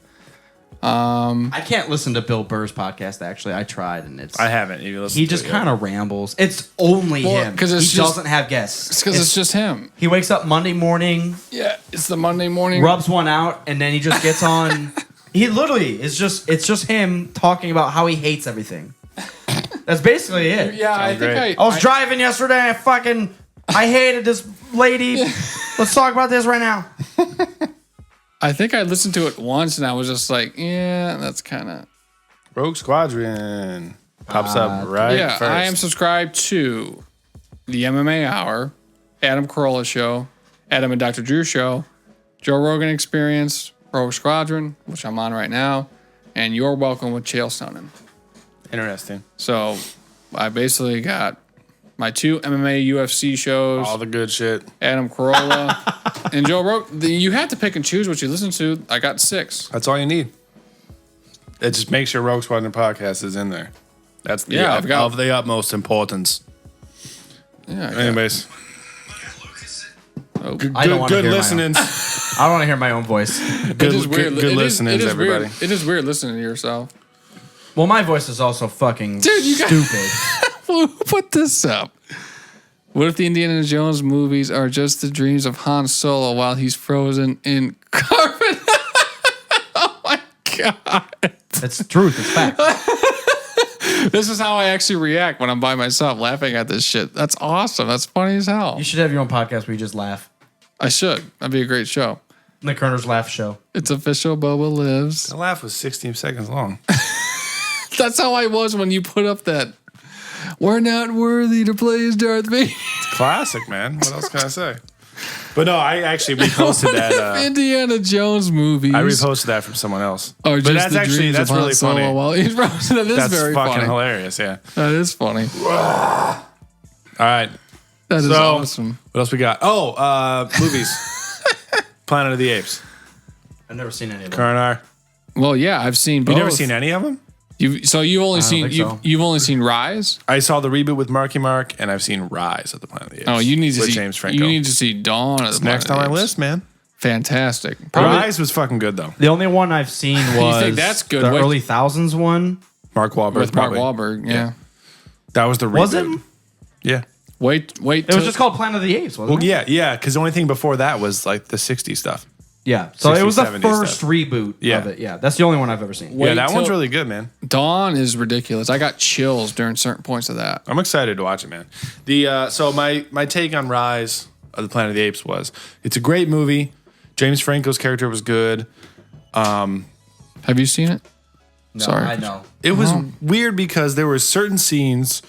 I can't listen to Bill Burr's podcast. Actually, I tried, and I haven't. You listened he to just it yet. kind of rambles. It's only Well, him 'cause it's he just- doesn't have guests. It's because it's just him. he wakes up Monday morning, Yeah, it's the Monday morning. rubs one out, and then he just gets on. He literally is it's just him talking about how he hates everything. That's basically it. Yeah, I Sounds think great. I was driving yesterday. I hated this lady. Let's talk about this right now. I think I listened to it once and I was just like, yeah, that's kind of. Rogue Squadron pops up right Yeah, first. I am subscribed to the MMA Hour, Adam Carolla Show, Adam and Dr. Drew Show, Joe Rogan Experience, Rogue Squadron, which I'm on right now, and You're Welcome with Chael Sonnen. Interesting. So I basically got my 2 MMA UFC shows, All the good shit. Adam Carolla, and Joe Rogan. You have to pick and choose what you listen to. I got 6. That's all you need. It just makes your Rogue Squadron podcast is in there. That's the Yeah, I've got- of the utmost importance. Yeah, I got- Anyways, Oh. I don't wanna good hear my listening. I don't want to hear my own voice. Good, It is weird. good It is- listenings, it is everybody. Weird. It is weird listening to yourself. Well, my voice is also fucking Dude, you got- stupid. Who put this up? What if the Indiana Jones movies are just the dreams of Han Solo while he's frozen in carbon? Oh my god! It's truth. It's fact. This is how I actually react when I'm by myself laughing at this shit. That's awesome. That's funny as hell. You should have your own podcast where you just laugh. I should. That'd be a great show. The Kerner's Laugh Show. It's official. Boba lives. The laugh was 16 seconds long. That's how I was when you put up that. We're not worthy to play as Darth Vader. Classic, man. What else can I say? But no, I actually reposted that. Indiana Jones movies. I reposted that from someone else. Are But just that's the actually dreams that's of Han really Solo funny. while he's frozen. That is That's very fucking funny. hilarious. Yeah. That is funny. All right. That is So awesome. what else we got? Oh, movies. Planet of the Apes. I've never seen any of them. Kurnar. Well, yeah, I've seen both. You never seen any of them? You've only seen think so. you've only seen Rise. I saw the reboot with Marky Mark, and I've seen Rise of the Planet of the Apes. Oh, you need to with see James Franco. You need to see Dawn of the Next Planet on of my the list, man. Fantastic. Probably, Rise was fucking good though. The only one I've seen was think that's good? the What- early thousands one. Mark Wahlberg. with Mark probably. Wahlberg. Yeah. That was the reboot. Was it? Yeah. Wait. It was just called Planet of the Apes, wasn't Well, it? yeah, because the only thing before that was like the 60s stuff. Yeah. So it was the 60s, first 70s reboot of it. Yeah. That's the only one I've ever seen. Wait yeah, that till- one's really good, man. Dawn is ridiculous. I got chills during certain points of that. I'm excited to watch it, man. So my take on Rise of the Planet of the Apes was it's a great movie. James Franco's character was good. Have you seen it? No, Sorry. I know. It was weird because there were certain scenes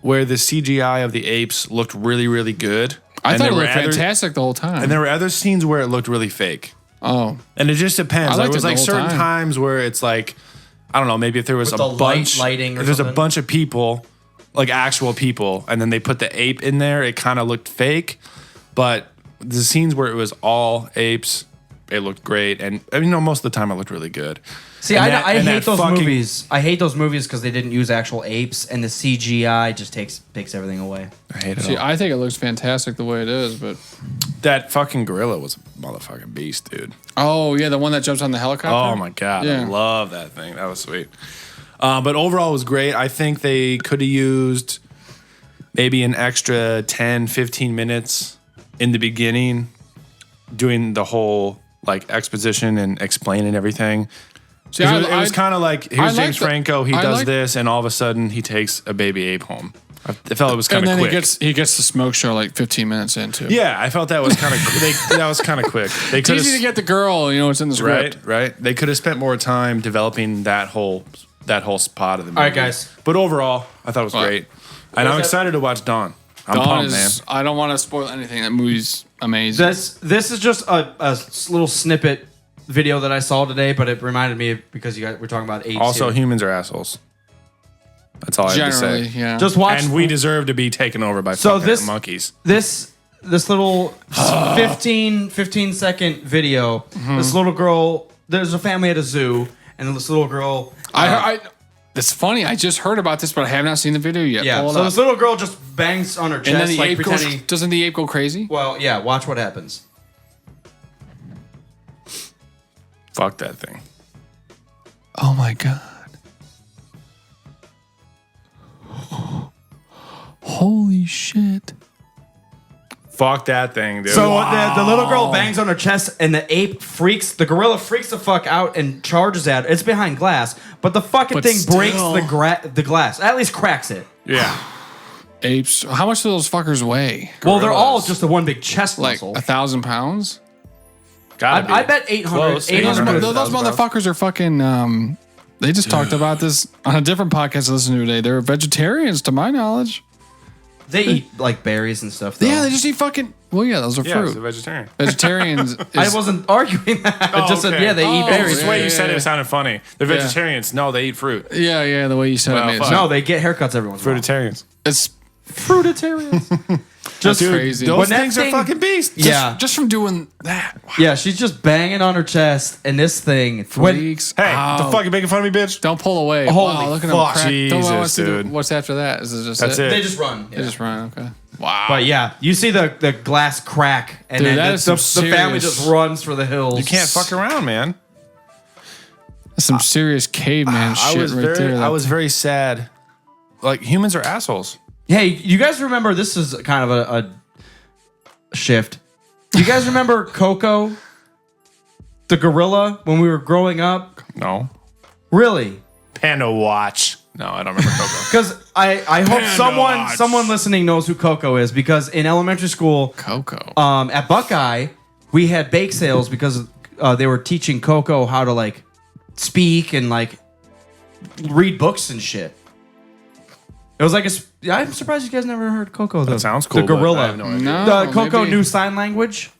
where the CGI of the apes looked really, really good. I And thought there it were looked fantastic the whole time. And there were other scenes where it looked really fake. Oh. And it just depends. I There liked was it the like whole certain time. times where it's like, I don't know, maybe if there was With a the bunch, lighting or if there's a something? bunch of people, like actual people, and then they put the ape in there, it kind of looked fake. But the scenes where it was all apes, it looked great. And I mean, most of the time it looked really good. See, And I that hate those fucking- movies. I hate those movies because they didn't use actual apes, and the CGI just takes everything away. I hate it. See, all. I think it looks fantastic the way it is, but That fucking gorilla was a motherfucking beast, dude. oh yeah, the one that jumps on the helicopter. Oh my god, I Yeah. love that thing. That was sweet. But overall, it was great. I think they could have used maybe an extra 10, 15 minutes in the beginning, doing the whole like exposition and explaining everything. See, It was kind of like, here's like James the- Franco, he I does like- this, and all of a sudden he takes a baby ape home. I felt it was kind And of then quick. he gets the smoke show like 15 minutes into. Yeah, I felt that was kind of that was kind of quick. They It's could easy to get the girl, you know, it's in the script. right. They could have spent more time developing that whole spot of the movie. All right, guys. But overall, I thought it was What? great, and I'm that? excited to watch Dawn. I'm Dawn pumped, is, man. I don't want to spoil anything. That movie's amazing. This is just a little snippet video that I saw today, but it reminded me of, because you guys were talking about apes. Also, here. humans are assles. That's all I have to Generally, say. yeah. Just watch. And we deserve to be taken over by So fucking this- monkeys. this little 15 second video. This little girl. There's a family at a zoo, and this little girl. It's funny. I just heard about this, but I have not seen the video yet. Yeah. Pull it So up. this little girl just bangs on her chest, and then the like ape pretending. goes. Doesn't the ape go crazy? Well, yeah. Watch what happens. Fuck that thing. Oh my god! Holy shit! Fuck that thing, dude. So the little girl bangs on her chest, and the gorilla freaks the fuck out and charges at her. It's behind glass, but the fucking But thing breaks still. the glass. At least cracks it. yeah. Apes. How much do those fuckers weigh? Well, they're all Gorillas. just a one big chest Like muscle. 1,000 pounds. Gotta be. I bet 800. Close. 800. Those 1,000 pounds. motherfuckers are fucking. They just talked about this on a different podcast I listened to today. They're vegetarians, to my knowledge. They eat like berries and stuff. Though. Yeah, they just eat fucking. Well, yeah, those are Yeah, it's a fruit. vegetarian. Vegetarians. I is- wasn't arguing that. I just said, okay. yeah, they eat Oh, berries. The way yeah, you said yeah. it sounded funny. They're Yeah. vegetarians. No, they eat fruit. Yeah, the way you said Well, it made fuck. sense. No, they get haircuts every once in a while. Fruitarians. It's Fruitarians. Just Dude, crazy. Those When that things are thing- fucking beasts. Yeah. just from doing that. Wow. Yeah, she's just banging on her chest, and this thing. Freaks. Hey, out. the fuck you making fun of me, bitch? Don't pull away. Holy wow, look at fuck. them crack. Jesus, what's the- dude. What's after that? Is it just That's it. They just run. They just run. Okay. Wow. But yeah, you see the glass crack, and Dude, then that the, is some the family serious- just runs for the hills. You can't fuck around, man. That's some serious caveman shit right there. I was very sad. Like, humans are assholes. Hey, you guys remember? This is kind of a shift. You guys remember Coco, the gorilla, when we were growing up? No. Really? Panda Watch. No, I don't remember Coco. Because I hope Watch. someone listening knows who Coco is, because in elementary school, Coco. at Buckeye, we had bake sales because they were teaching Coco how to like speak and like read books and shit. It was like I'm surprised you guys never heard Coco though. That sounds cool. The but gorilla. I have no idea. No, The Coco maybe- knew sign language.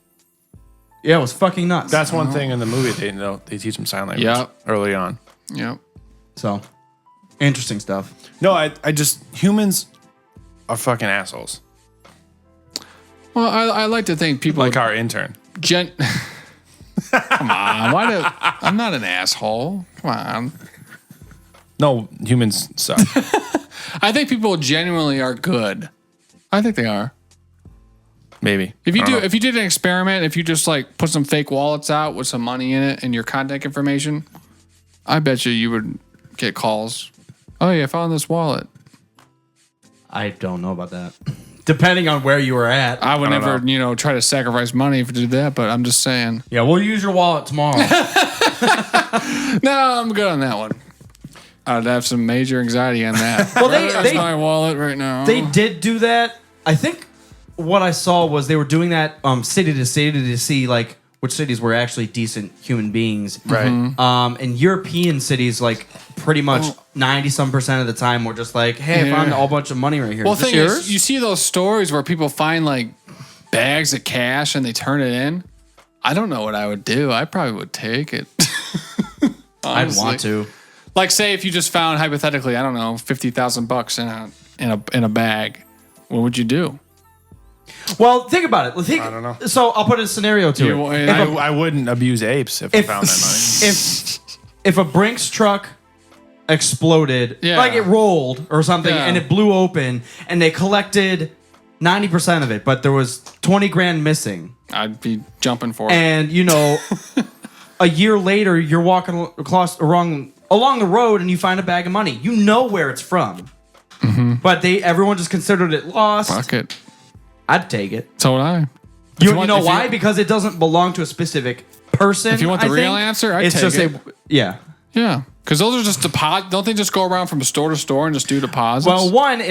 Yeah, it was fucking nuts. That's one thing in the movie they teach them sign language Yep. early on. Yep. so interesting stuff. No, I just humans are fucking assholes. Well, I like to think people Like our intern. Come on, I'm not an asshole. Come on. No, humans suck. I think people genuinely are good. I think they are. Maybe. If you I don't know. if you did an experiment, if you just like put some fake wallets out with some money in it and your contact information, I bet you would get calls. Oh yeah, I found this wallet. I don't know about that. Depending on where you were at. I would never, try to sacrifice money to do that, but I'm just saying. Yeah, we'll use your wallet tomorrow. No, I'm good on that one. I'd have some major anxiety on that. Well, That's my wallet right now. They did do that. I think what I saw was they were doing that city to city to see like which cities were actually decent human beings. Right. And European cities, like pretty much 90% of the time, were just like, hey, I found a whole bunch of money right here. Well, is this thing yours? is, you see those stories where people find like bags of cash and they turn it in. I don't know what I would do. I probably would take it. I'd want to. Like, say if you just found hypothetically, I don't know, $50,000 in a bag, what would you do? Well, think about it. I don't know. So I'll put a scenario to it. I wouldn't abuse apes if I found that money. If a Brinks truck exploded, like it rolled or something, and it blew open, and they collected 90% of it, but there was 20 grand missing, I'd be jumping for it. And a year later, you're walking along the road and you find a bag of money. You know where it's from, but everyone just considered it lost. Fuck it. I'd take it. So would I. You know why? Because it doesn't belong to a specific person. If you want the real answer, I'd take it. Yeah. Yeah. Because those are just deposit. Don't they just go around from store to store and just do deposits? Well, one,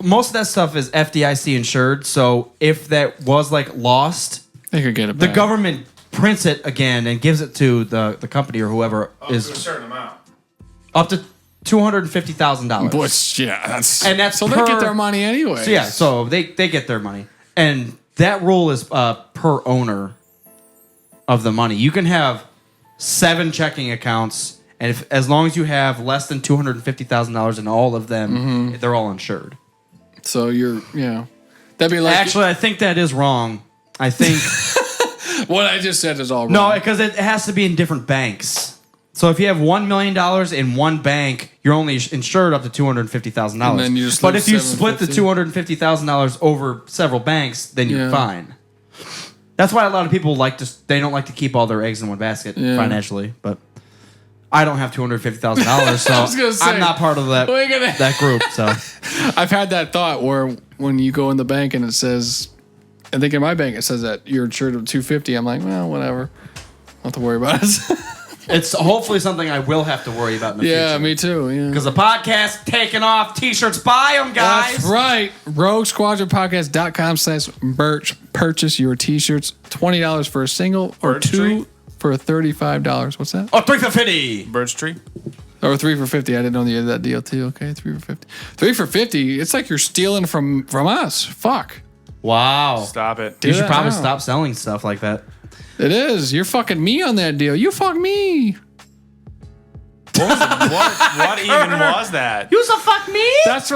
most of that stuff is FDIC insured. So if that was like lost, they could get it back. The government prints it again and gives it to the company or whoever is to a certain amount. Up to $250,000. Which, that's so per, they get their money anyway. So they get their money. And that rule is per owner of the money. You can have 7 checking accounts, and as long as you have less than $250,000 in all of them, they're all insured. So that'd be like. Actually, I think that is wrong. I think what I just said is all wrong. No, because it has to be in different banks. So if you have $1 million in one bank, you're only insured up to $250,000. But if you split the $250,000 over several banks, then you're fine. That's why a lot of people they don't like to keep all their eggs in one basket financially. But I don't have $250,000, so I'm not part of that group. So I've had that thought where when you go in the bank and it says, I think in my bank it says that you're insured of $250. I'm like, well, whatever. Don't have to worry about it. It's hopefully something I will have to worry about in the future. Yeah, me too. Yeah, because the podcast taking off. T-shirts, buy them, guys. That's right. RogueSquadronPodcast.com/merch. Purchase your T-shirts. $20 for a single, or Birch 2 tree? for $35. What's that? Oh, 3 for $50. Birch tree. Or 3 for $50. I didn't know you had that deal too. Okay, 3 for $50. 3 for $50. It's like you're stealing from us. Fuck. Wow. Stop it. You should probably stop selling stuff like that. It is. You're fucking me on that deal. You fuck me. What even was that? You so fuck me? That's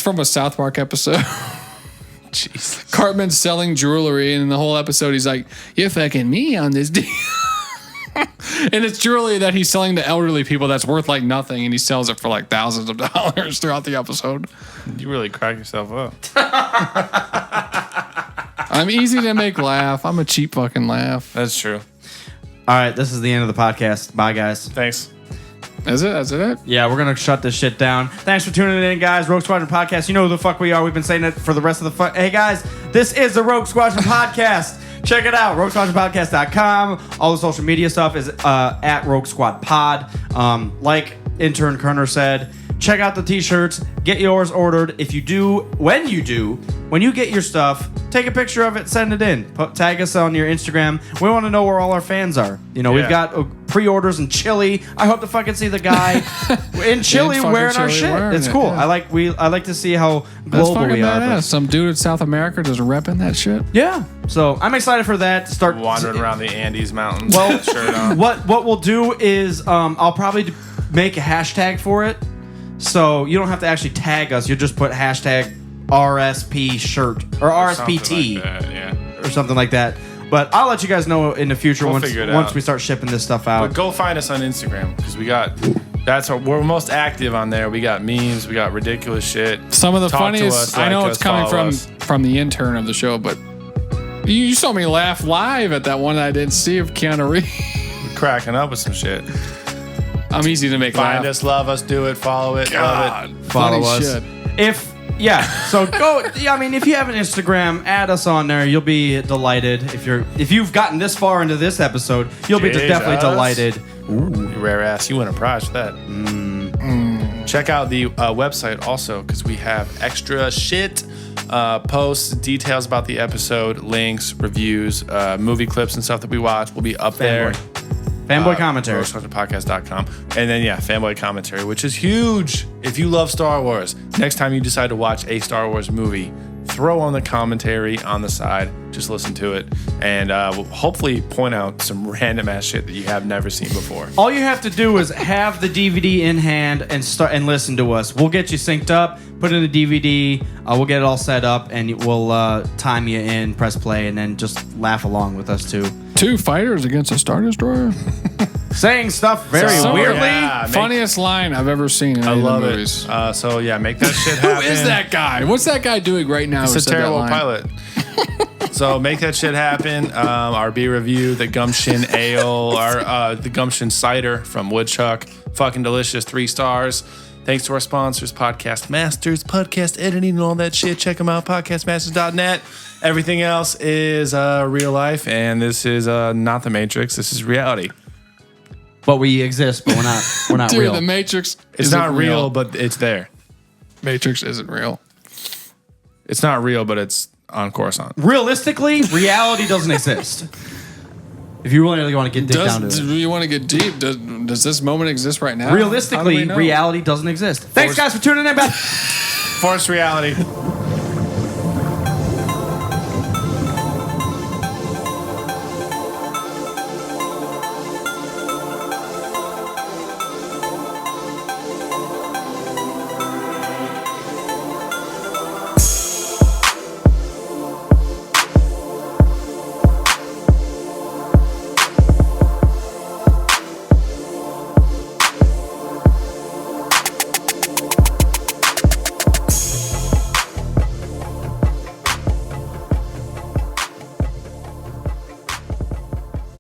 from a South Park episode. Jeez. Cartman's selling jewelry, and in the whole episode, he's like, "You're fucking me on this deal." And it's jewelry that he's selling to elderly people that's worth like nothing, and he sells it for like thousands of dollars throughout the episode. You really crack yourself up. I'm easy to make laugh. I'm a cheap fucking laugh. That's true. All right, this is the end of the podcast. Bye, guys. Thanks. Is it? Is it? Yeah, we're going to shut this shit down. Thanks for tuning in, guys. Rogue Squadron Podcast. You know who the fuck we are. We've been saying it for the rest of the Hey, guys, this is the Rogue Squadron Podcast. Check it out, RogueSquadronPodcast.com. All the social media stuff is at Rogue Squad Pod. Like intern Kerner said, check out the t-shirts. Get yours ordered. When you get your stuff, take a picture of it, send it in. Tag us on your Instagram. We want to know where all our fans are. We've got pre-orders in Chile. I hope to fucking see the guy in Chile wearing our shit. It's cool. Yeah. I like to see how That's global we are. badass. Some dude in South America just repping that shit. Yeah. So I'm excited for that. Start wandering around the Andes Mountains. Well, shirt on. What we'll do is I'll probably make a hashtag for it. So you don't have to actually tag us. You'll just put hashtag RSP shirt or RSPT or something like that. But I'll let you guys know in the future once we start shipping this stuff out. But go find us on Instagram because we're most active on there. We got memes, we got ridiculous shit. Some of the funniest. I know it's coming from the intern of the show, but you saw me laugh live at that one I didn't see of Keanu Reeves. Cracking up with some shit. I'm easy to make laugh. Find us, love us, do it, follow it, love it. Follow us. Shit. Yeah, so go. Yeah, I mean, if you have an Instagram, add us on there. You'll be delighted. If you've gotten this far into this episode, you'll be definitely delighted. Ooh, rare ass. You win a prize for that. Check out the website also because we have extra shit, posts, details about the episode, links, reviews, movie clips and stuff that we watch will be up there. Fanboy commentary. RogueSquadronPodcast.com. And then, fanboy commentary, which is huge. If you love Star Wars, next time you decide to watch a Star Wars movie, throw on the commentary on the side. Just listen to it. And we'll hopefully point out some random ass shit that you have never seen before. All you have to do is have the DVD in hand and start and listen to us. We'll get you synced up, put in the DVD, we'll get it all set up, and we'll time you in, press play, and then just laugh along with us too. 2 fighters against a Star Destroyer. Saying stuff very weirdly. Yeah, Funniest line I've ever seen in any of the movies. Make that shit happen. Who is that guy? What's that guy doing right now? He's a terrible pilot. So make that shit happen. Our beer review, the Gumption Ale, the Gumption Cider from Woodchuck. Fucking delicious, 3 stars. Thanks to our sponsors, Podcast Masters, podcast editing, and all that shit. Check them out, podcastmasters.net. Everything else is real life, and this is not the Matrix. This is reality. But we exist, but we're not Dude, real. the Matrix It's isn't not real, but it's there. Matrix isn't real. It's not real, but it's on Coruscant. Realistically, reality doesn't exist. If you really want to get down to it. Do you want to get deep? Does this moment exist right now? Realistically, reality doesn't exist. Thanks, guys, for tuning in. Force reality.